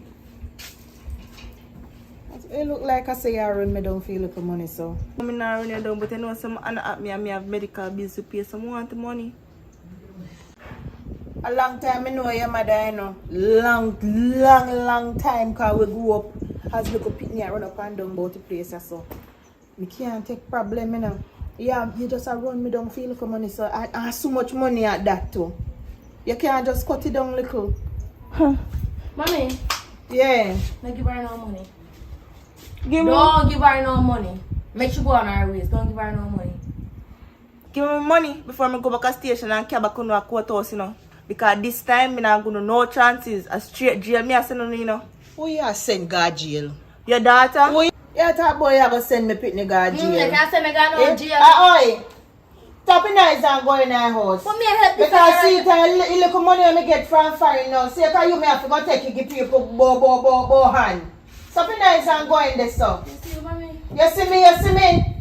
It look like I say I run me down for little money, so. I'm not running you down, but I know some other at me and me have medical bills to pay, so I want the money. A long time I know your mother, you know. Long time, because we grew up as little pitney and run up and down about the place, so. Me can't take problem, you know. Yeah, you just run me down for little money, so I have so much money at that too. You can't just cut it down little. Huh. Mommy. Yeah. Don't give her no money. Don't give her no money. Make she go on her ways. Don't give her no money. Give me money before I go back to station and come back to a courthouse, you know. Because this time, I'm not going to no chances. A straight jail, me I send on, you know. Who you send God jail? Your daughter? Who you that boy you going to send me pitney God jail? You can't send me God no jail. Oi! Stop in eyes and go in our house. But me help you. Because see, the little money I get from foreign now. See, because you may have to go take it, give people bo hand. Stop in eyes and go in this stuff. You see, mommy? You see me, you see me?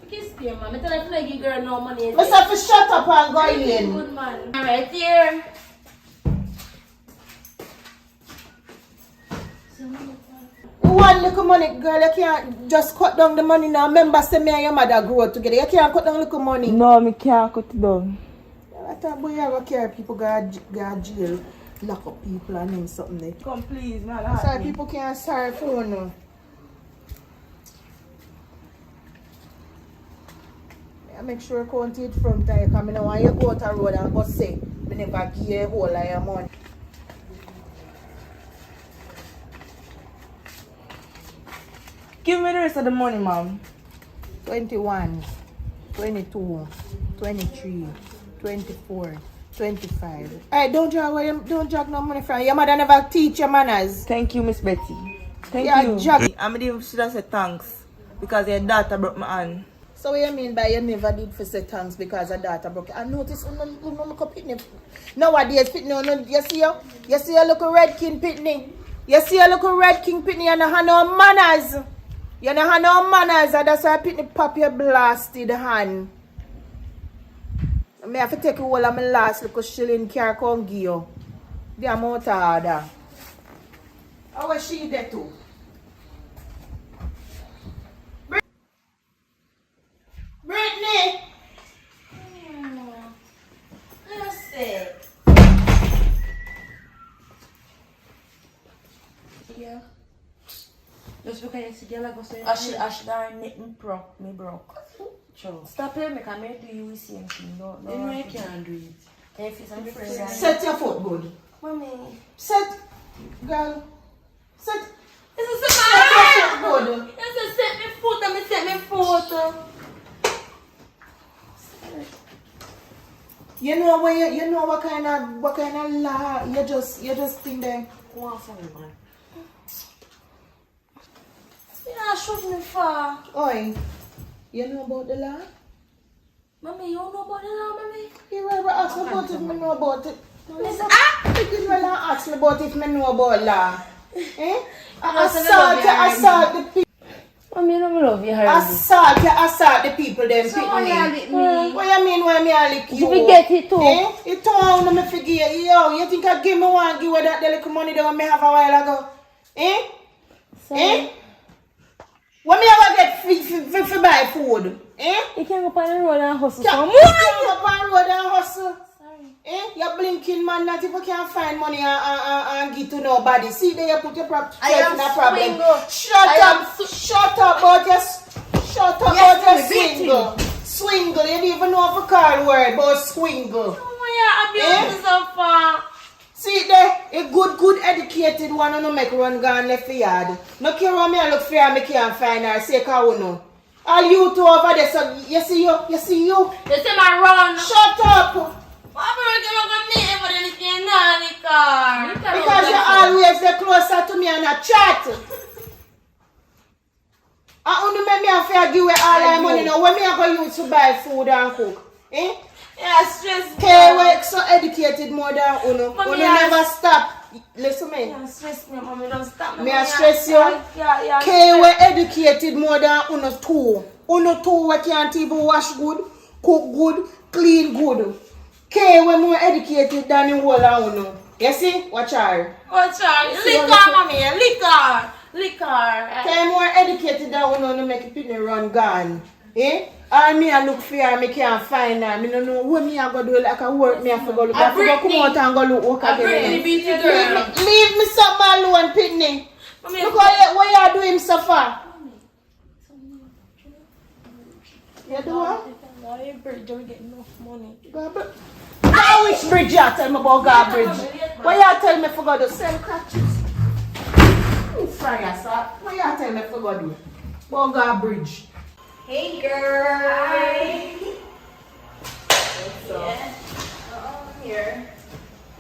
Kiss you, man. I tell you, flaky girl, no money. Myself to shut up and go in. Good man. Alright, here. One little money, girl, you can't just cut down the money now. Remember, say me and your mother grew up together. You can't cut down little money. No, me can't cut it down. I thought, boy, you go carry people go jail, lock up people and them something there. Come please, man. Sorry, people can't sorry for no. I make sure you count it from time because I don't want you go out the road and go say, I never give you a whole lot of money. Give me the rest of the money, mom. 21, 22, 23, 24, 25. Hey, don't drag no money from your mother never teach your manners. Thank you, Miss Betty. Thank Yeah, you. drag. I mean, should have said thanks because your daughter broke my hand. So what you mean by you never did for say thanks because her daughter broke it? I notice you look up pitney. Nowadays pitney, you see a little red king pitney. You see a little red king pitney and you have no manners. You don't have no manners and that's why pitney pop your blasted hand. I have to take all of my last little shilling car come give you. The amount of order. How was she there too? Brittany! What's it? Yeah. Just because you see girl I go say Ash darn me broke. True. Stop it, make me do you the same thing. No. You know you can't do it. If it's my friend. Set your foot good. Mommy. Set. Girl. Set. This is Set your foot good. This is set me foot and me set me foot. You know what kind of law you just think that Go on for me, man. You not shoot me for. Oi, you know about the law? Mommy, you know about the law, mommy? You ever ask me about if me know about it? Listen, you will not ask me about if me know about law. Eh? Assault the people. Mommy, you don't love you, Assault the people them So pick why you lick me? What you mean why me I lick you? You forget it too. Eh? You told me forget. Yo, you think I give me one give you that little money that me have a while ago? Eh? Sorry. Eh? When me ever get free buy food? Eh? You can't go on the road and hustle You some can't go up on the road and hustle. Sorry. Eh? You're blinking man that if you can't find money and give to nobody. See there you put your self in a problem. Shut up about your swingle. Swingle, you don't even know if a call word about swingle. Why you abuse so far? See there, a good educated one who no make run gone left the yard. No care how me I look for her, me can't find her, say how no. All you two over there, so you see you. You see my run. Shut up. Because you're always there closer to me and a chat. I only make me have to give away all my money now. When me I go use to buy food and cook. Eh? Yeah, stress. K-Way so educated more than Uno. Uno never stop. Listen me. Yeah, stress me, mommy. Don't stop me. Me I stress you. Yeah. K-Way educated more than Uno two. Uno two we can't even wash good, cook good, clean good. K-Way more educated than the whole of Uno. You see? Watch her. Liquor, mommy. Liquor. K more educated than Uno to make it run gone. Eh? And me I look for her, me can't find her. Me don't know what me I go do like a work me I have to go look. I have to go come out and go look work again. Leave me something alone, Pitney. Look what you doing so far. You do what? Why bridge don't get enough money? Now which bridge you tell me about God bridge? What you tell me for God to sell crutches? Sorry, sir. What you tell me for God do? About God bridge. Hey girl. Hi. What's up? Yeah. I'm here.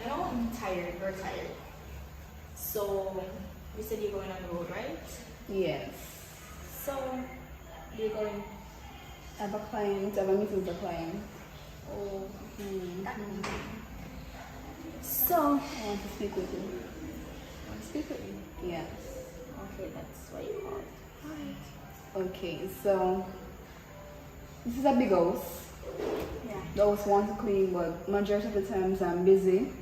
I know I'm tired. We're tired. So you said you're going on the road, right? Yes. So you're going. I have a client. I have a meeting with a client. Oh. So I want to speak with you. Want to speak with you? Yes. Okay, that's why you called. Okay, so this is a big house. Yeah. The house wants to clean, but majority of the times I'm busy.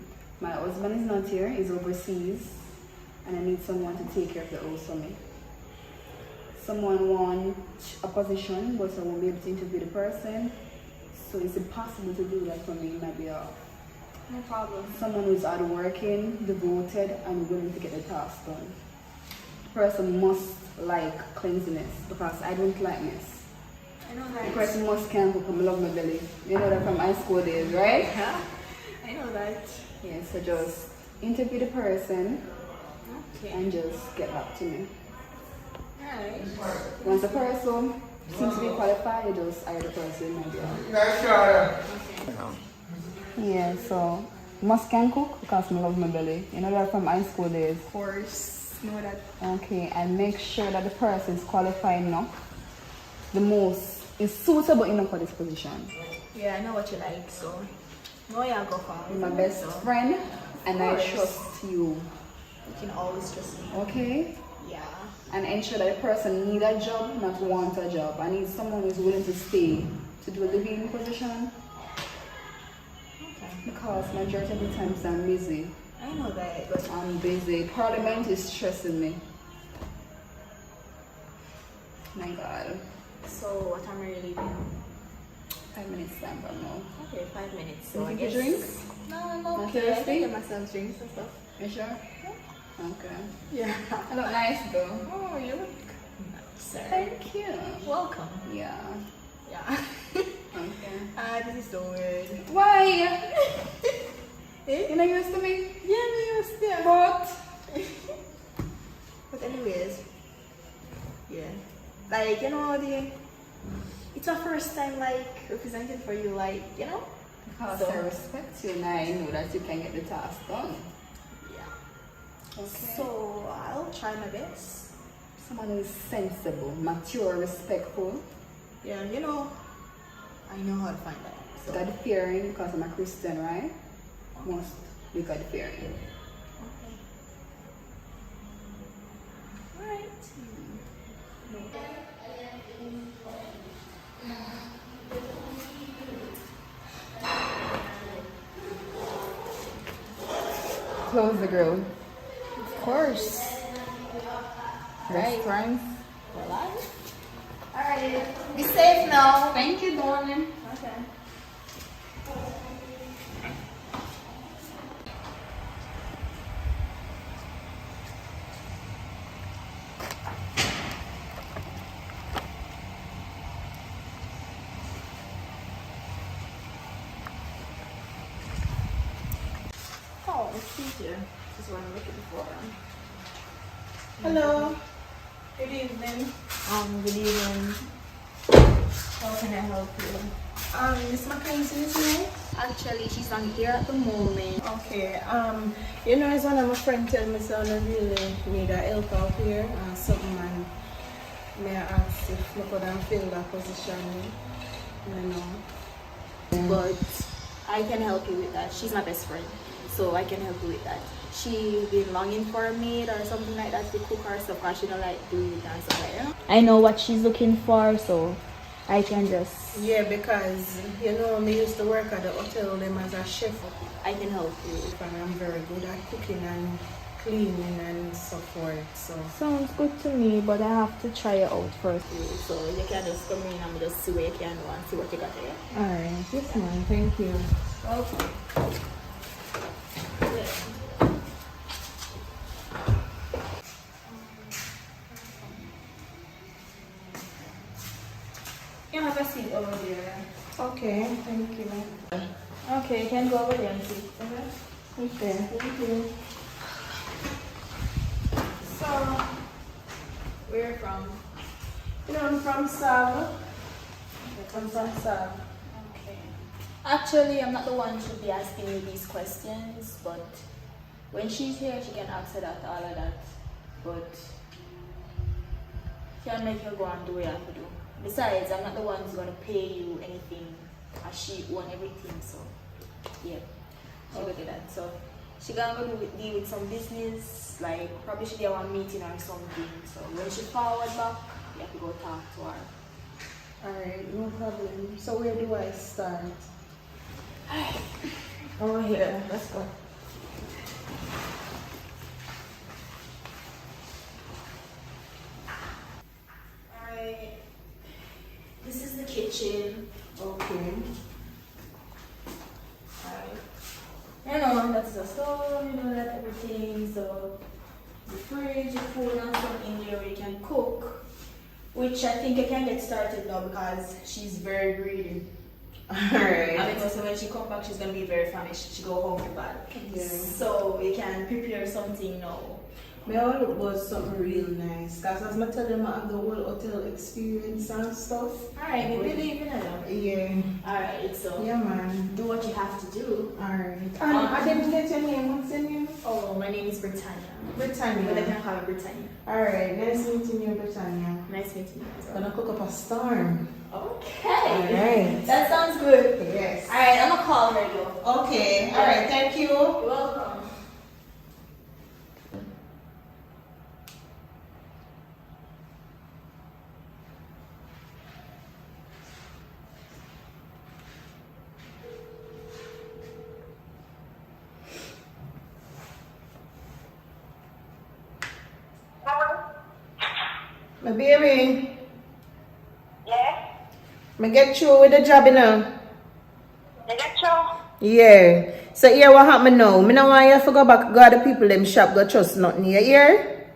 My husband is not here, he's overseas, and I need someone to take care of the house for me. Someone wants a position, but I won't be able to interview the person, so it's impossible to do that for me in my behalf. No problem. Someone who's hardworking, devoted, and willing to get the task done. The person must like cleanliness, because I don't like mess. I know The that. person must can cook and love my belly. You know that from high school days, right? Yeah. I know that. Yeah, so just interview the person Okay. and just get back to me. Alright. Once the person seems to be qualified, you just hire the person maybe. Yeah, so must can cook because I love my belly. You know that from high school days. Of course. Know that. Okay, and make sure that the person is qualified enough. The most is suitable enough for this position. Yeah, I know what you like, so no, yeah, go for You're my best friend, and I trust you. You can always trust me. Okay? Yeah. And ensure that the person need a job, not want a job. I need someone who's willing to stay to do a living position. Okay. Because majority of the times I'm busy. I know that, but I'm busy. Parliament is stressing me. My God. so what time are you leaving? 5 minutes time from now. Okay, 5 minutes. So You I think guess. you drink? No, I'm Not okay. I thirsty? can get myself drinks and stuff. You sure? Okay. Yeah. I look nice though. Oh, you look nice. Thank you. Welcome. Yeah. Yeah. Okay. This is so weird. Why? Eh? You're not used to me? Yeah, no, you're still. But But anyways, yeah. Like, you know, it's our first time, like, representing for you, like, you know? because So- I respect you and I know that you can get the task done. Yeah. Okay. So, I'll try my best. Someone who is sensible, mature, respectful, Yeah, you know, I know how to find that. So, God-fearing, because I'm a Christian, right? Must be God-fearing. okay. Alright. Close the grill. Of course. Right. Restaurants. Alright. Be safe now. Thank you, darling. Okay. Oh, it's easier. This is what I'm looking for. Hello. Good evening. Good evening. How can I help you? Miss Mackenzie is here? Actually, she's not here at the moment. Okay. You know, as one of my friends tell me, so I really need a help out here. Something man, may I ask if I could fill that position, you know. But I can help you with that. She's my best friend, so I can help you with that. She been longing for a maid or something like that to cook her stuff, because she don't like do it and stuff like that. I know what she's looking for, so I can just... Yeah, because, you know, me used to work at the hotel them as a chef. I can help you. And I'm very good at cooking and cleaning and so forth, so. Sounds good to me, but I have to try it out first. So you can just come in and just see what you can do and see what you got there. Alright, yes ma'am, thank you. Okay. You have a seat over there. Okay, thank you. Okay, you can go over there and sit. Okay, thank you. So, where you from? You know, I'm from Sab. I'm from Sab. Okay. Actually, I'm not the one who should be asking you these questions, but when she's here, she can answer that, all of that. But she can make you go and do what you have to do. Besides, I'm not the one who's going to pay you anything, as she won everything, so yeah, she will do that. So she gonna go deal with some business, like probably she have a meeting or something. So when she forward back, you have to go talk to her. Alright, no problem. So where do I start? Over here, let's go. Alright, this is the kitchen. Okay. You know, that's the stove, you know, that everything. So the fridge, the food and stuff in there where you can cook. Which I think I can get started now because she's very greedy. Alright. And because when she come back she's gonna be very famished. She go home back. Yeah. So we can prepare something now. May I look was something real nice. Because as I tell them I have the whole hotel experience and stuff. Alright, we believe in it. Yeah. Alright, so yeah, man. Do what you have to do. Alright. I didn't get your name. What's your name? Oh, my name is Britannia. Britannia. But I can call her Britannia. Alright, nice meeting you, Britannia. Nice meeting you as well. Gonna cook up a storm. Okay. Alright. That sounds good. Yes. Alright, I'm gonna call her though. Okay. Alright, thank you. You're welcome. My baby. Yeah? Me get you with the job, you know. You get you? Yeah. So here what happen now? Me no want you to go back go to the people them shop go trust nothing you hear?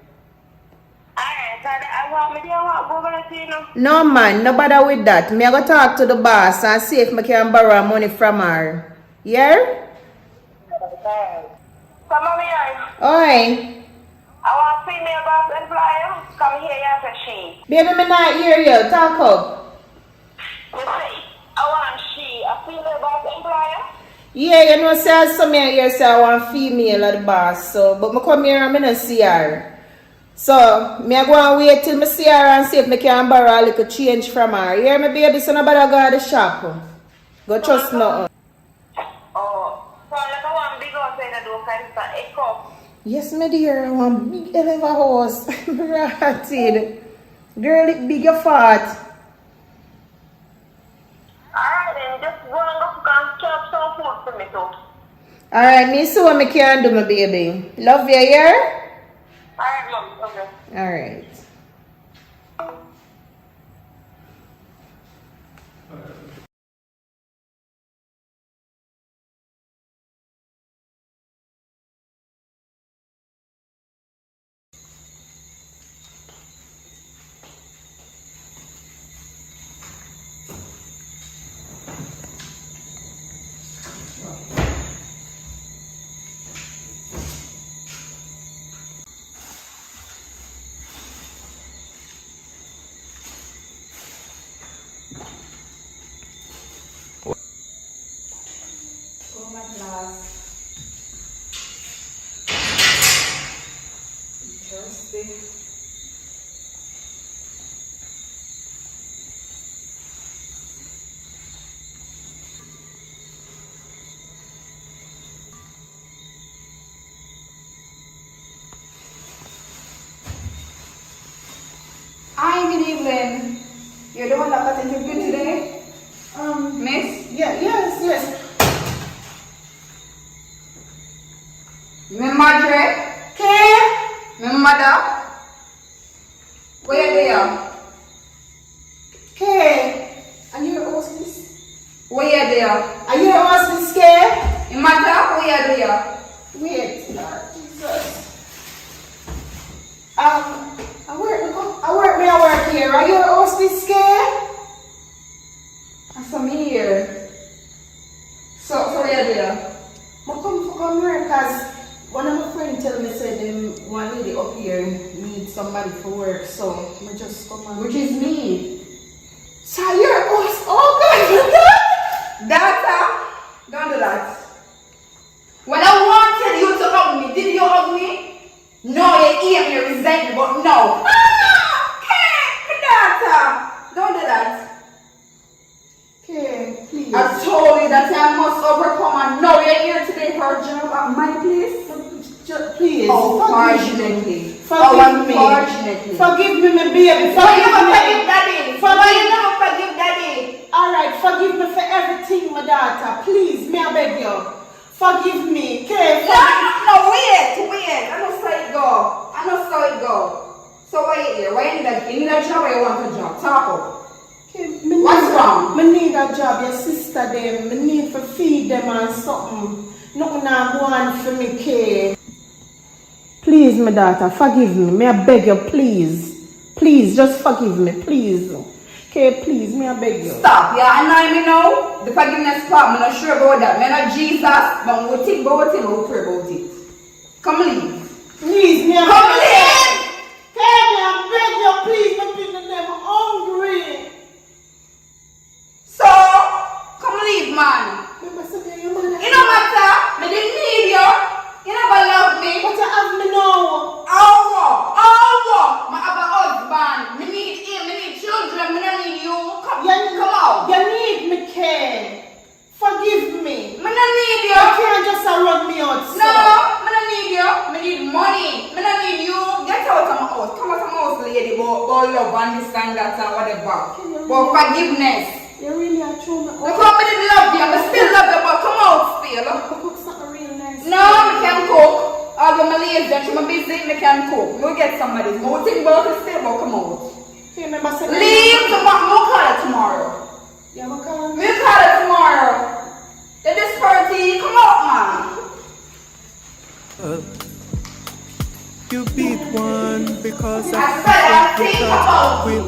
Alright, so I want me to go over to you know. No man, no bother with that. Me I go talk to the boss and see if me can borrow money from her. Yeah? So mommy, Oi. I want female boss employer. Come here, you say she. Baby, me not hear you. Talk up. You say I want she, a female boss employer. Yeah, you know, say some here say I want female at the boss. So, but me come here and me not see her. So, me I go and wait till me see her and see if me can borrow a little change from her. You hear me, baby? So nobody go to the shop. Go trust nothing. Oh, so like I want big house in the door kind of echo. Yes, my dear. I want big elevator house. Rotted. Girl, it big your fat. Alright then, just go and go cook and chop some food for me too. Alright, me see what me can do, my baby. Love you, yeah? Alright, mom, okay. Alright. Oh my God. Interesting. Hi, good evening. You're the one that got interviewed today? Miss? Yeah, yes. My mother? My mother? Where they are? Okay. Are you a hostess? Where they are? Are you a hostess, Kay? My mother? Where they are? Wait, Lord Jesus. I work here. Are you a hostess, Kay? I'm here. So where they are? I come here because one of my friends tell me said them one lady up here needs somebody for work, so I just come on. Which is me. So you're a host? Oh God! Data, don't do that. When I wanted you to hug me, did you hug me? No, you hear me, resent me, but no. Okay, Data, don't do that. Okay, please. I told you that I must overcome, and now you're here today for a job at my place. Please, Unfortunately. Forgive me. Unfortunately. Forgive me, my baby. Why you never Forgive forgive me. daddy? Why you never forgive daddy? Alright, forgive me for everything, my daughter. Please, me I beg you. Forgive me, okay? No, wait. I know how it go. So why you here? Why you need a job or you want a job? Talk up. What's wrong? I need a job, your sister them. I need to feed them and something. Nothing now go on for me, okay? Please, my daughter, forgive me. May I beg you, please. Please, just forgive me, please. Okay, please, may I beg you. Stop, yeah, I know me now. The forgiveness part, I'm not sure about that. I'm not Jesus, but we'll think about it, we'll pray about it. Come leave. Please, me I Come beg leave! Okay, me I beg you, please. My people, them hungry. So, come leave, man. It don't matter. I didn't need you. You never loved me. But you have me now. Oh, my other husband. Me need him. Me need children. Me don't need you. Come out. You need me, care. Forgive me. Me don't need you. You can't just run me out. No, me don't need you. Me need money. Me don't need you. Get out of my house. Come out of my house, lady. About love and this and that and whatever. But forgiveness. You really are true. Look how me didn't love you. I still love you, but come out still. Cook something real nice. No, I can cook. Although my lazy and I'm busy, I can cook. We'll get somebody. We'll think about it still, but come out. Leave tomorrow. We'll call it tomorrow. Yeah, we'll call it. We'll call it tomorrow. If this party, come out, man. You beat one because I think about it.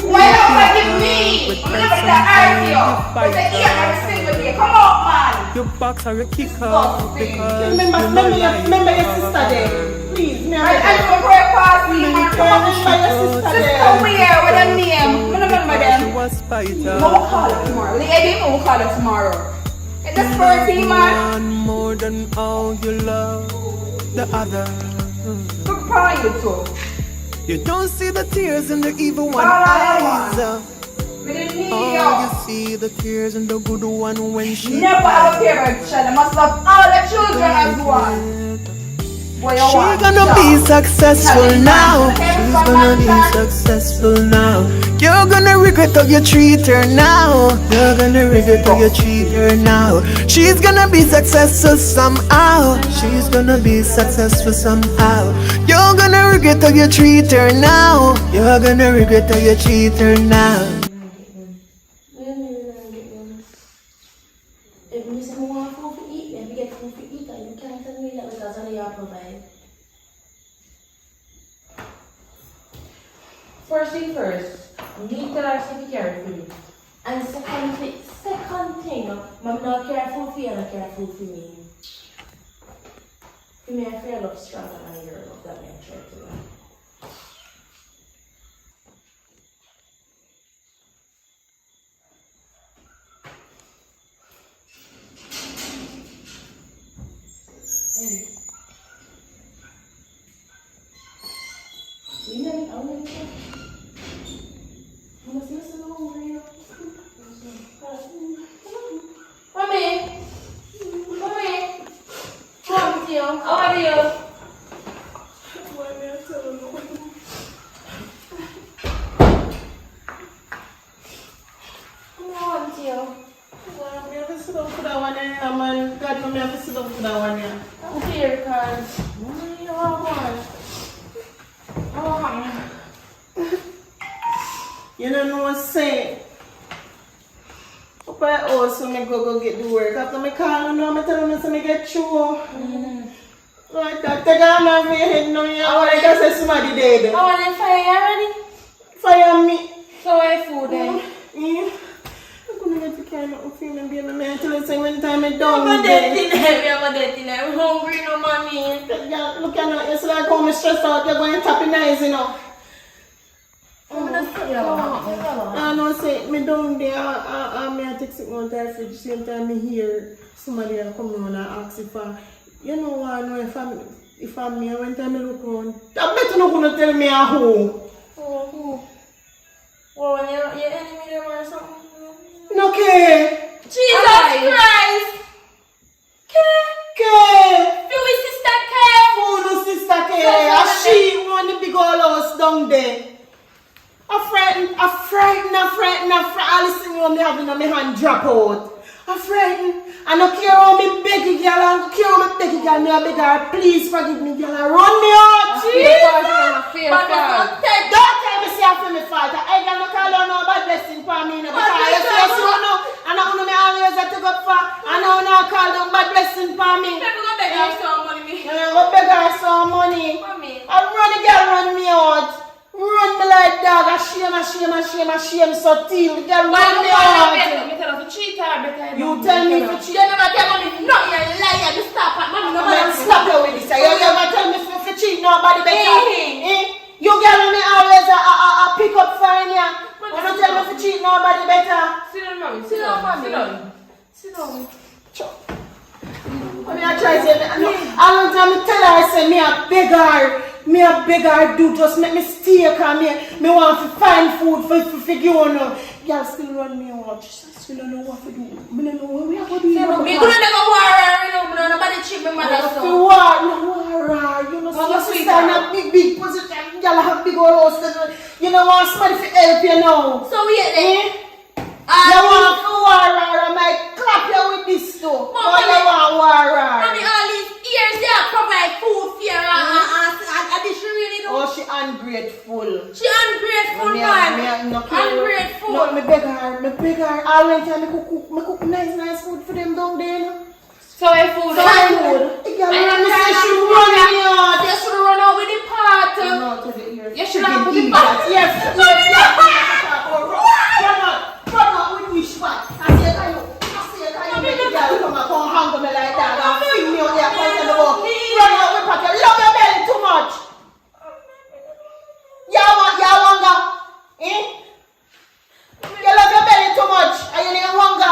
Why don't forgive me? I'm never gonna argue. But the ear every single day. Come on, man. You box or you kick off because remember your sister there. Please, me I don't pray past me, man. Come on, your sister there. Over here with them name. I don't remember them. We'll call it tomorrow. Lady, we'll call it tomorrow. It's this party, man. More than all you love the other. Look for you too. You don't see the tears in the evil one eyes. Oh, you see the tears in the good one when she never have a parent child. I must love all the children as one. She's gonna be successful now. She's gonna be successful now. You're gonna regret how you treat her now. You're gonna regret how you treat her now. She's gonna be successful somehow. She's gonna be successful somehow. You're gonna regret how you treat her now. You're gonna regret how you treat her now. If you say you want food to eat, then we get food to eat, and you can't tell me that because only you provide. First thing first, you need to learn to be careful for me. And second thing, I'm not careful for you, I'm not careful for me. For me, I feel love stronger than your love, that may try to learn. Hey. You know, I want to must listen over here. Mommy! Come with you. How are you? I'm here because you are one. You don't know what I'm saying. Papa also me go get the work. After me call you, I tell him to get through. Like that, take on over your head now. You want to say somebody dead. I want to fire already. Fire me. So I food then. I'm going to get the kind of feeling, baby. I tell you, say when time I done. I'm hungry, no mommy. Look at you, it's like how I'm stressed out. You're going to tap your eyes, you know. I know, say, me down there, I take it one time for the same time I hear somebody come around and ask if you know what, I know if I'm me, when time I look around, I bet you're not going to tell me who. Who? Well, your enemy them or something? Okay. Jesus Christ! K. You with sister K. Who no sister K? A she run the big old house down there. I frighten. I listen when me having my hand drop out. I frighten. I don't care how me begging girl, I don't care how me begging girl, me a beg her, please forgive me girl, I run me out. Jesus! Don't tell me say I feel me fault. I ain't gonna call on no bad blessing for me, no, because I say so no, and I know me always have to go for, and I know call on bad blessing for me. People gonna beg her some money, me. I'm gonna beg her some money. I run the girl, run me out. Run me like dog, I shame, so till the girl run me out. Me tell her to cheat her, better. You tell me to cheat. You never tell mommy, no, you're a liar, you stop at mommy, I'm gonna slap you with this. You never tell me to cheat nobody better. You girl me always a pick up fine, yeah. You don't tell me to cheat nobody better. Sit down, mommy, sit down, mommy. Sit down. I try to say, I don't tell me tell her, I say, me a beg her, do just make me stay, cause me want to find food for you know. Y'all still run me out. Still don't know what to do. Me don't know what we are going to do. Me gonna never war, you know, but nobody cheat me mother so. No war, you know, so your sister in a big position, y'all have big old house, you know, want somebody to help you now. So we then. You want to war, I might clap you with this too. But you want war. Mommy, all these years they have provide food for her and did she really do? Oh, she ungrateful. She ungrateful, man. Ungrateful. No, me beg her. All the time me cook nice food for them down there. So I food. The girl she run me out. You should run out with the pot. You should have put the pot. Yes. Run out with which pot? I say, you make the girl come hang me like that and fling me out there run out with pot. You love your belly too much. You wanga. You love your belly too much. Are you name wanga?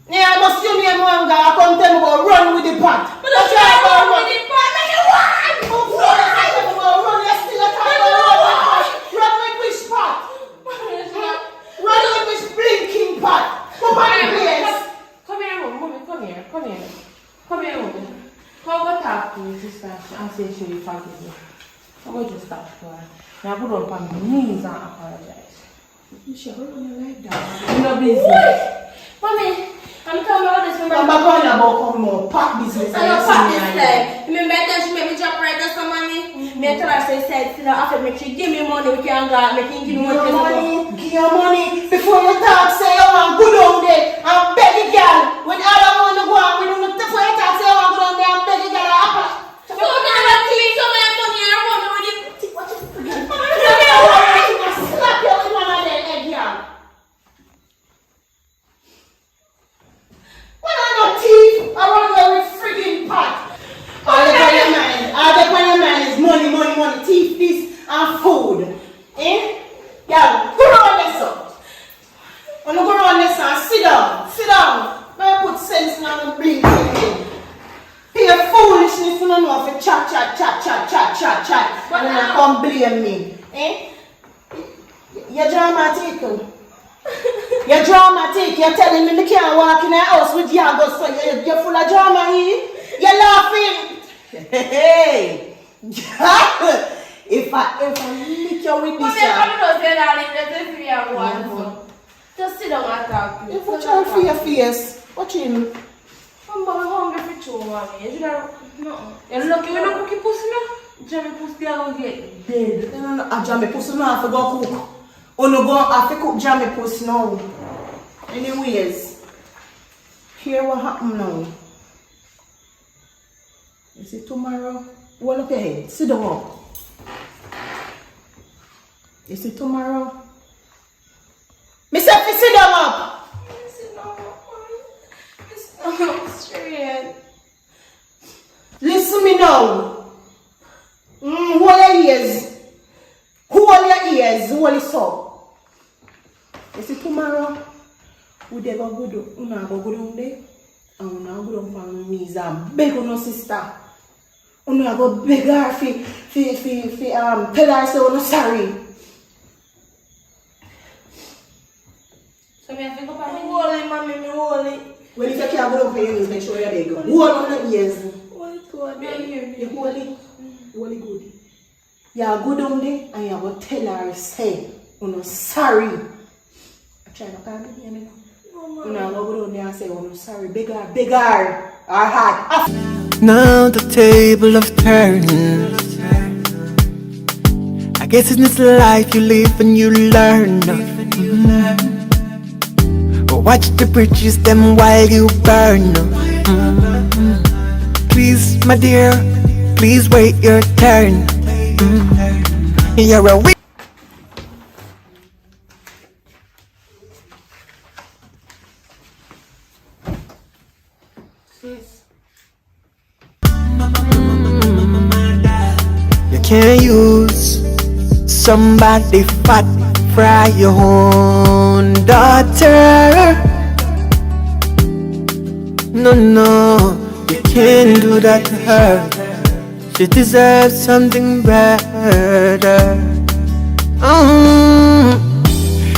Yeah, I must see me and wanga. I come tell me about run with the pot. But don't you run with the pot? Make it Run, you still a time to run. Run with which pot? Run with which blinking pot? Come on, please. Come here, mommy. Come here, mommy. Come go talk to your sister and say she will forgive me. I'm going to stop for her. Now go down on my knees and apologize. She don't like that. No business. Mommy, I'm telling you all this. I'm not going about come more pot business. I know pot business. Remember that she made me drop right there some money? Me tell her say still after make she give me money we can go make him give me money. Give your money before you talk say you want go down there and beg the girl. When all I want to go on we don't before you talk say you want go down there and beg the girl. So now I think some of your money I run with it. What you forget? Slap you with one of them head girl. When I'm not thief, I run away with friggin' pot. All the your mind is money, thief, this, and food. Yeah, go around this up. When you go around this and sit down. Now put sense in the blinking in. Your foolishness, you don't know if you chat. And then you come blame me. You're dramatic. You're telling me I can't walk in the house with you, so you're full of drama here. You're laughing. Hey. If I lick your with this, just sit down and talk to me. If you try for your face, watch him. I'm hungry for two, mommy. You know, no. You're lucky when I cook your pussy now. Jammy pussy I will get dead. No, jammy pussy now I have to go cook. Oh no, go have to cook jammy pussy now. Anyways, hear what happened now. You see tomorrow, well up your head, sit down up. You see tomorrow? Me say sit down up. Straight. Listen me now. Hold your ears. Hold it up. You see tomorrow, we dey go go do. We go go down there. And we go down for me and beg on our sister. We go beg her tell her say we're sorry. So me have to go for me holy, mommy, me holy. Well, if you can't go down for your knees, make sure you're big. Hold on the ears. You hold it. Hold it good. You go down there and you go tell her, say, you're not sorry. I try to call me name. You know, go down there and say, you're not sorry. Beg her. Or hard. Now the table of turns. I guess in this life you live and you learn. Watch the bridges them while you burn. Please, my dear, please wait your turn. You're a weak. You can't use somebody fat fry your own daughter. No, you can't do that to her. She deserves something better.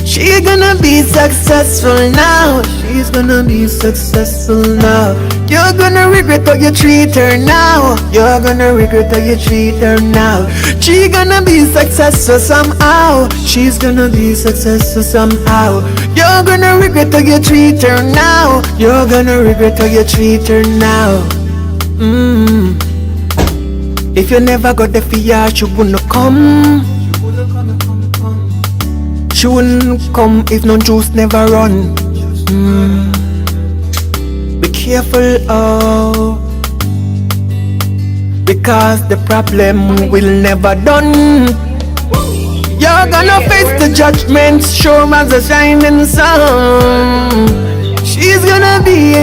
She's gonna be successful now. She's gonna be successful now. You're gonna regret how you treat her now. You're gonna regret how you treat her now. She's gonna be successful somehow. She's gonna be successful somehow. You're gonna regret how you treat her now. You're gonna regret how you treat her now. If you never got the fear, she wouldn't come. She wouldn't come if no juice never run. Be careful, oh, because the problem will never done. You're gonna face the judgment, sure as a shining sun. She's gonna be,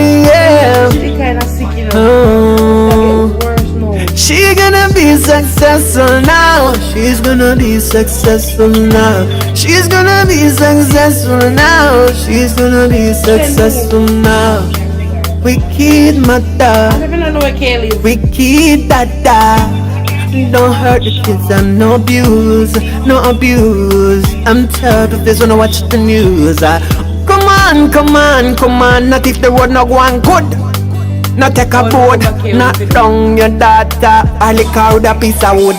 She kinda sick, you know. She's gonna be successful now. She's gonna be successful now. She's gonna be successful now. She's gonna be successful now. Wicked mother, wicked dada. Don't hurt the kids and no abuse, no abuse. I'm tired of this when I watch the news. Come on, not if the road not going good. Not take a board, not down your daughter, or lick out a piece of wood.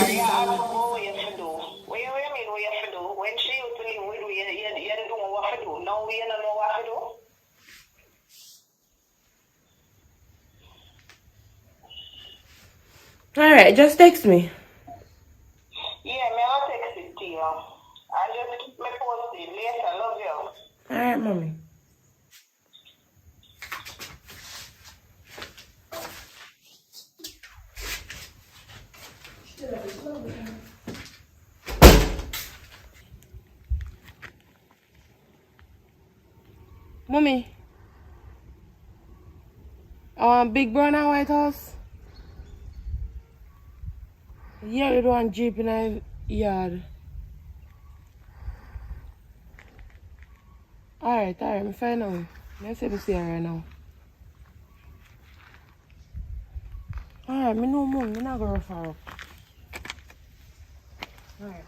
Alright, just text me. Yeah, I'll text it to you. I'll just keep me posted later. Love you. Alright, mommy. Mommy, I want big brown and white house. Yeah, you don't want Jeep in a yard. Alright, me find out. Let's see her right now. Alright, me know more. Me not gonna rough her up. Alright.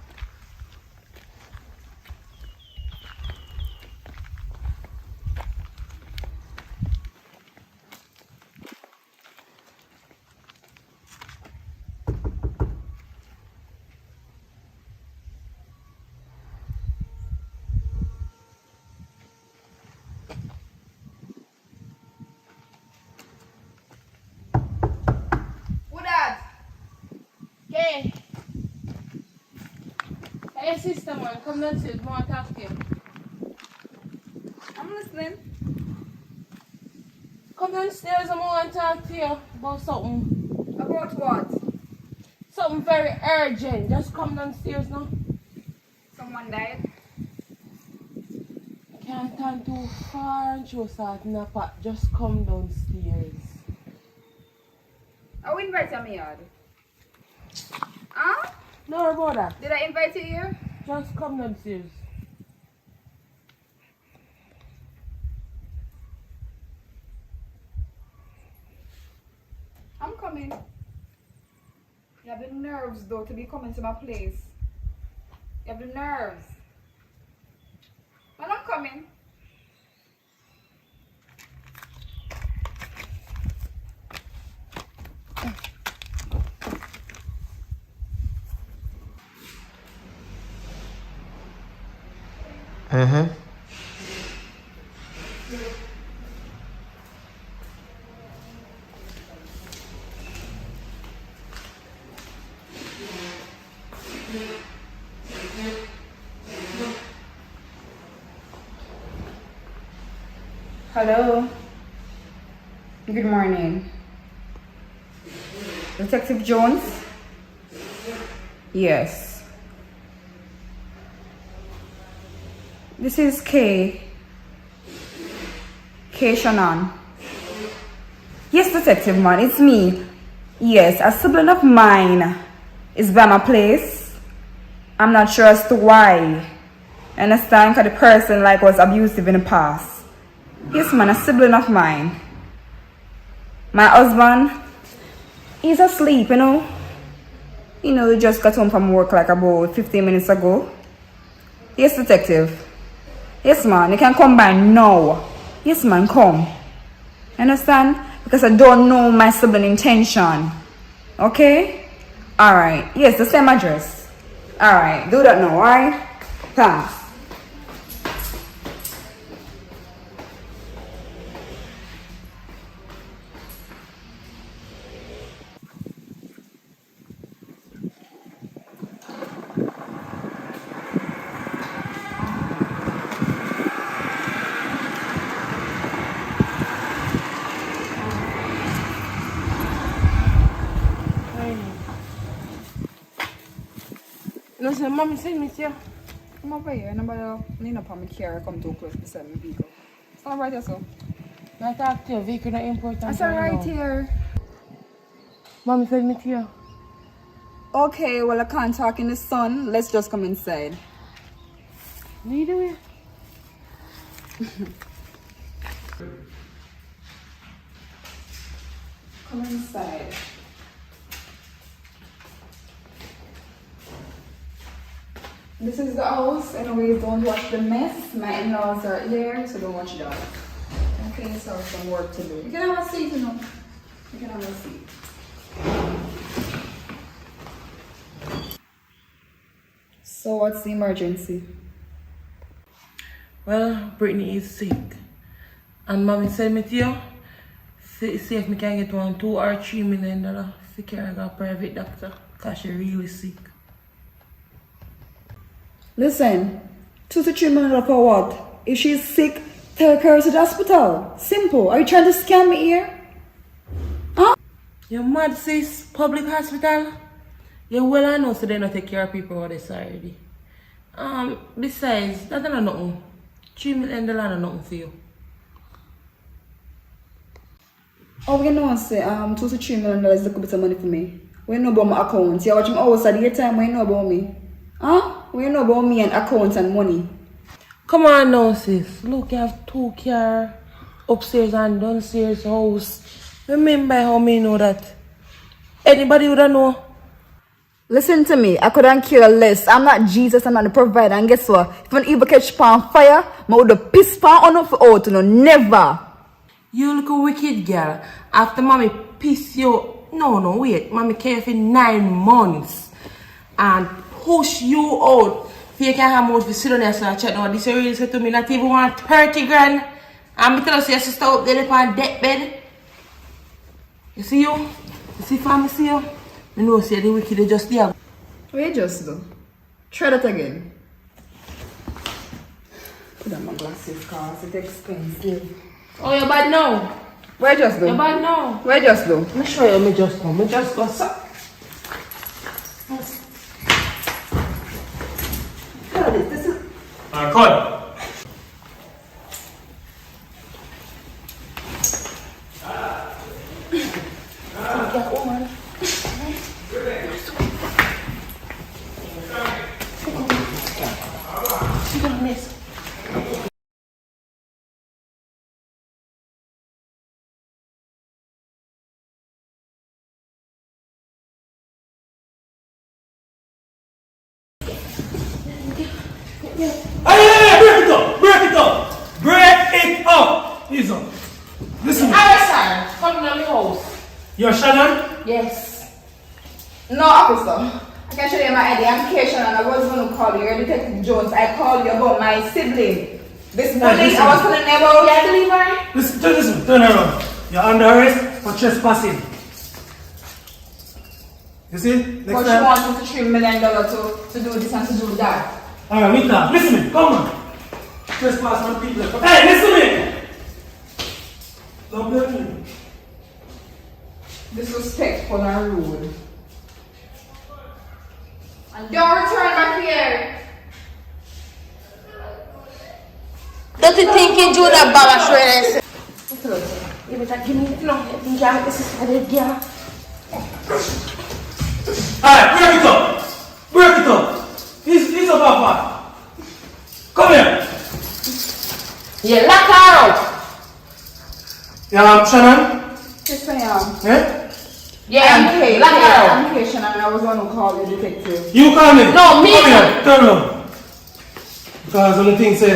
Hey. Hey, sister, man, come downstairs. I want to talk to you. I'm listening. Come downstairs. I want to talk to you about something. About what? Something very urgent. Just come downstairs now. Someone died? I can't stand too far and show start nap. Just come downstairs. I will invite you, my yard. Huh? No, about that. Did I invite you here? Just come downstairs. I'm coming. You have the nerves, though, to be coming to my place. You have the nerves. Well, I'm coming. Hello. Good morning. Detective Jones? Yes. This is Kay. Kay Shannon. Yes, Detective man, it's me. Yes, a sibling of mine is by my place. I'm not sure as to why. I understand because the person like was abusive in the past. Yes, man, a sibling of mine. My husband, he's asleep, you know. You know, he just got home from work like about 15 minutes ago. Yes, Detective. Yes, man, you can come by now. Yes, man, come. Understand? Because I don't know my sibling intention. Okay? Alright. Yes, the same address. Alright, do that now, alright? Thanks. Listen, mommy, send me to you. Come over here. Nobody need no palm care come too close beside my vehicle. Stand right here, so. I talk to you. Vehicle not important. I said right here. Mommy, send me to you. Okay, well I can't talk in the sun. Let's just come inside. Lead the way. Come inside. This is the house. Anyways, don't watch the mess. My in-laws are here, so don't watch that. Okay, so some work to do. You can have a seat, you know. You can have a seat. So what's the emergency? Well, Brittany is sick. And mommy send me to you. See if me can get $2 or $3 million to carry her to a private doctor. Because she's really sick. Listen, $2 to $3 million for what? If she's sick, take her to the hospital. Simple. Are you trying to scam me here? Huh? You mad, sis? Public hospital? You well I know so they don't take care of people on this already. Besides, that's not nothing. $3 million is nothing for you. Oh, we know say $2 to $3 million is a good bit of money for me. We know about my account. You watch my hours at the time, we know about me. Huh? We know about me and accounts and money. Come on now, sis. Look, you have 2 cars upstairs and downstairs house. Remember how me know that? Anybody would know? Listen to me, I couldn't care less. I'm not Jesus, I'm not the provider. And guess what? If an evil catch pan fire, I would have piss pan on off out, you know, never. You look a wicked girl. After mommy piss you, no, wait. Mommy care for 9 months. And push you out. If you can have more to sit on there and chat now. This really said to me, not even want 30 grand. And me tell us your sister up there on deathbed. You see you? You see family see you? I know say the wicked they just there. What you just do? Try that again. Put on my glasses cause it's expensive. Oh, you're bad now? Where you just do? You're bad now? Where you just do? Let me show you, me just go. Me just go, sir. This is... Cut. Listen. Listen. Come to my house. You're Shannon? Yes. No, officer. I can show you my identification and I was going to call you. You're Detective Jones. I called you about my sibling. This morning I was telling you about your delivery. Listen, turn around. You're under arrest for trespassing. You see? Next But time. she wants us to $3 million to do this and to do that. Alright, we talk. Listen to me. Come on. Trespass on people. Hey, listen to me. Don't blame me. Disrespectful and rude. And don't return back here. Don't you think you do that, Baba Shredder? You better give me, no, you can't make this again. Alright, break it up. Break it up. He's a papa. Come here. You lock her out. Shannon? Yes, I am. Eh? Yeah, I'm Kate. lock her out. I'm Kate and I was one who called you detective. You call me? No, me. Come here. Turn around. Because when the thing say,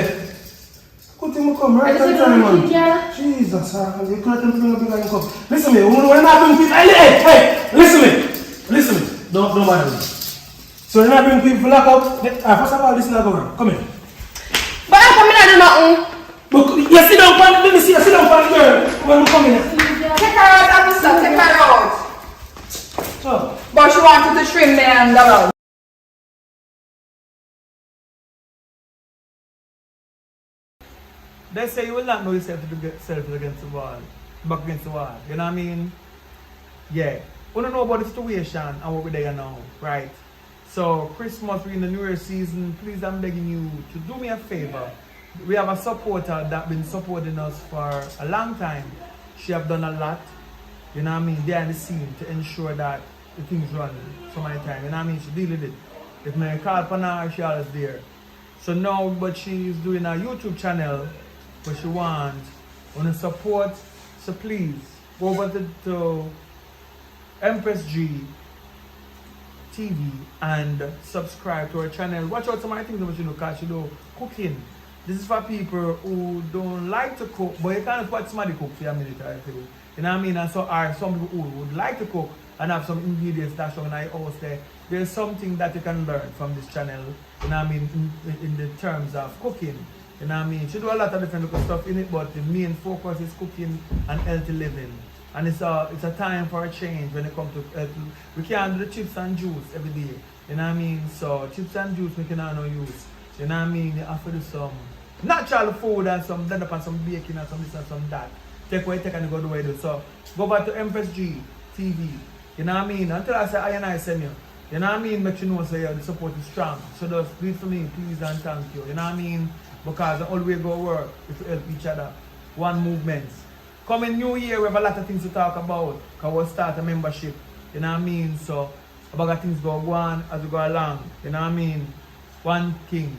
good thing you come right on time, man. Jesus, you can't tell me to bring a come. Listen to me. When I bring people, hey, listen to me. Listen to me. Don't bother me. So when I bring people lock up, first of all, listen to me. Come here. But I'm coming out of nothing. But you sit down, let me see you sit down, girl. When we come in here. Take her out, officer. Take her out. So. But she wanted to $3 million. They say you will not know yourself against the wall, back against the wall. You know what I mean? Yeah. We don't know about the situation and what we're there now, right? So Christmas, we're in the New Year season. Please, I'm begging you to do me a favor. We have a supporter that's been supporting us for a long time. She have done a lot, you know what I mean, behind the scene to ensure that the things run so many times. You know what I mean? She deal with it. If I call upon her, she always there. So now, but she's doing a YouTube channel where she wants to support. So please, go over to Empress G TV and subscribe to her channel. Watch out some of the things that you know, because she do cooking. This is for people who don't like to cook, but you can't watch somebody cook for a minute or two. You know what I mean? And so are some people who would like to cook and have some ingredients that's on our house there. There's something that you can learn from this channel, you know what I mean, in the terms of cooking. You know what I mean? She do a lot of different little stuff in it, but the main focus is cooking and healthy living. And it's a time for a change when it comes to healthy. We can't do the chips and juice every day. You know what I mean? So chips and juice we cannot no use. You know what I mean? You have to do some natural food and some blend up and some baking and some this and some that. Take what you take and go do what you do. So go back to Empress G TV. You know what I mean? Until I say I and I send you. You know what I mean? Make you know so the support is strong. So just do it for me, please and thank you. You know what I mean? Because the only way go work is to help each other. One movement. Coming new year, we have a lot of things to talk about. Because we'll start a membership. You know what I mean? So about things go on as we go along. You know what I mean? One thing.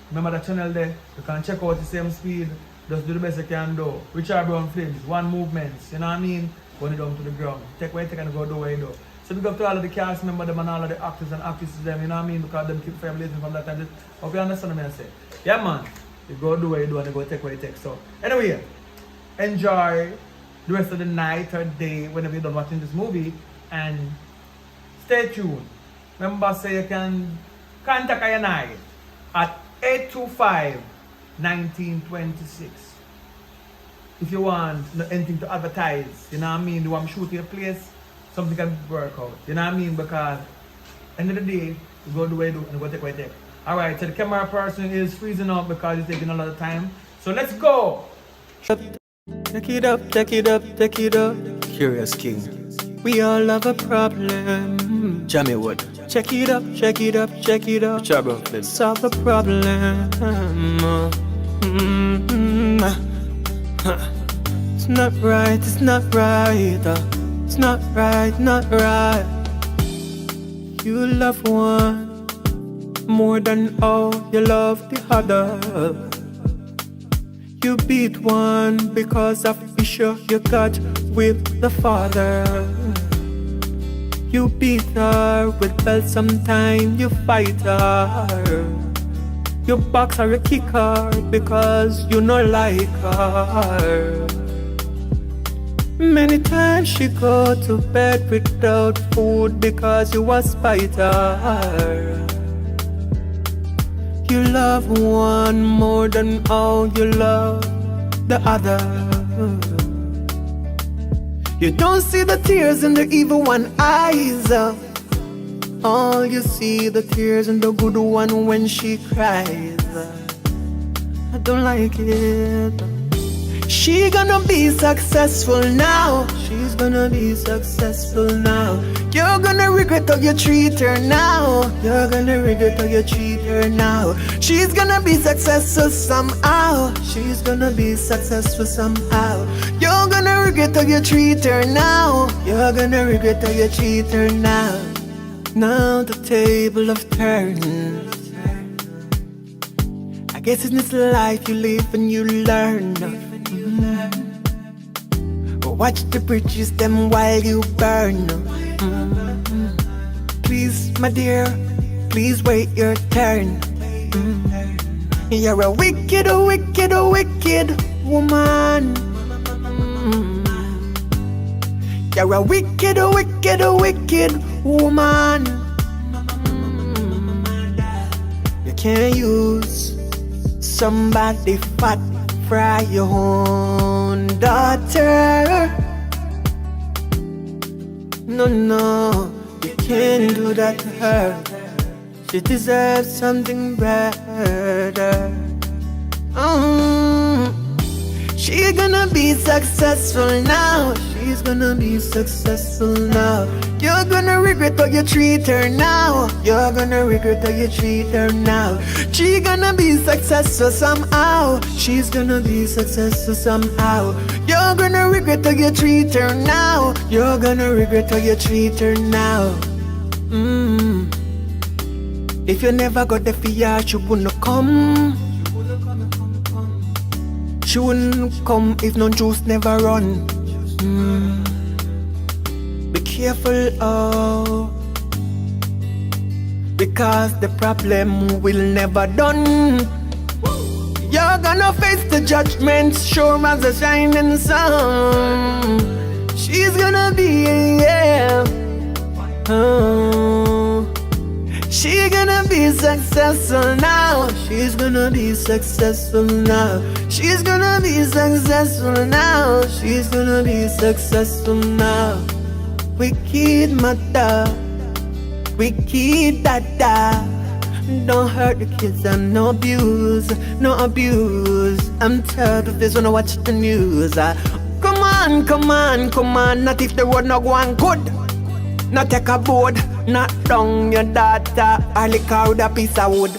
Remember the channel there? You can check out the same speed. Just do the best you can do. Richard Brown Flames, one movement. You know what I mean? Going it down to the ground. Take what you take and go do what you do. So big up to all of the cast members them and all of the actors and actresses them, you know what I mean? Because them keep families from that time. Hope you understand what I say. Yeah man. You go do what you do and you go take what you take. So anyway, enjoy the rest of the night or day whenever you're done watching this movie and stay tuned. Remember say you can contact I and I at 825-1926. If you want anything to advertise, you know what I mean? You want to shoot your place, something can work out. You know what I mean? Because end of the day, you go do what you do and you go take what you take. Alright, so the camera person is freezing up because it's taking a lot of time. So let's go! Take it up, take it up, take it up. Curious King. We all have a problem. Jamie Wood. Check it up, check it up, check it up. Trouble. Solve the problem. It's not right, it's not right. It's not right, not right. You love one more than all you love the other. You beat one because of issue you got with the father. You beat her with belt, sometimes you fight her. You box her, you kick her because you not like her. Many times she go to bed without food because you was spite her. You love one more than how you love the other. You don't see the tears in the evil one eyes. All you see the tears in the good one when she cries. I don't like it. She gonna be successful now. She's gonna be successful now. You're gonna regret how you treat her now. You're gonna regret how you treat her now. She's gonna be successful somehow. She's gonna be successful somehow. You're gonna regret how you treat her now. You're gonna regret how you treat her now. Now the table of turns. I guess in this life you live and you learn. Watch the bridges them while you burn. Please, my dear, please wait your turn. You're a wicked, wicked, wicked woman. You're a wicked, wicked, wicked woman. You can't use somebody fat for your own daughter. No, you can't do that to her. She deserves something better. She's gonna be successful now. She's gonna be successful now. You're gonna regret how you treat her now. You're gonna regret how you treat her now. She's gonna be successful somehow. She's gonna be successful somehow. You're gonna regret how you treat her now. You're gonna regret how you treat her now. If you never got the fear, she wouldn't come. She wouldn't come if no juice never run. Be careful, oh, because the problem will never done. You're gonna face the judgment, sure as a shining sun. She's gonna be, she's gonna be successful now. She's gonna be successful now. She's gonna be successful now. She's gonna be successful now. Wicked mother, wicked dada. Don't hurt the kids and no abuse, no abuse. I'm tired of this when I watch the news. Come on, come on, come on. Not if the road not going good. Not take a board, not down your daughter. I lick out a piece of wood.